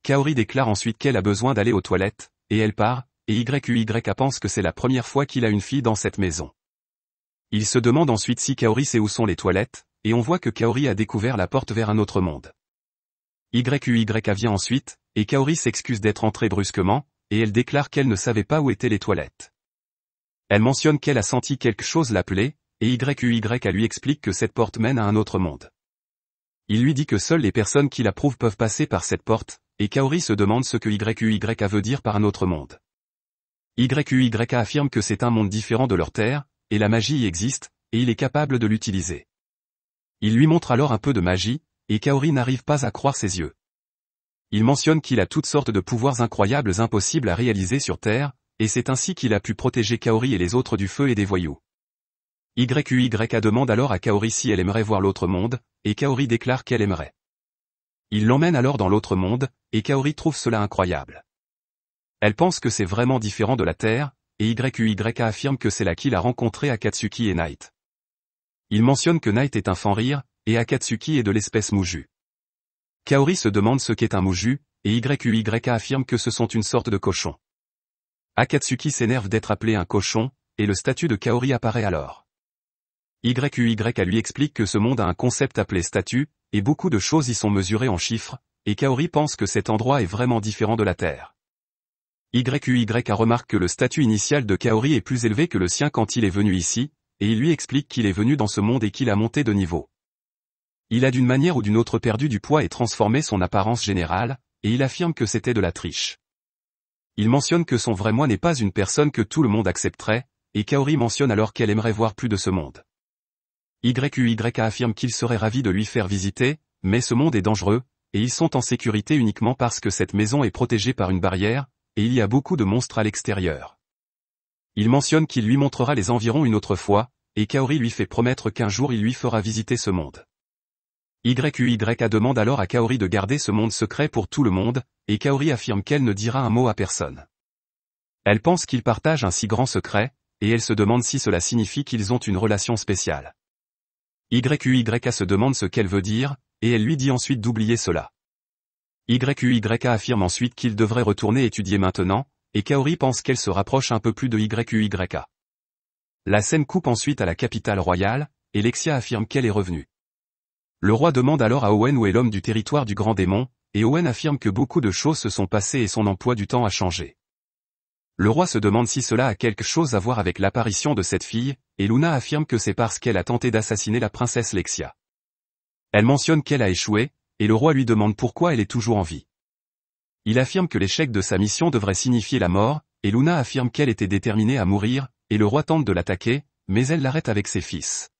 Kaori déclare ensuite qu'elle a besoin d'aller aux toilettes, et elle part, et YUYA pense que c'est la première fois qu'il a une fille dans cette maison. Il se demande ensuite si Kaori sait où sont les toilettes, et on voit que Kaori a découvert la porte vers un autre monde. YUYA vient ensuite, et Kaori s'excuse d'être entrée brusquement, et elle déclare qu'elle ne savait pas où étaient les toilettes. Elle mentionne qu'elle a senti quelque chose l'appeler, et YUYA lui explique que cette porte mène à un autre monde. Il lui dit que seules les personnes qui l'approuvent peuvent passer par cette porte, et Kaori se demande ce que YUYA veut dire par un autre monde. YUYA affirme que c'est un monde différent de leur terre, et la magie y existe, et il est capable de l'utiliser. Il lui montre alors un peu de magie, et Kaori n'arrive pas à croire ses yeux. Il mentionne qu'il a toutes sortes de pouvoirs incroyables impossibles à réaliser sur Terre, et c'est ainsi qu'il a pu protéger Kaori et les autres du feu et des voyous. YUYA demande alors à Kaori si elle aimerait voir l'autre monde, et Kaori déclare qu'elle aimerait. Il l'emmène alors dans l'autre monde, et Kaori trouve cela incroyable. Elle pense que c'est vraiment différent de la Terre, et YUYA affirme que c'est là qu'il a rencontré Akatsuki et Night. Il mentionne que Night est un fan-rire, et Akatsuki est de l'espèce Muju. Kaori se demande ce qu'est un Muju, et YUYA affirme que ce sont une sorte de cochon. Akatsuki s'énerve d'être appelé un cochon, et le statut de Kaori apparaît alors. YUYA lui explique que ce monde a un concept appelé statut, et beaucoup de choses y sont mesurées en chiffres, et Kaori pense que cet endroit est vraiment différent de la Terre. YUYA remarque que le statut initial de Kaori est plus élevé que le sien quand il est venu ici, et il lui explique qu'il est venu dans ce monde et qu'il a monté de niveau. Il a d'une manière ou d'une autre perdu du poids et transformé son apparence générale, et il affirme que c'était de la triche. Il mentionne que son vrai moi n'est pas une personne que tout le monde accepterait, et Kaori mentionne alors qu'elle aimerait voir plus de ce monde. YUYA affirme qu'il serait ravi de lui faire visiter, mais ce monde est dangereux, et ils sont en sécurité uniquement parce que cette maison est protégée par une barrière, et il y a beaucoup de monstres à l'extérieur. Il mentionne qu'il lui montrera les environs une autre fois, et Kaori lui fait promettre qu'un jour il lui fera visiter ce monde. YUYA demande alors à Kaori de garder ce monde secret pour tout le monde, et Kaori affirme qu'elle ne dira un mot à personne. Elle pense qu'ils partagent un si grand secret, et elle se demande si cela signifie qu'ils ont une relation spéciale. YUYA se demande ce qu'elle veut dire, et elle lui dit ensuite d'oublier cela. YUYA affirme ensuite qu'il devrait retourner étudier maintenant, et Kaori pense qu'elle se rapproche un peu plus de YUYA. La scène coupe ensuite à la capitale royale, et Lexia affirme qu'elle est revenue. Le roi demande alors à Owen où est l'homme du territoire du grand démon, et Owen affirme que beaucoup de choses se sont passées et son emploi du temps a changé. Le roi se demande si cela a quelque chose à voir avec l'apparition de cette fille, et Luna affirme que c'est parce qu'elle a tenté d'assassiner la princesse Lexia. Elle mentionne qu'elle a échoué, et le roi lui demande pourquoi elle est toujours en vie. Il affirme que l'échec de sa mission devrait signifier la mort, et Luna affirme qu'elle était déterminée à mourir, et le roi tente de l'attaquer, mais elle l'arrête avec ses fils.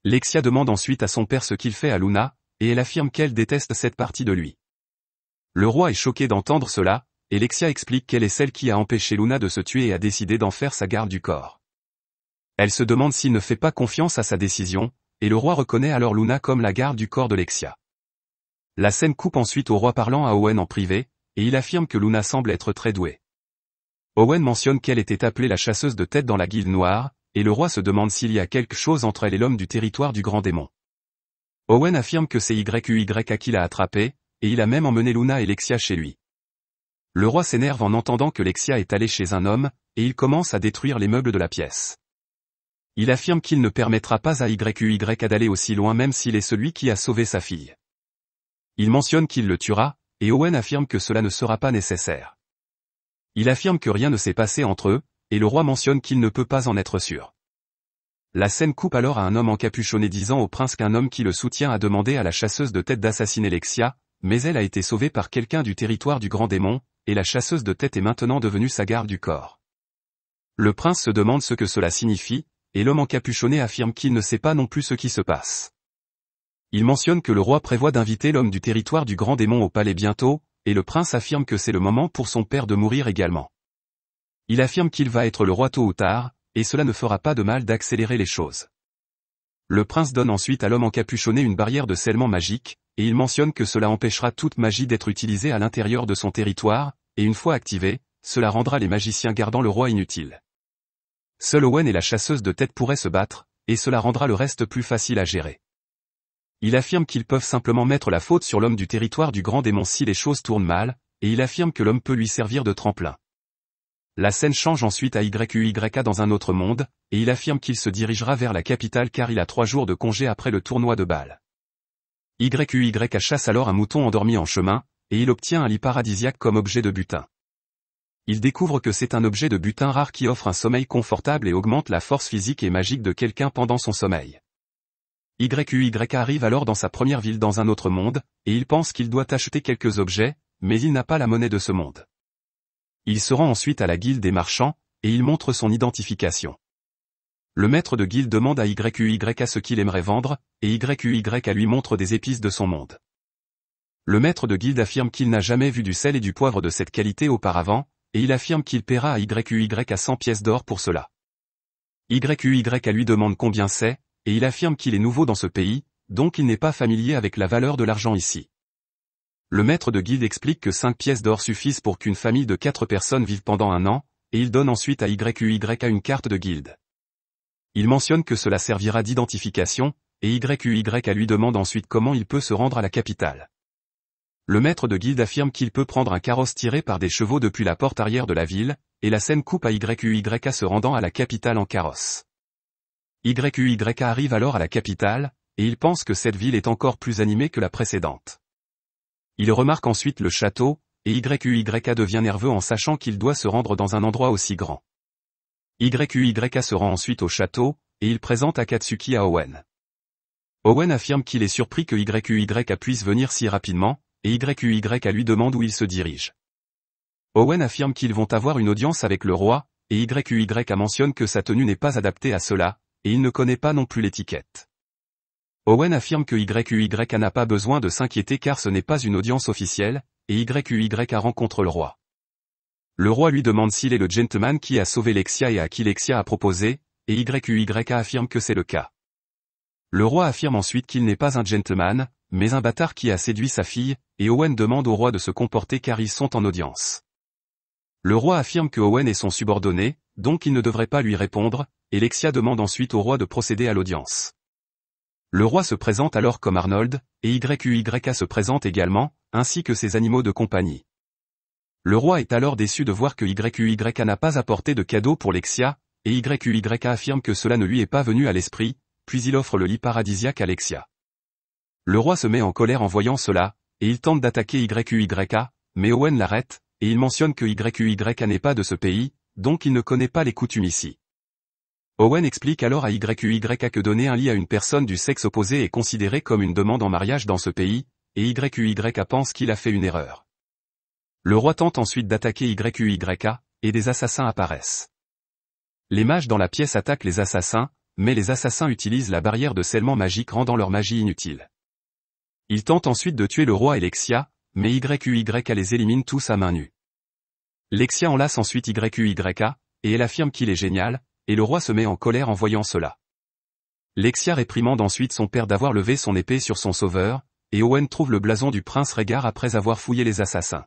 Lexia demande ensuite à son père ce qu'il fait à Luna, et elle affirme qu'elle déteste cette partie de lui. Le roi est choqué d'entendre cela, et Lexia explique qu'elle est celle qui a empêché Luna de se tuer et a décidé d'en faire sa garde du corps. Elle se demande s'il ne fait pas confiance à sa décision, et le roi reconnaît alors Luna comme la garde du corps de Lexia. La scène coupe ensuite au roi parlant à Owen en privé, et il affirme que Luna semble être très douée. Owen mentionne qu'elle était appelée la chasseuse de tête dans la guilde noire, et le roi se demande s'il y a quelque chose entre elle et l'homme du territoire du grand démon. Owen affirme que c'est YUYA qui l'a attrapée, et il a même emmené Luna et Lexia chez lui. Le roi s'énerve en entendant que Lexia est allée chez un homme, et il commence à détruire les meubles de la pièce. Il affirme qu'il ne permettra pas à YUYA d'aller aussi loin même s'il est celui qui a sauvé sa fille. Il mentionne qu'il le tuera, et Owen affirme que cela ne sera pas nécessaire. Il affirme que rien ne s'est passé entre eux, et le roi mentionne qu'il ne peut pas en être sûr. La scène coupe alors à un homme encapuchonné disant au prince qu'un homme qui le soutient a demandé à la chasseuse de tête d'assassiner Lexia, mais elle a été sauvée par quelqu'un du territoire du grand démon, et la chasseuse de tête est maintenant devenue sa garde du corps. Le prince se demande ce que cela signifie, et l'homme encapuchonné affirme qu'il ne sait pas non plus ce qui se passe. Il mentionne que le roi prévoit d'inviter l'homme du territoire du grand démon au palais bientôt, et le prince affirme que c'est le moment pour son père de mourir également. Il affirme qu'il va être le roi tôt ou tard, et cela ne fera pas de mal d'accélérer les choses. Le prince donne ensuite à l'homme encapuchonné une barrière de scellement magique, et il mentionne que cela empêchera toute magie d'être utilisée à l'intérieur de son territoire, et une fois activée, cela rendra les magiciens gardant le roi inutiles. Seul Owen et la chasseuse de tête pourraient se battre, et cela rendra le reste plus facile à gérer. Il affirme qu'ils peuvent simplement mettre la faute sur l'homme du territoire du grand démon si les choses tournent mal, et il affirme que l'homme peut lui servir de tremplin. La scène change ensuite à YUYA dans un autre monde, et il affirme qu'il se dirigera vers la capitale car il a 3 jours de congé après le tournoi de Bâle. YUYA chasse alors un mouton endormi en chemin, et il obtient un lit paradisiaque comme objet de butin. Il découvre que c'est un objet de butin rare qui offre un sommeil confortable et augmente la force physique et magique de quelqu'un pendant son sommeil. YUYA arrive alors dans sa première ville dans un autre monde, et il pense qu'il doit acheter quelques objets, mais il n'a pas la monnaie de ce monde. Il se rend ensuite à la guilde des marchands, et il montre son identification. Le maître de guilde demande à YUYA ce qu'il aimerait vendre, et YUYA lui montre des épices de son monde. Le maître de guilde affirme qu'il n'a jamais vu du sel et du poivre de cette qualité auparavant, et il affirme qu'il paiera à YUYA 100 pièces d'or pour cela. YUYA lui demande combien c'est, et il affirme qu'il est nouveau dans ce pays, donc il n'est pas familier avec la valeur de l'argent ici. Le maître de guilde explique que 5 pièces d'or suffisent pour qu'une famille de 4 personnes vive pendant un an, et il donne ensuite à YUYA une carte de guilde. Il mentionne que cela servira d'identification, et YUYA lui demande ensuite comment il peut se rendre à la capitale. Le maître de guilde affirme qu'il peut prendre un carrosse tiré par des chevaux depuis la porte arrière de la ville, et la scène coupe à YUYA se rendant à la capitale en carrosse. YUYA arrive alors à la capitale, et il pense que cette ville est encore plus animée que la précédente. Il remarque ensuite le château, et YUYA devient nerveux en sachant qu'il doit se rendre dans un endroit aussi grand. YUYA se rend ensuite au château, et il présente Akatsuki à Owen. Owen affirme qu'il est surpris que YUYA puisse venir si rapidement, et YUYA lui demande où il se dirige. Owen affirme qu'ils vont avoir une audience avec le roi, et YUYA mentionne que sa tenue n'est pas adaptée à cela, et il ne connaît pas non plus l'étiquette. Owen affirme que YUYA n'a pas besoin de s'inquiéter car ce n'est pas une audience officielle, et YUYA rencontre le roi. Le roi lui demande s'il est le gentleman qui a sauvé Lexia et à qui Lexia a proposé, et YUYA affirme que c'est le cas. Le roi affirme ensuite qu'il n'est pas un gentleman, mais un bâtard qui a séduit sa fille, et Owen demande au roi de se comporter car ils sont en audience. Le roi affirme que Owen est son subordonné, donc il ne devrait pas lui répondre, et Lexia demande ensuite au roi de procéder à l'audience. Le roi se présente alors comme Arnold, et YUYA se présente également, ainsi que ses animaux de compagnie. Le roi est alors déçu de voir que YUYA n'a pas apporté de cadeau pour Lexia, et YUYA affirme que cela ne lui est pas venu à l'esprit, puis il offre le lit paradisiaque à Lexia. Le roi se met en colère en voyant cela, et il tente d'attaquer YUYA, mais Owen l'arrête, et il mentionne que YUYA n'est pas de ce pays, donc il ne connaît pas les coutumes ici. Owen explique alors à YUYA que donner un lit à une personne du sexe opposé est considéré comme une demande en mariage dans ce pays, et YUYA pense qu'il a fait une erreur. Le roi tente ensuite d'attaquer YUYA, et des assassins apparaissent. Les mages dans la pièce attaquent les assassins, mais les assassins utilisent la barrière de scellement magique rendant leur magie inutile. Ils tentent ensuite de tuer le roi et Lexia, mais YUYA les élimine tous à main nue. Lexia enlace ensuite YUYA, et elle affirme qu'il est génial, et le roi se met en colère en voyant cela. Lexia réprimande ensuite son père d'avoir levé son épée sur son sauveur, et Owen trouve le blason du prince Rhaegar après avoir fouillé les assassins.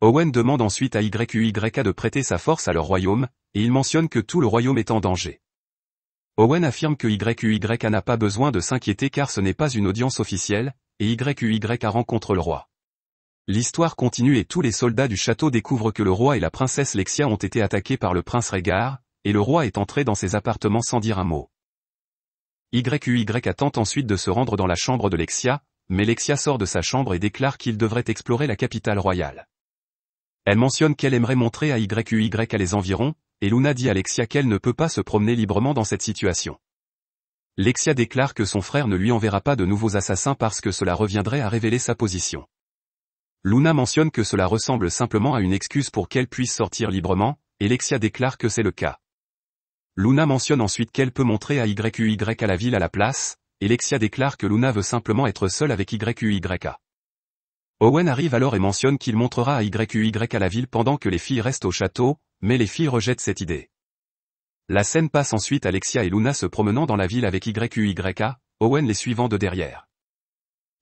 Owen demande ensuite à YUYA de prêter sa force à leur royaume, et il mentionne que tout le royaume est en danger. Owen affirme que YUYA n'a pas besoin de s'inquiéter car ce n'est pas une audience officielle, et YUYA rencontre le roi. L'histoire continue et tous les soldats du château découvrent que le roi et la princesse Lexia ont été attaqués par le prince Rhaegar, et le roi est entré dans ses appartements sans dire un mot. YUYA tente ensuite de se rendre dans la chambre de Lexia, mais Lexia sort de sa chambre et déclare qu'il devrait explorer la capitale royale. Elle mentionne qu'elle aimerait montrer à YUYA les environs, et Luna dit à Lexia qu'elle ne peut pas se promener librement dans cette situation. Lexia déclare que son frère ne lui enverra pas de nouveaux assassins parce que cela reviendrait à révéler sa position. Luna mentionne que cela ressemble simplement à une excuse pour qu'elle puisse sortir librement, et Lexia déclare que c'est le cas. Luna mentionne ensuite qu'elle peut montrer à YUYA la ville à la place, et Lexia déclare que Luna veut simplement être seule avec YUYA. Owen arrive alors et mentionne qu'il montrera à YUYA la ville pendant que les filles restent au château, mais les filles rejettent cette idée. La scène passe ensuite à Lexia et Luna se promenant dans la ville avec YUYA, Owen les suivant de derrière.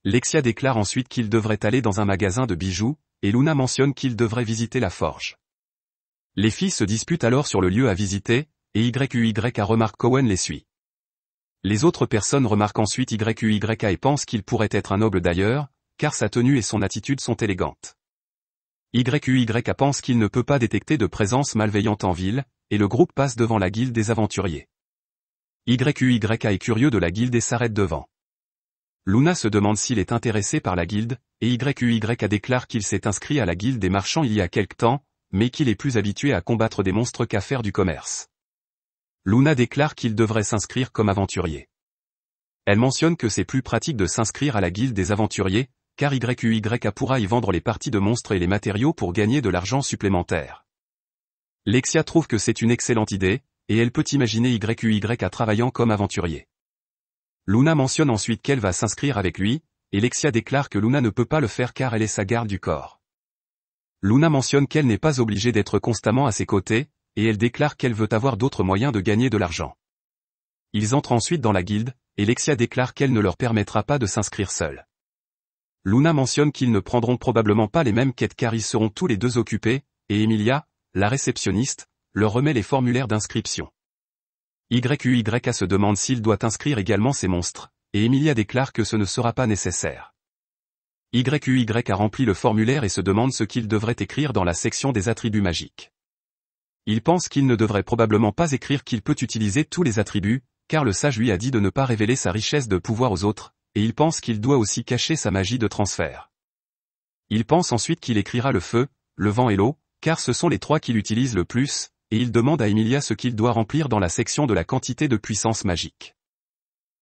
Lexia déclare ensuite qu'ils devraient aller dans un magasin de bijoux, et Luna mentionne qu'ils devraient visiter la forge. Les filles se disputent alors sur le lieu à visiter, et YUYA remarque qu'Owen les suit. Les autres personnes remarquent ensuite YUYA et pensent qu'il pourrait être un noble d'ailleurs, car sa tenue et son attitude sont élégantes. YUYA pense qu'il ne peut pas détecter de présence malveillante en ville, et le groupe passe devant la guilde des aventuriers. YUYA est curieux de la guilde et s'arrête devant. Luna se demande s'il est intéressé par la guilde, et YUYA déclare qu'il s'est inscrit à la guilde des marchands il y a quelque temps, mais qu'il est plus habitué à combattre des monstres qu'à faire du commerce. Luna déclare qu'il devrait s'inscrire comme aventurier. Elle mentionne que c'est plus pratique de s'inscrire à la guilde des aventuriers, car YUYA pourra y vendre les parties de monstres et les matériaux pour gagner de l'argent supplémentaire. Lexia trouve que c'est une excellente idée, et elle peut imaginer YUYA travaillant comme aventurier. Luna mentionne ensuite qu'elle va s'inscrire avec lui, et Lexia déclare que Luna ne peut pas le faire car elle est sa garde du corps. Luna mentionne qu'elle n'est pas obligée d'être constamment à ses côtés, et elle déclare qu'elle veut avoir d'autres moyens de gagner de l'argent. Ils entrent ensuite dans la guilde, et Lexia déclare qu'elle ne leur permettra pas de s'inscrire seule. Luna mentionne qu'ils ne prendront probablement pas les mêmes quêtes car ils seront tous les deux occupés, et Emilia, la réceptionniste, leur remet les formulaires d'inscription. YUYA se demande s'il doit inscrire également ces monstres, et Emilia déclare que ce ne sera pas nécessaire. YUYA remplit le formulaire et se demande ce qu'il devrait écrire dans la section des attributs magiques. Il pense qu'il ne devrait probablement pas écrire qu'il peut utiliser tous les attributs, car le sage lui a dit de ne pas révéler sa richesse de pouvoir aux autres, et il pense qu'il doit aussi cacher sa magie de transfert. Il pense ensuite qu'il écrira le feu, le vent et l'eau, car ce sont les trois qu'il utilise le plus, et il demande à Emilia ce qu'il doit remplir dans la section de la quantité de puissance magique.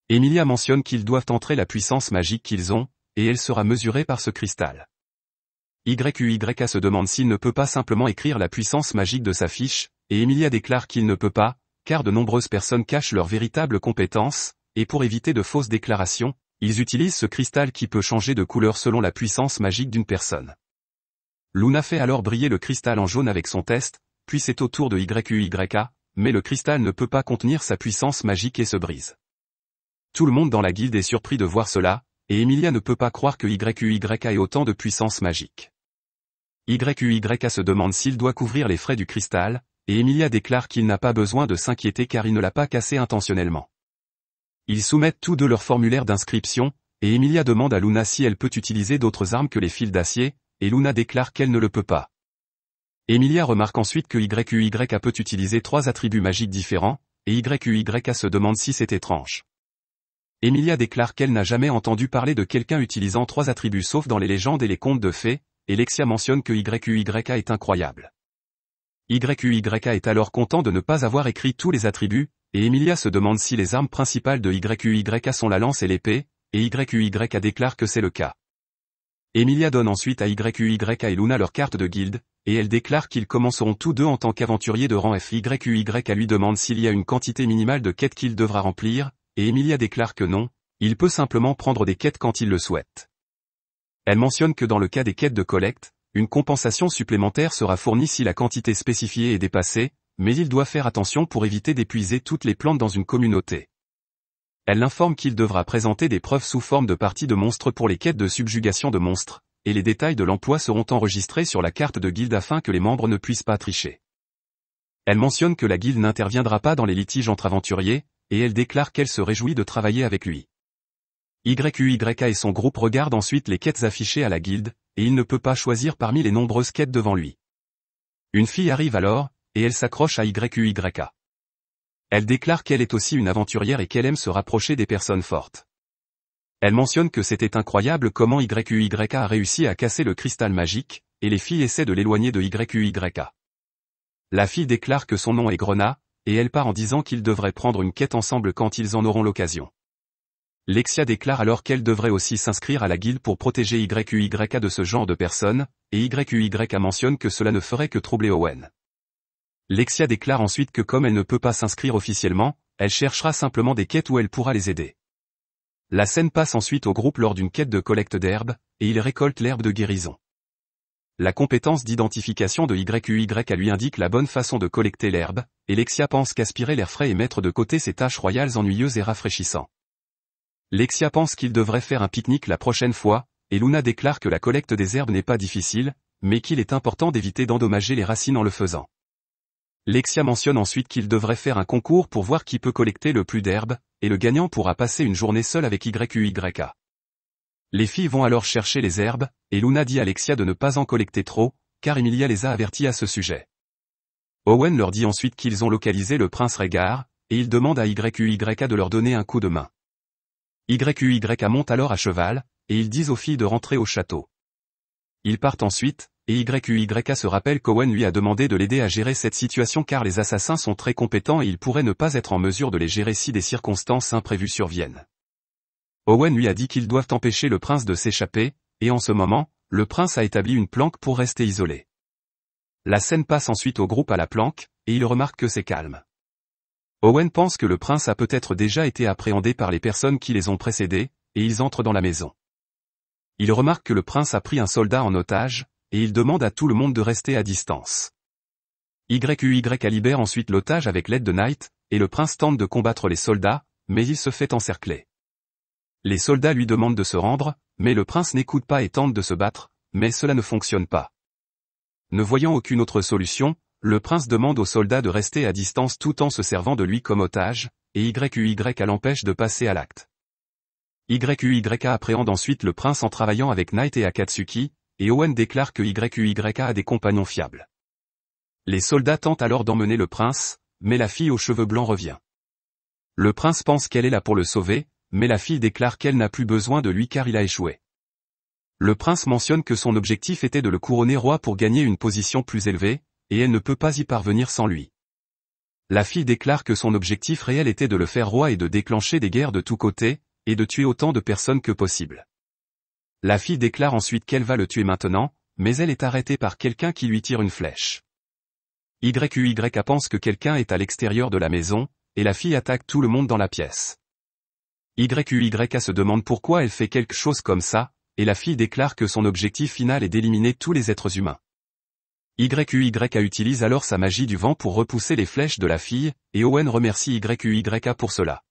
Emilia mentionne qu'ils doivent entrer la puissance magique qu'ils ont, et elle sera mesurée par ce cristal. YUYA se demande s'il ne peut pas simplement écrire la puissance magique de sa fiche, et Emilia déclare qu'il ne peut pas, car de nombreuses personnes cachent leurs véritables compétences, et pour éviter de fausses déclarations, ils utilisent ce cristal qui peut changer de couleur selon la puissance magique d'une personne. Luna fait alors briller le cristal en jaune avec son test, puis c'est au tour de YQYA, mais le cristal ne peut pas contenir sa puissance magique et se brise. Tout le monde dans la guilde est surpris de voir cela, et Emilia ne peut pas croire que YQYA ait autant de puissance magique. YQYA se demande s'il doit couvrir les frais du cristal, et Emilia déclare qu'il n'a pas besoin de s'inquiéter car il ne l'a pas cassé intentionnellement. Ils soumettent tous deux leur formulaire d'inscription, et Emilia demande à Luna si elle peut utiliser d'autres armes que les fils d'acier, et Luna déclare qu'elle ne le peut pas. Emilia remarque ensuite que YQYA peut utiliser 3 attributs magiques différents, et YQYA se demande si c'est étrange. Emilia déclare qu'elle n'a jamais entendu parler de quelqu'un utilisant 3 attributs sauf dans les légendes et les contes de fées, et Lexia mentionne que YQYA est incroyable. YQYA est alors content de ne pas avoir écrit tous les attributs, et Emilia se demande si les armes principales de YQYA sont la lance et l'épée, et YQYA déclare que c'est le cas. Emilia donne ensuite à YQYA et Luna leur carte de guilde, et elle déclare qu'ils commenceront tous deux en tant qu'aventuriers de rang F. YQYA lui demande s'il y a une quantité minimale de quêtes qu'il devra remplir, et Emilia déclare que non, il peut simplement prendre des quêtes quand il le souhaite. Elle mentionne que dans le cas des quêtes de collecte, une compensation supplémentaire sera fournie si la quantité spécifiée est dépassée, mais il doit faire attention pour éviter d'épuiser toutes les plantes dans une communauté. Elle l'informe qu'il devra présenter des preuves sous forme de parties de monstres pour les quêtes de subjugation de monstres, et les détails de l'emploi seront enregistrés sur la carte de guilde afin que les membres ne puissent pas tricher. Elle mentionne que la guilde n'interviendra pas dans les litiges entre aventuriers, et elle déclare qu'elle se réjouit de travailler avec lui. YQYA et son groupe regardent ensuite les quêtes affichées à la guilde, et il ne peut pas choisir parmi les nombreuses quêtes devant lui. Une fille arrive alors, et elle s'accroche à YQYA. Elle déclare qu'elle est aussi une aventurière et qu'elle aime se rapprocher des personnes fortes. Elle mentionne que c'était incroyable comment YQYA a réussi à casser le cristal magique, et les filles essaient de l'éloigner de YQYA. La fille déclare que son nom est Grenat, et elle part en disant qu'ils devraient prendre une quête ensemble quand ils en auront l'occasion. Lexia déclare alors qu'elle devrait aussi s'inscrire à la guilde pour protéger YQYA de ce genre de personnes, et YQYA mentionne que cela ne ferait que troubler Owen. Lexia déclare ensuite que comme elle ne peut pas s'inscrire officiellement, elle cherchera simplement des quêtes où elle pourra les aider. La scène passe ensuite au groupe lors d'une quête de collecte d'herbes, et ils récoltent l'herbe de guérison. La compétence d'identification de YQYA lui indique la bonne façon de collecter l'herbe, et Lexia pense qu'aspirer l'air frais et mettre de côté ses tâches royales ennuyeuses et rafraîchissant. Lexia pense qu'il devrait faire un pique-nique la prochaine fois, et Luna déclare que la collecte des herbes n'est pas difficile, mais qu'il est important d'éviter d'endommager les racines en le faisant. Lexia mentionne ensuite qu'il devrait faire un concours pour voir qui peut collecter le plus d'herbes, et le gagnant pourra passer une journée seule avec YQYA. Les filles vont alors chercher les herbes, et Luna dit à Lexia de ne pas en collecter trop, car Emilia les a avertis à ce sujet. Owen leur dit ensuite qu'ils ont localisé le prince Rhaegar, et il demande à YQYA de leur donner un coup de main. YQYA monte alors à cheval, et ils disent aux filles de rentrer au château. Ils partent ensuite, et YQYA se rappelle qu'Owen lui a demandé de l'aider à gérer cette situation car les assassins sont très compétents et il pourrait ne pas être en mesure de les gérer si des circonstances imprévues surviennent. Owen lui a dit qu'ils doivent empêcher le prince de s'échapper, et en ce moment, le prince a établi une planque pour rester isolé. La scène passe ensuite au groupe à la planque, et il remarque que c'est calme. Owen pense que le prince a peut-être déjà été appréhendé par les personnes qui les ont précédés, et ils entrent dans la maison. Il remarque que le prince a pris un soldat en otage, et il demande à tout le monde de rester à distance. YQYA libère ensuite l'otage avec l'aide de Knight, et le prince tente de combattre les soldats, mais il se fait encercler. Les soldats lui demandent de se rendre, mais le prince n'écoute pas et tente de se battre, mais cela ne fonctionne pas. Ne voyant aucune autre solution, le prince demande aux soldats de rester à distance tout en se servant de lui comme otage, et YQYA l'empêche de passer à l'acte. YQYA appréhende ensuite le prince en travaillant avec Knight et Akatsuki, et Owen déclare que YQYA a des compagnons fiables. Les soldats tentent alors d'emmener le prince, mais la fille aux cheveux blancs revient. Le prince pense qu'elle est là pour le sauver, mais la fille déclare qu'elle n'a plus besoin de lui car il a échoué. Le prince mentionne que son objectif était de le couronner roi pour gagner une position plus élevée, et elle ne peut pas y parvenir sans lui. La fille déclare que son objectif réel était de le faire roi et de déclencher des guerres de tous côtés, et de tuer autant de personnes que possible. La fille déclare ensuite qu'elle va le tuer maintenant, mais elle est arrêtée par quelqu'un qui lui tire une flèche. YQYA pense que quelqu'un est à l'extérieur de la maison, et la fille attaque tout le monde dans la pièce. YUYA se demande pourquoi elle fait quelque chose comme ça, et la fille déclare que son objectif final est d'éliminer tous les êtres humains. YUYA utilise alors sa magie du vent pour repousser les flèches de la fille, et Owen remercie YUYA pour cela.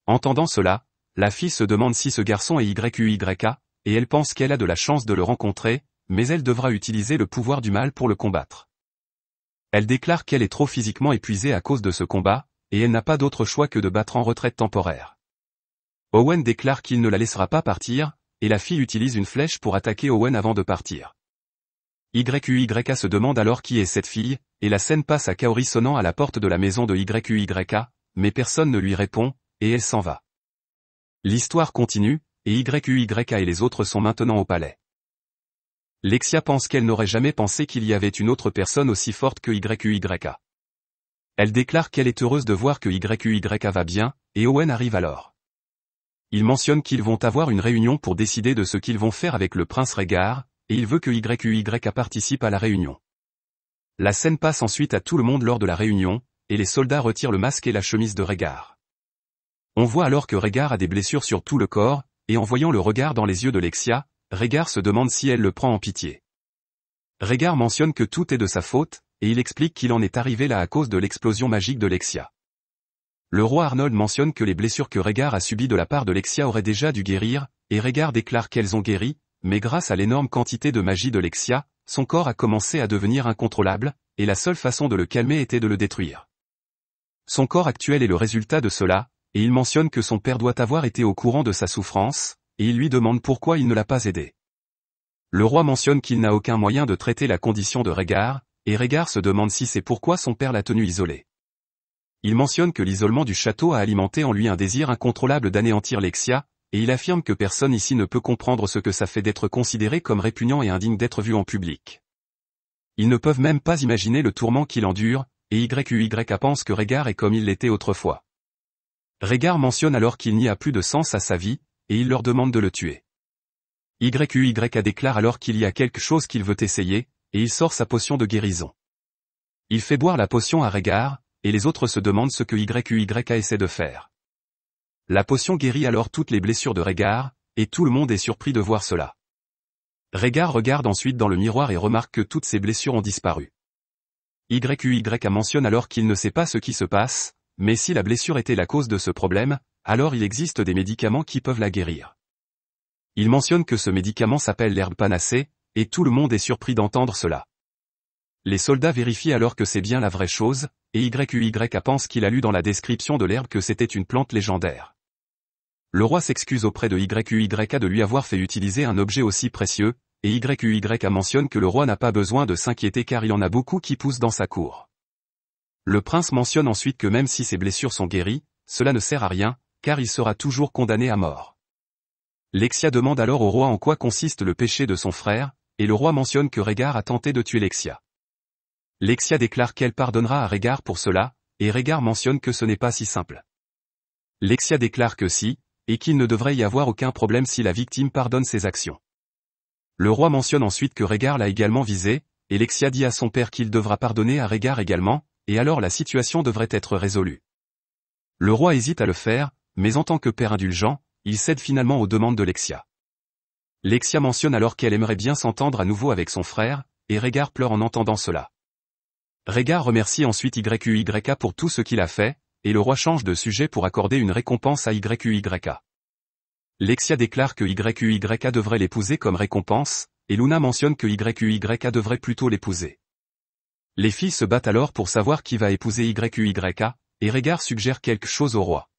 Entendant cela, la fille se demande si ce garçon est YUYA, et elle pense qu'elle a de la chance de le rencontrer, mais elle devra utiliser le pouvoir du mal pour le combattre. Elle déclare qu'elle est trop physiquement épuisée à cause de ce combat, et elle n'a pas d'autre choix que de battre en retraite temporaire. Owen déclare qu'il ne la laissera pas partir, et la fille utilise une flèche pour attaquer Owen avant de partir. YUYA se demande alors qui est cette fille, et la scène passe à Kaori sonnant à la porte de la maison de YUYA, mais personne ne lui répond, et elle s'en va. L'histoire continue, et YUYA et les autres sont maintenant au palais. Lexia pense qu'elle n'aurait jamais pensé qu'il y avait une autre personne aussi forte que YUYA. Elle déclare qu'elle est heureuse de voir que YUYA va bien, et Owen arrive alors. Il mentionne qu'ils vont avoir une réunion pour décider de ce qu'ils vont faire avec le prince Rhaegar, et il veut que YUYA participe à la réunion. La scène passe ensuite à tout le monde lors de la réunion, et les soldats retirent le masque et la chemise de Rhaegar. On voit alors que Rhaegar a des blessures sur tout le corps, et en voyant le regard dans les yeux de Lexia, Rhaegar se demande si elle le prend en pitié. Rhaegar mentionne que tout est de sa faute, et il explique qu'il en est arrivé là à cause de l'explosion magique de Lexia. Le roi Arnold mentionne que les blessures que Rhaegar a subies de la part de Lexia auraient déjà dû guérir, et Rhaegar déclare qu'elles ont guéri, mais grâce à l'énorme quantité de magie de Lexia, son corps a commencé à devenir incontrôlable, et la seule façon de le calmer était de le détruire. Son corps actuel est le résultat de cela, et il mentionne que son père doit avoir été au courant de sa souffrance, et il lui demande pourquoi il ne l'a pas aidé. Le roi mentionne qu'il n'a aucun moyen de traiter la condition de Rhaegar, et Rhaegar se demande si c'est pourquoi son père l'a tenu isolé. Il mentionne que l'isolement du château a alimenté en lui un désir incontrôlable d'anéantir Lexia, et il affirme que personne ici ne peut comprendre ce que ça fait d'être considéré comme répugnant et indigne d'être vu en public. Ils ne peuvent même pas imaginer le tourment qu'il endure, et YUYA pense que Rhaegar est comme il l'était autrefois. Rhaegar mentionne alors qu'il n'y a plus de sens à sa vie, et il leur demande de le tuer. YUYA déclare alors qu'il y a quelque chose qu'il veut essayer, et il sort sa potion de guérison. Il fait boire la potion à Rhaegar, et les autres se demandent ce que YUYA essaie de faire. La potion guérit alors toutes les blessures de Rhaegar, et tout le monde est surpris de voir cela. Rhaegar regarde ensuite dans le miroir et remarque que toutes ses blessures ont disparu. YUYA mentionne alors qu'il ne sait pas ce qui se passe, mais si la blessure était la cause de ce problème, alors il existe des médicaments qui peuvent la guérir. Il mentionne que ce médicament s'appelle l'herbe panacée, et tout le monde est surpris d'entendre cela. Les soldats vérifient alors que c'est bien la vraie chose, et YUYA pense qu'il a lu dans la description de l'herbe que c'était une plante légendaire. Le roi s'excuse auprès de YUYA de lui avoir fait utiliser un objet aussi précieux, et YUYA mentionne que le roi n'a pas besoin de s'inquiéter car il en a beaucoup qui poussent dans sa cour. Le prince mentionne ensuite que même si ses blessures sont guéries, cela ne sert à rien, car il sera toujours condamné à mort. Lexia demande alors au roi en quoi consiste le péché de son frère, et le roi mentionne que Rhaegar a tenté de tuer Lexia. Lexia déclare qu'elle pardonnera à Rhaegar pour cela, et Rhaegar mentionne que ce n'est pas si simple. Lexia déclare que si, et qu'il ne devrait y avoir aucun problème si la victime pardonne ses actions. Le roi mentionne ensuite que Rhaegar l'a également visé, et Lexia dit à son père qu'il devra pardonner à Rhaegar également, et alors la situation devrait être résolue. Le roi hésite à le faire, mais en tant que père indulgent, il cède finalement aux demandes de Lexia. Lexia mentionne alors qu'elle aimerait bien s'entendre à nouveau avec son frère, et Rhaegar pleure en entendant cela. Rhaegar remercie ensuite YUYA pour tout ce qu'il a fait, et le roi change de sujet pour accorder une récompense à YUYA. Lexia déclare que YUYA devrait l'épouser comme récompense, et Luna mentionne que YUYA devrait plutôt l'épouser. Les filles se battent alors pour savoir qui va épouser YUYA, et Rhaegar suggère quelque chose au roi.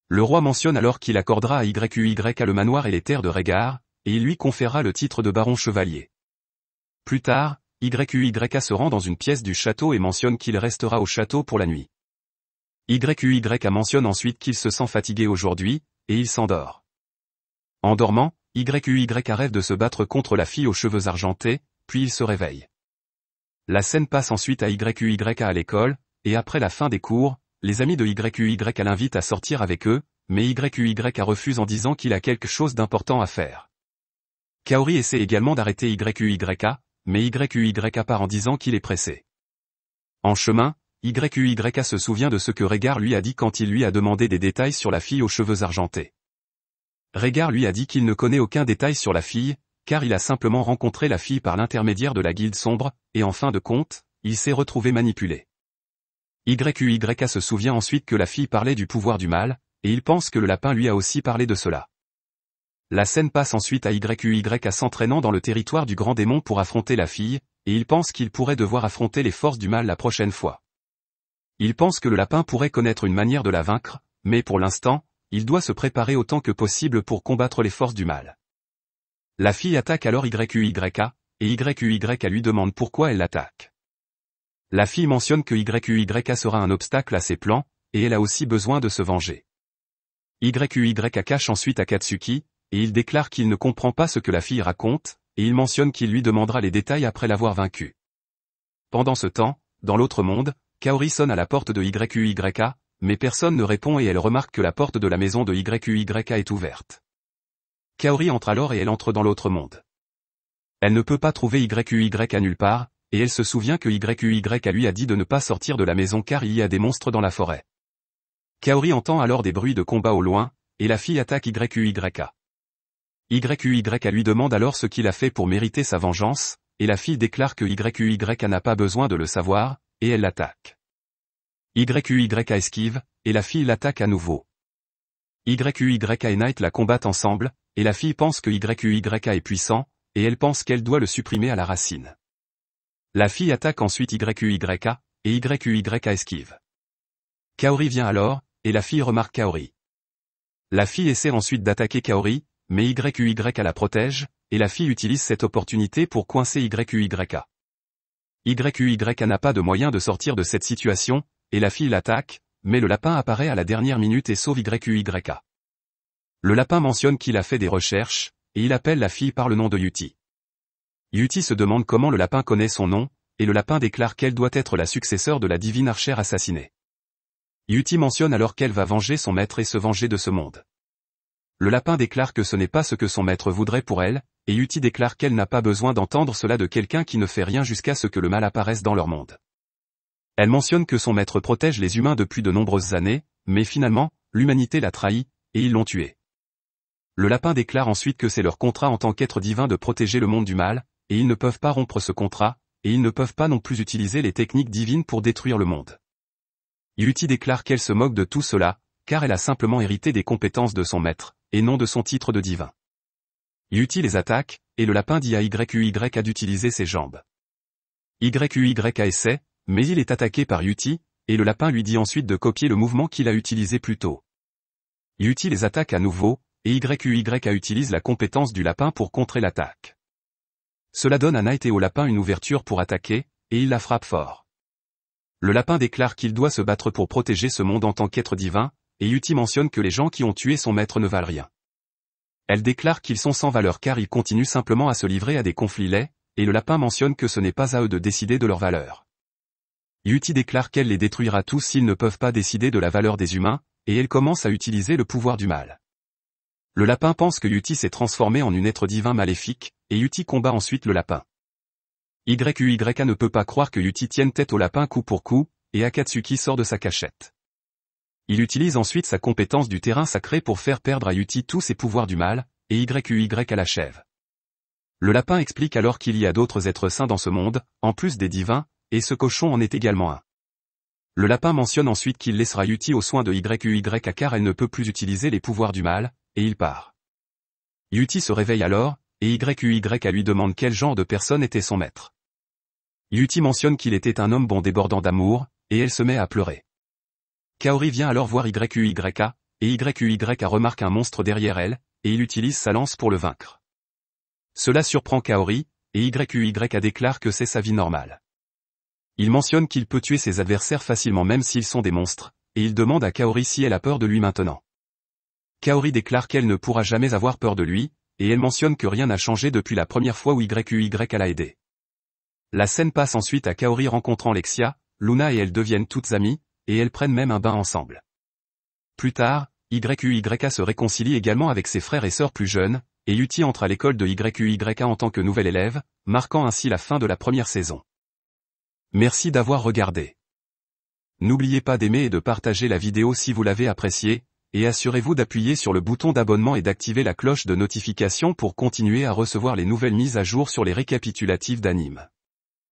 Le roi mentionne alors qu'il accordera à YUYA le manoir et les terres de Rhaegar, et il lui conférera le titre de baron chevalier. Plus tard, YUYA se rend dans une pièce du château et mentionne qu'il restera au château pour la nuit. YUYA mentionne ensuite qu'il se sent fatigué aujourd'hui, et il s'endort. En dormant, YUYA rêve de se battre contre la fille aux cheveux argentés, puis il se réveille. La scène passe ensuite à YUYA à l'école, et après la fin des cours, les amis de YUYA l'invitent à sortir avec eux, mais YUYA refuse en disant qu'il a quelque chose d'important à faire. Kaori essaie également d'arrêter YUYA, mais YUYA part en disant qu'il est pressé. En chemin, YQYA se souvient de ce que Régard lui a dit quand il lui a demandé des détails sur la fille aux cheveux argentés. Régard lui a dit qu'il ne connaît aucun détail sur la fille, car il a simplement rencontré la fille par l'intermédiaire de la guilde sombre, et en fin de compte, il s'est retrouvé manipulé. YQYA se souvient ensuite que la fille parlait du pouvoir du mal, et il pense que le lapin lui a aussi parlé de cela. La scène passe ensuite à YQYA s'entraînant dans le territoire du grand démon pour affronter la fille, et il pense qu'il pourrait devoir affronter les forces du mal la prochaine fois. Il pense que le lapin pourrait connaître une manière de la vaincre, mais pour l'instant, il doit se préparer autant que possible pour combattre les forces du mal. La fille attaque alors YQYA, et YQYA lui demande pourquoi elle l'attaque. La fille mentionne que YQYA sera un obstacle à ses plans, et elle a aussi besoin de se venger. YQYA cache ensuite Akatsuki, et il déclare qu'il ne comprend pas ce que la fille raconte, et il mentionne qu'il lui demandera les détails après l'avoir vaincue. Pendant ce temps, dans l'autre monde, Kaori sonne à la porte de YQYA, mais personne ne répond et elle remarque que la porte de la maison de YQYA est ouverte. Kaori entre alors et elle entre dans l'autre monde. Elle ne peut pas trouver YQYA nulle part, et elle se souvient que YQYA lui a dit de ne pas sortir de la maison car il y a des monstres dans la forêt. Kaori entend alors des bruits de combat au loin, et la fille attaque YQYA. YQYA lui demande alors ce qu'il a fait pour mériter sa vengeance, et la fille déclare que YQYA n'a pas besoin de le savoir, et elle l'attaque. YQYA esquive, et la fille l'attaque à nouveau. YQYA et Night la combattent ensemble, et la fille pense que YQYA est puissant, et elle pense qu'elle doit le supprimer à la racine. La fille attaque ensuite YQYA, et YQYA esquive. Kaori vient alors, et la fille remarque Kaori. La fille essaie ensuite d'attaquer Kaori, mais YQYA la protège, et la fille utilise cette opportunité pour coincer YQYA. YQYA n'a pas de moyen de sortir de cette situation, et la fille l'attaque, mais le lapin apparaît à la dernière minute et sauve YQYA. Le lapin mentionne qu'il a fait des recherches, et il appelle la fille par le nom de Yuti. Yuti se demande comment le lapin connaît son nom, et le lapin déclare qu'elle doit être la successeur de la divine archère assassinée. Yuti mentionne alors qu'elle va venger son maître et se venger de ce monde. Le lapin déclare que ce n'est pas ce que son maître voudrait pour elle, et Yuti déclare qu'elle n'a pas besoin d'entendre cela de quelqu'un qui ne fait rien jusqu'à ce que le mal apparaisse dans leur monde. Elle mentionne que son maître protège les humains depuis de nombreuses années, mais finalement, l'humanité l'a trahi, et ils l'ont tué. Le lapin déclare ensuite que c'est leur contrat en tant qu'être divin de protéger le monde du mal, et ils ne peuvent pas rompre ce contrat, et ils ne peuvent pas non plus utiliser les techniques divines pour détruire le monde. Yuti déclare qu'elle se moque de tout cela, car elle a simplement hérité des compétences de son maître, et non de son titre de divin. Yuti les attaque, et le lapin dit à YQYA d'utiliser ses jambes. YQYA essaie, mais il est attaqué par Yuti, et le lapin lui dit ensuite de copier le mouvement qu'il a utilisé plus tôt. Yuti les attaque à nouveau, et YQYA utilise la compétence du lapin pour contrer l'attaque. Cela donne à Night et au lapin une ouverture pour attaquer, et il la frappe fort. Le lapin déclare qu'il doit se battre pour protéger ce monde en tant qu'être divin, et Yuti mentionne que les gens qui ont tué son maître ne valent rien. Elle déclare qu'ils sont sans valeur car ils continuent simplement à se livrer à des conflits laids, et le lapin mentionne que ce n'est pas à eux de décider de leur valeur. Yuti déclare qu'elle les détruira tous s'ils ne peuvent pas décider de la valeur des humains, et elle commence à utiliser le pouvoir du mal. Le lapin pense que Yuti s'est transformé en un être divin maléfique, et Yuti combat ensuite le lapin. YQYA ne peut pas croire que Yuti tienne tête au lapin coup pour coup, et Akatsuki sort de sa cachette. Il utilise ensuite sa compétence du terrain sacré pour faire perdre à Yuti tous ses pouvoirs du mal, et YQYA l'achève. Le lapin explique alors qu'il y a d'autres êtres saints dans ce monde, en plus des divins, et ce cochon en est également un. Le lapin mentionne ensuite qu'il laissera Yuti aux soins de YQYA car elle ne peut plus utiliser les pouvoirs du mal, et il part. Yuti se réveille alors, et YQYA lui demande quel genre de personne était son maître. Yuti mentionne qu'il était un homme bon débordant d'amour, et elle se met à pleurer. Kaori vient alors voir YQYA, et YQYA remarque un monstre derrière elle, et il utilise sa lance pour le vaincre. Cela surprend Kaori, et YQYA déclare que c'est sa vie normale. Il mentionne qu'il peut tuer ses adversaires facilement même s'ils sont des monstres, et il demande à Kaori si elle a peur de lui maintenant. Kaori déclare qu'elle ne pourra jamais avoir peur de lui, et elle mentionne que rien n'a changé depuis la première fois où YQYA l'a aidé. La scène passe ensuite à Kaori rencontrant Lexia, Luna et elles deviennent toutes amies, et elles prennent même un bain ensemble. Plus tard, YQYA se réconcilie également avec ses frères et sœurs plus jeunes, et Yuti entre à l'école de YQYA en tant que nouvel élève, marquant ainsi la fin de la première saison. Merci d'avoir regardé. N'oubliez pas d'aimer et de partager la vidéo si vous l'avez appréciée, et assurez-vous d'appuyer sur le bouton d'abonnement et d'activer la cloche de notification pour continuer à recevoir les nouvelles mises à jour sur les récapitulatifs d'anime.